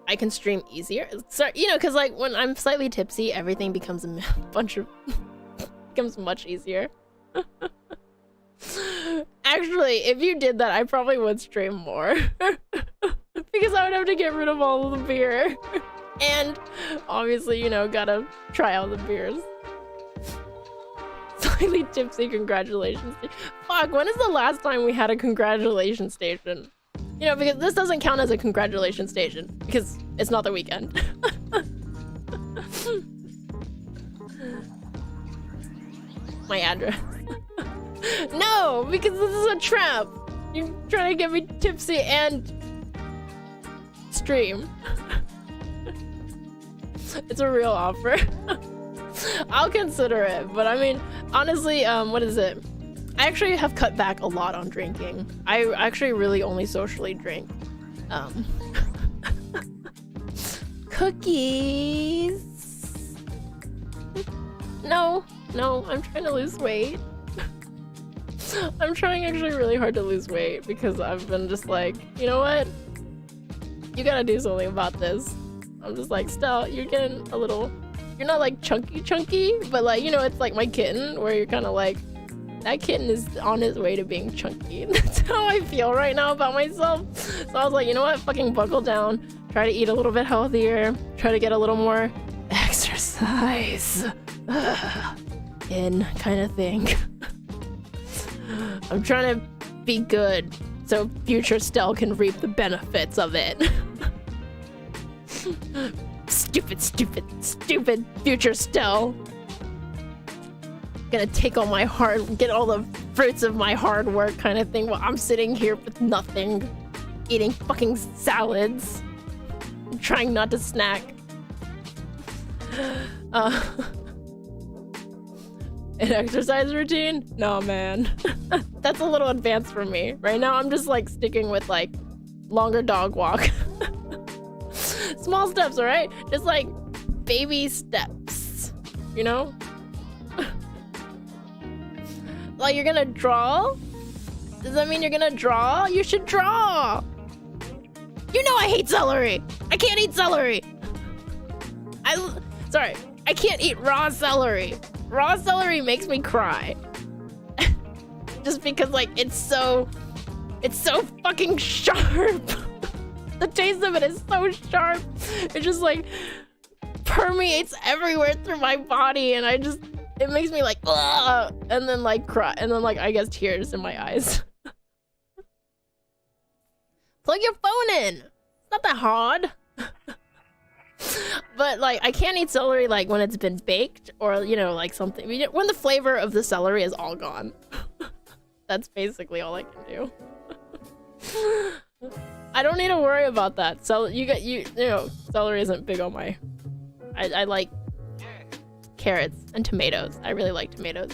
I can stream easier. So, you know, because like when I'm slightly tipsy, everything becomes becomes much easier. Actually, if you did that, I probably would stream more. Because I would have to get rid of all of the beer. And obviously, you know, gotta try all the beers. Slightly tipsy, congratulations. Fuck, when is the last time we had a congratulations station? You know, because this doesn't count as a congratulations station because it's not the weekend. My address. No, because this is a trap. You're trying to get me tipsy and stream. It's a real offer. I'll consider it, but I mean, honestly, what is it? I actually have cut back a lot on drinking. I actually really only socially drink. Cookies. No, I'm trying to lose weight. I'm trying actually really hard to lose weight because I've been just like, you know what? You gotta do something about this. I'm just like, Stell, you're getting a little, you're not like chunky, but like, you know, it's like my kitten where you're kind of like, that kitten is on his way to being chunky. That's how I feel right now about myself. So I was like, you know what? Fucking buckle down. Try to eat a little bit healthier. Try to get a little more exercise. In kind of thing. I'm trying to be good so future Stell can reap the benefits of it. Stupid future Stell. Gonna take all my get all the fruits of my hard work kind of thing while I'm sitting here with nothing, eating fucking salads, trying not to snack. An exercise routine? No, man. That's a little advanced for me. Right now, I'm just like sticking with like longer dog walk. Small steps, all right? Just like baby steps, you know? Like you're gonna draw? Does that mean you're gonna draw? You should draw! You know I hate celery! I can't eat celery! Sorry, I can't eat raw celery. Raw celery makes me cry. Just because like it's so fucking sharp. The taste of it is so sharp. It just like permeates everywhere through my body and it makes me like ugh, and then like cry and then like I guess tears in my eyes. Plug your phone in. It's not that hard. But like I can't eat celery like when it's been baked or you know like something when the flavor of the celery is all gone. That's basically all I can do. I don't need to worry about that. So you know celery isn't big on my. I like carrots and tomatoes. I really like tomatoes.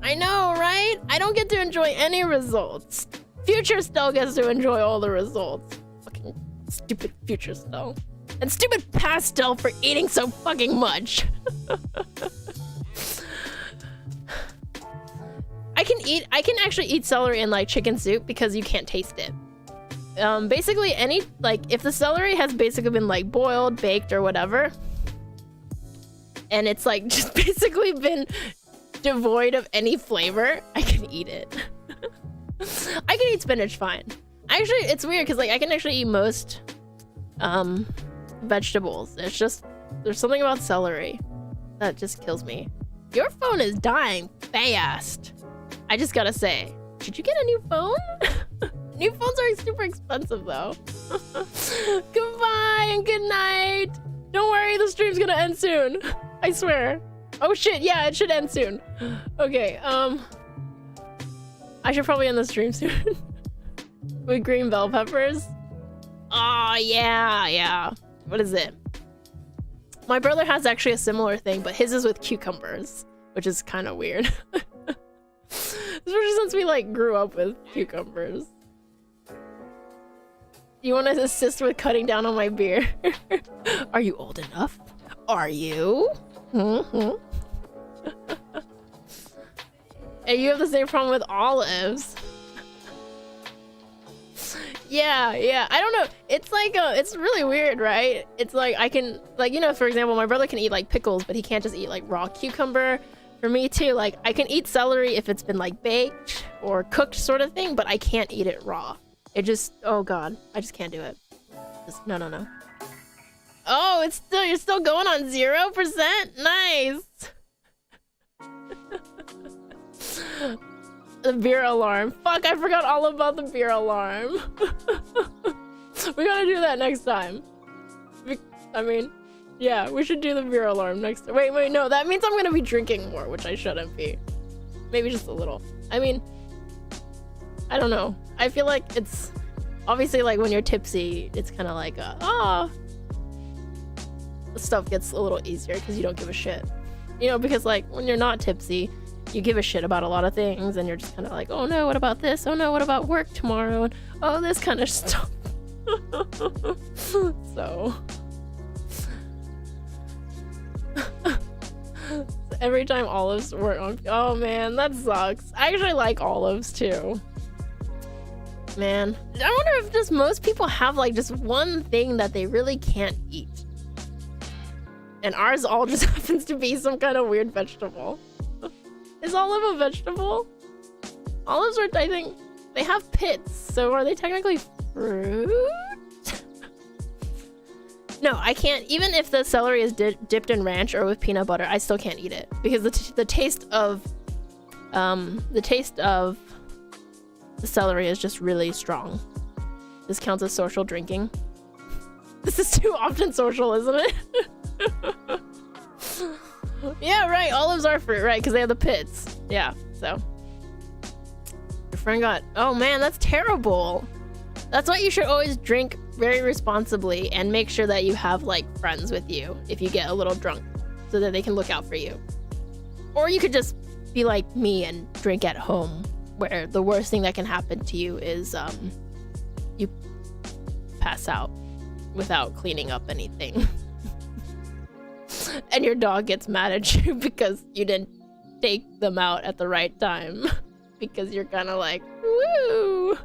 I know, right? I don't get to enjoy any results. Future Stell gets to enjoy all the results. Fucking stupid future Stell. And stupid past Stell for eating so fucking much. I can actually eat celery in like chicken soup because you can't taste it. Basically if the celery has basically been like boiled, baked or whatever, and it's like just basically been devoid of any flavor, I can eat it. I can eat spinach fine. Actually, it's weird because like I can actually eat most vegetables. It's just there's something about celery that just kills me. Your phone is dying fast. I just gotta say, should you get a new phone? New phones are super expensive though. Goodbye and good night. Don't worry, the stream's gonna end soon. I swear. Oh shit, yeah, it should end soon. Okay, I should probably end the stream soon. With green bell peppers. Oh yeah. What is it? My brother has actually a similar thing, but his is with cucumbers, which is kind of weird. Especially since we like grew up with cucumbers. You want to assist with cutting down on my beer? Are you old enough? Are you? Mm-hmm. And you have the same problem with olives. Yeah. I don't know. It's like it's really weird, right? It's like I can like, you know, for example, my brother can eat like pickles, but he can't just eat like raw cucumber. For me too, like I can eat celery if it's been like baked or cooked sort of thing, but I can't eat it raw. It just, oh god, I just can't do it. Just no. Oh, you're still going on 0%? Nice. The beer alarm. Fuck, I forgot all about the beer alarm. We gotta do that next time. I mean, yeah, we should do the beer alarm next time. Wait, no, that means I'm gonna be drinking more, which I shouldn't be. Maybe just a little. I mean, I don't know. I feel like it's obviously like when you're tipsy, it's kind of like stuff gets a little easier because you don't give a shit. You know, because like when you're not tipsy, you give a shit about a lot of things and you're just kind of like, oh no, what about this? Oh no, what about work tomorrow? And oh, this kind of stuff. So every time olives were on, oh man, that sucks. I actually like olives too. Man, I wonder if just most people have like just one thing that they really can't eat. And ours all just happens to be some kind of weird vegetable. Is olive a vegetable? Olives are, I think, they have pits, so are they technically fruit? No, I can't. Even if the celery is dipped in ranch or with peanut butter, I still can't eat it because the taste of the celery is just really strong. This counts as social drinking. This is too often social, isn't it? Yeah, right. Olives are fruit, right? Because they have the pits. Yeah, so. Your friend got... Oh, man, that's terrible. That's why you should always drink very responsibly and make sure that you have, like, friends with you if you get a little drunk so that they can look out for you. Or you could just be like me and drink at home, where the worst thing that can happen to you is you pass out without cleaning up anything. And your dog gets mad at you because you didn't take them out at the right time. Because you're kind of like, woo,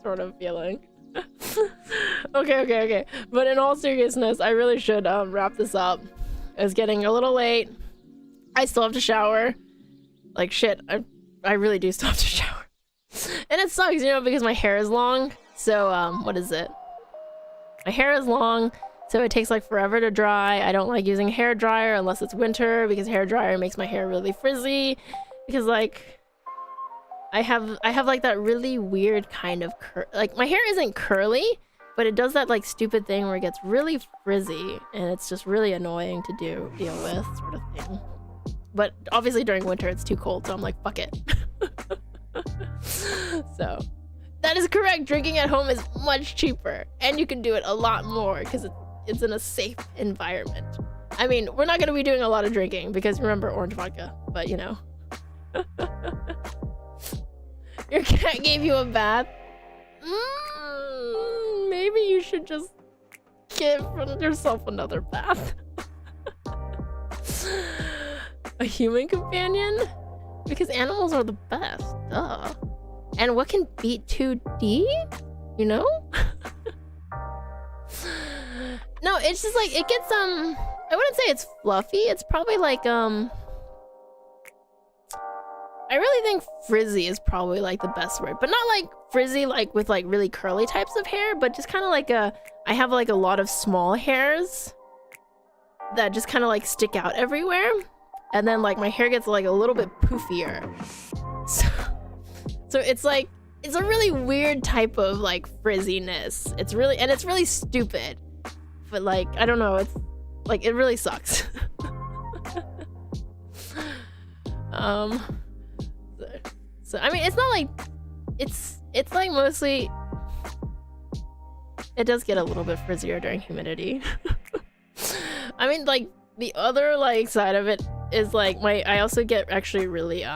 sort of feeling. Okay. But in all seriousness, I really should wrap this up. It's getting a little late. I still have to shower. Like, shit, I really do still have to shower. And it sucks, you know, because my hair is long. So, what is it? My hair is long. So it takes like forever to dry. I don't like using a hair dryer unless it's winter because hair dryer makes my hair really frizzy. Because like I have like that really weird kind of like my hair isn't curly, but it does that like stupid thing where it gets really frizzy and it's just really annoying to deal with, sort of thing. But obviously during winter it's too cold, so I'm like, fuck it. So that is correct. Drinking at home is much cheaper and you can do it a lot more because it's in a safe environment. I mean, we're not going to be doing a lot of drinking because remember orange vodka, but you know. Your cat gave you a bath? Maybe you should just give yourself another bath. A human companion? Because animals are the best, duh. And what can beat 2D? You know? No, it's just like, it gets, I wouldn't say it's fluffy. It's probably like, I really think frizzy is probably like the best word. But not like frizzy like with like really curly types of hair, but just kind of like I have like a lot of small hairs that just kind of like stick out everywhere. And then like my hair gets like a little bit poofier. So it's like, it's a really weird type of like frizziness. It's really stupid. But like, I don't know, it's like, it really sucks. So I mean, it's not like, it's like mostly, it does get a little bit frizzier during humidity. I mean, like the other like side of it is like I also get actually really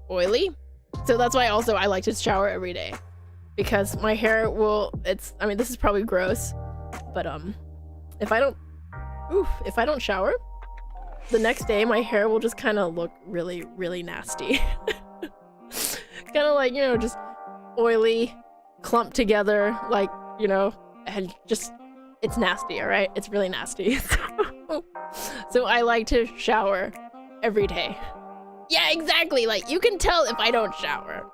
oily. So that's why also I like to shower every day. Because my hair will, I mean, this is probably gross, but if I don't shower, the next day my hair will just kind of look really, really nasty. Kind of like, you know, just oily, clumped together, like, you know, and just, it's nasty, all right? It's really nasty. So I like to shower every day. Yeah, exactly. Like, you can tell if I don't shower.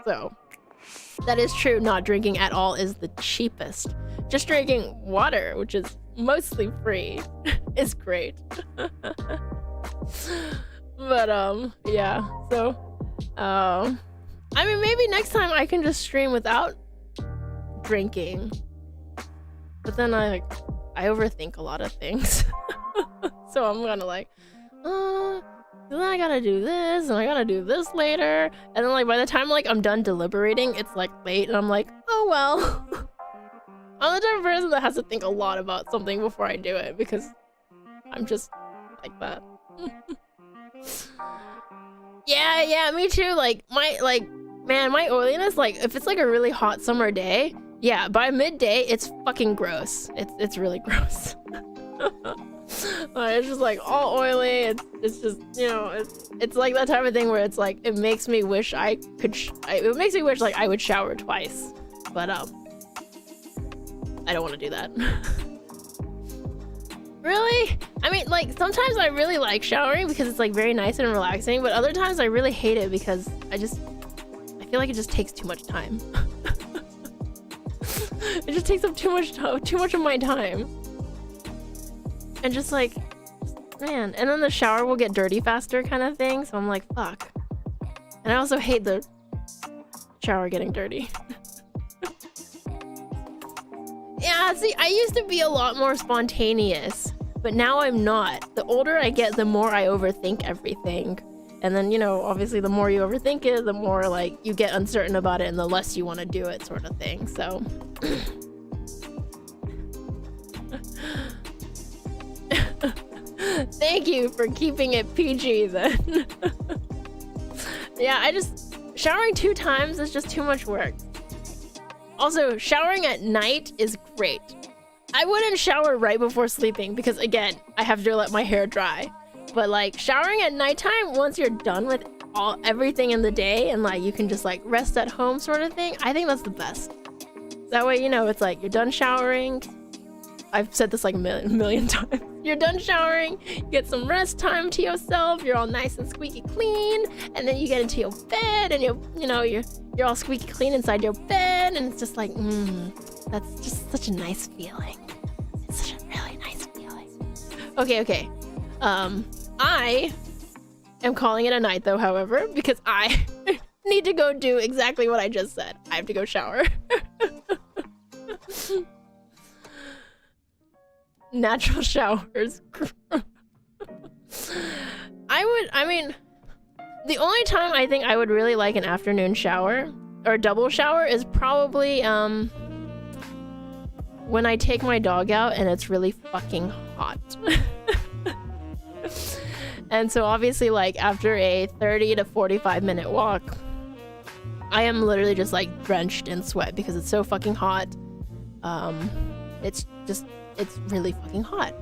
So that is true. Not drinking at all is the cheapest. Just drinking water, which is mostly free, is great. But yeah. So I mean, maybe next time I can just stream without drinking. But then I overthink a lot of things. So I'm gonna like, then I gotta do this and I gotta do this later, and then like by the time like I'm done deliberating, it's like late and I'm like, oh well. I'm the type of person that has to think a lot about something before I do it because I'm just like that. Yeah, me too. Like man, my oiliness, like if it's like a really hot summer day, yeah, by midday it's fucking gross. It's really gross. It's just like all oily. It's just, you know, it's like that type of thing where it's like it makes me wish I could. It makes me wish like I would shower twice, but I don't want to do that. Really? I mean, like sometimes I really like showering because it's like very nice and relaxing, but other times I really hate it because I feel like it just takes too much time. It just takes up too much of my time. And just like, man, and then the shower will get dirty faster kind of thing, so I'm like, fuck. And I also hate the shower getting dirty. Yeah, see, I used to be a lot more spontaneous, but now I'm not. The older I get, the more I overthink everything. And then, you know, obviously the more you overthink it, the more like you get uncertain about it and the less you want to do it, sort of thing. So thank you for keeping it PG then. Yeah, showering 2 times is just too much work. Also, showering at night is great. I wouldn't shower right before sleeping because again, I have to let my hair dry. But like showering at nighttime, once you're done with everything in the day and like you can just like rest at home sort of thing, I think that's the best. That way, you know, it's like you're done showering. I've said this like a million times. You're done showering, you get some rest time to yourself, you're all nice and squeaky clean, and then you get into your bed and you're all squeaky clean inside your bed, and it's just like, that's just such a nice feeling. It's such a really nice feeling. Okay. I am calling it a night though, however, because I need to go do exactly what I just said. I have to go shower. Natural showers. I mean, the only time I think I would really like an afternoon shower or double shower is probably when I take my dog out and it's really fucking hot. And so obviously like after a 30 to 45 minute walk, I am literally just like drenched in sweat because it's so fucking hot. It's really fucking hot.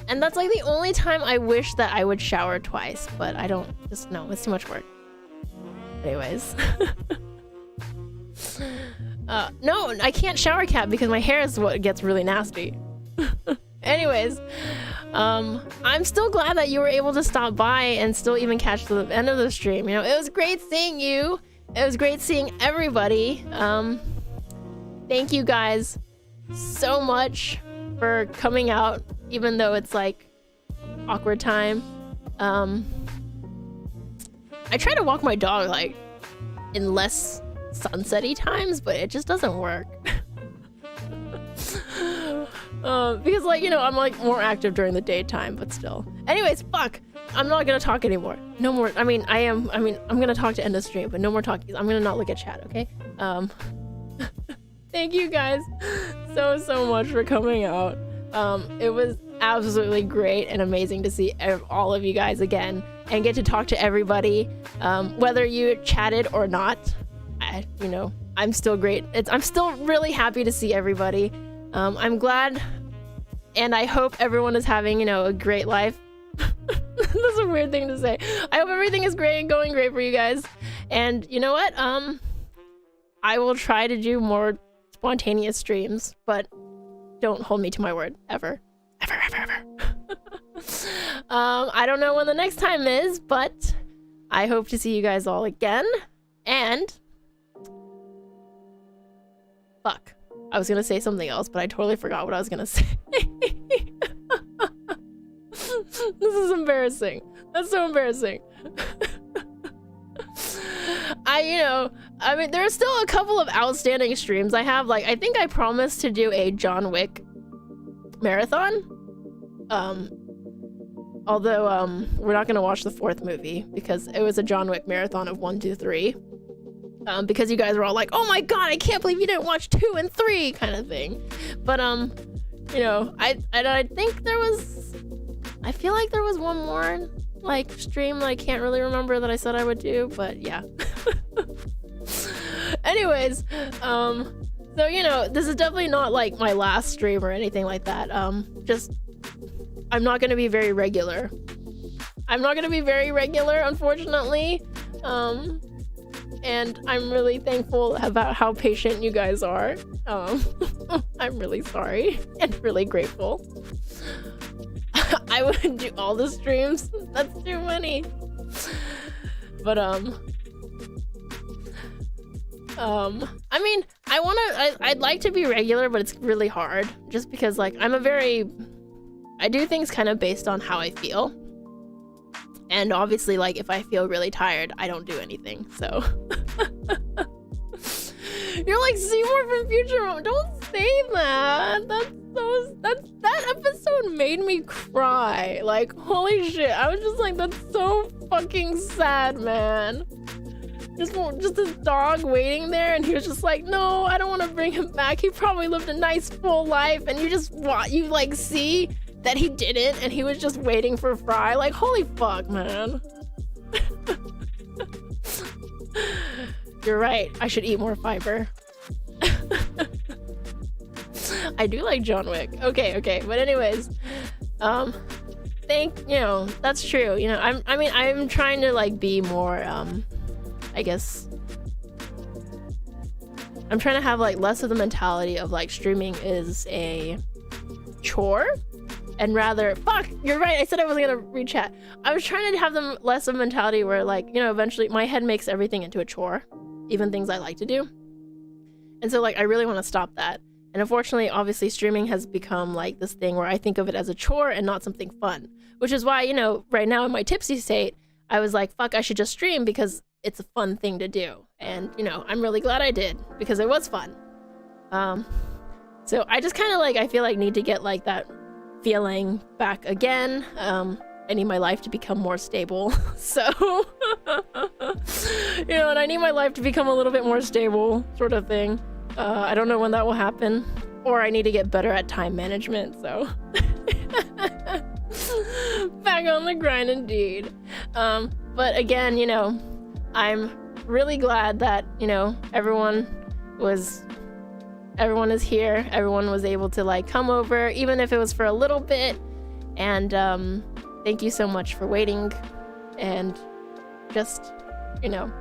And that's like the only time I wish that I would shower twice, but I don't, no, it's too much work. Anyways. No, I can't shower cat because my hair is what gets really nasty. Anyways, I'm still glad that you were able to stop by and still even catch the end of the stream. You know, it was great seeing you. It was great seeing everybody. Thank you guys so much for coming out, even though it's like awkward time. I try to walk my dog like in less sunsetty times, but it just doesn't work. Because like, you know, I'm like more active during the daytime, but still. Anyways, fuck. I'm not gonna talk anymore. No more. I'm gonna talk to end of stream, but no more talking. I'm gonna not look at chat, okay? Thank you guys so much for coming out. It was absolutely great and amazing to see all of you guys again and get to talk to everybody, whether you chatted or not. I'm still great. I'm still really happy to see everybody. I'm glad, and I hope everyone is having, you know, a great life. That's a weird thing to say. I hope everything is great and going great for you guys. And you know what? I will try to do more spontaneous streams, but don't hold me to my word ever. I don't know when the next time is, but I hope to see you guys all again. And fuck, I was gonna say something else, but I totally forgot what I was gonna say. This is embarrassing. That's so embarrassing. I mean, there's still a couple of outstanding streams I have. Like, I think I promised to do a John Wick marathon. Although, we're not gonna watch the 4th movie because it was a John Wick marathon of 1, 2, 3. because you guys were all like, oh my god, I can't believe you didn't watch 2 and 3 kind of thing. But you know, I think I feel like there was one more like stream that I can't really remember that I said I would do, but yeah. Anyways, so you know, this is definitely not like my last stream or anything like that. Just I'm not gonna be very regular. Unfortunately. And I'm really thankful about how patient you guys are. I'm really sorry and really grateful. I wouldn't do all the streams. That's too many. But I mean, I'd like to be regular, but it's really hard just because like I do things kind of based on how I feel. And obviously, like, if I feel really tired, I don't do anything, so. You're like, Seymour from Future. Don't say that. That episode made me cry. Like, holy shit. I was just like, that's so fucking sad, man. Just this dog waiting there, and he was just like, no, I don't want to bring him back. He probably lived a nice, full life, and you like see that he didn't, and he was just waiting for Fry. Like, holy fuck, man. You're right. I should eat more fiber. I do like John Wick. Okay. But anyways, you know, that's true. You know, I'm trying to like be more, I guess, I'm trying to have like less of the mentality of like streaming is a chore. And rather, fuck, you're right, I said I wasn't gonna read chat. I was trying to have them less of a mentality where like, you know, eventually my head makes everything into a chore, even things I like to do. And so like, I really want to stop that. And unfortunately, obviously streaming has become like this thing where I think of it as a chore and not something fun, which is why, you know, right now in my tipsy state, I was like, fuck, I should just stream because it's a fun thing to do. And, you know, I'm really glad I did because it was fun. So I just kind of like, I feel like need to get like that feeling back again. I need my life to become more stable. So, you know, and I need my life to become a little bit more stable sort of thing. I don't know when that will happen, or I need to get better at time management. So back on the grind indeed. But again, you know, I'm really glad that, you know, everyone is here. Everyone was able to like come over, even if it was for a little bit. And thank you so much for waiting and just, you know,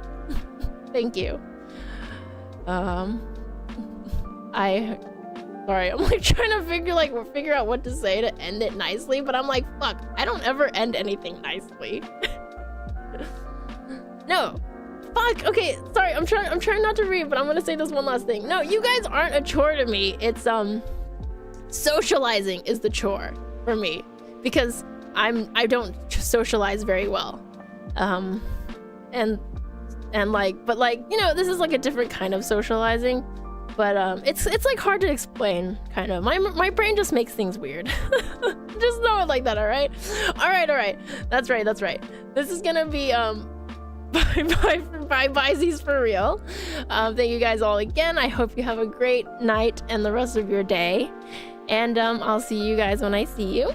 thank you. Sorry, I'm like trying to figure out what to say to end it nicely, but I'm like, fuck, I don't ever end anything nicely. No. Fuck, okay, sorry, I'm trying not to read, but I'm gonna say this one last thing. No, you guys aren't a chore to me. It's socializing is the chore for me because I don't socialize very well. And like, but like, you know, this is like a different kind of socializing, but it's like hard to explain, kind of. My brain just makes things weird. Just know it like that, all right? All right. That's right. This is gonna be bye-byesies for real. Thank you guys all again. I hope you have a great night and the rest of your day. And I'll see you guys when I see you.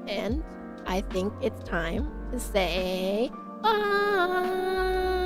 And I think it's time to say bye.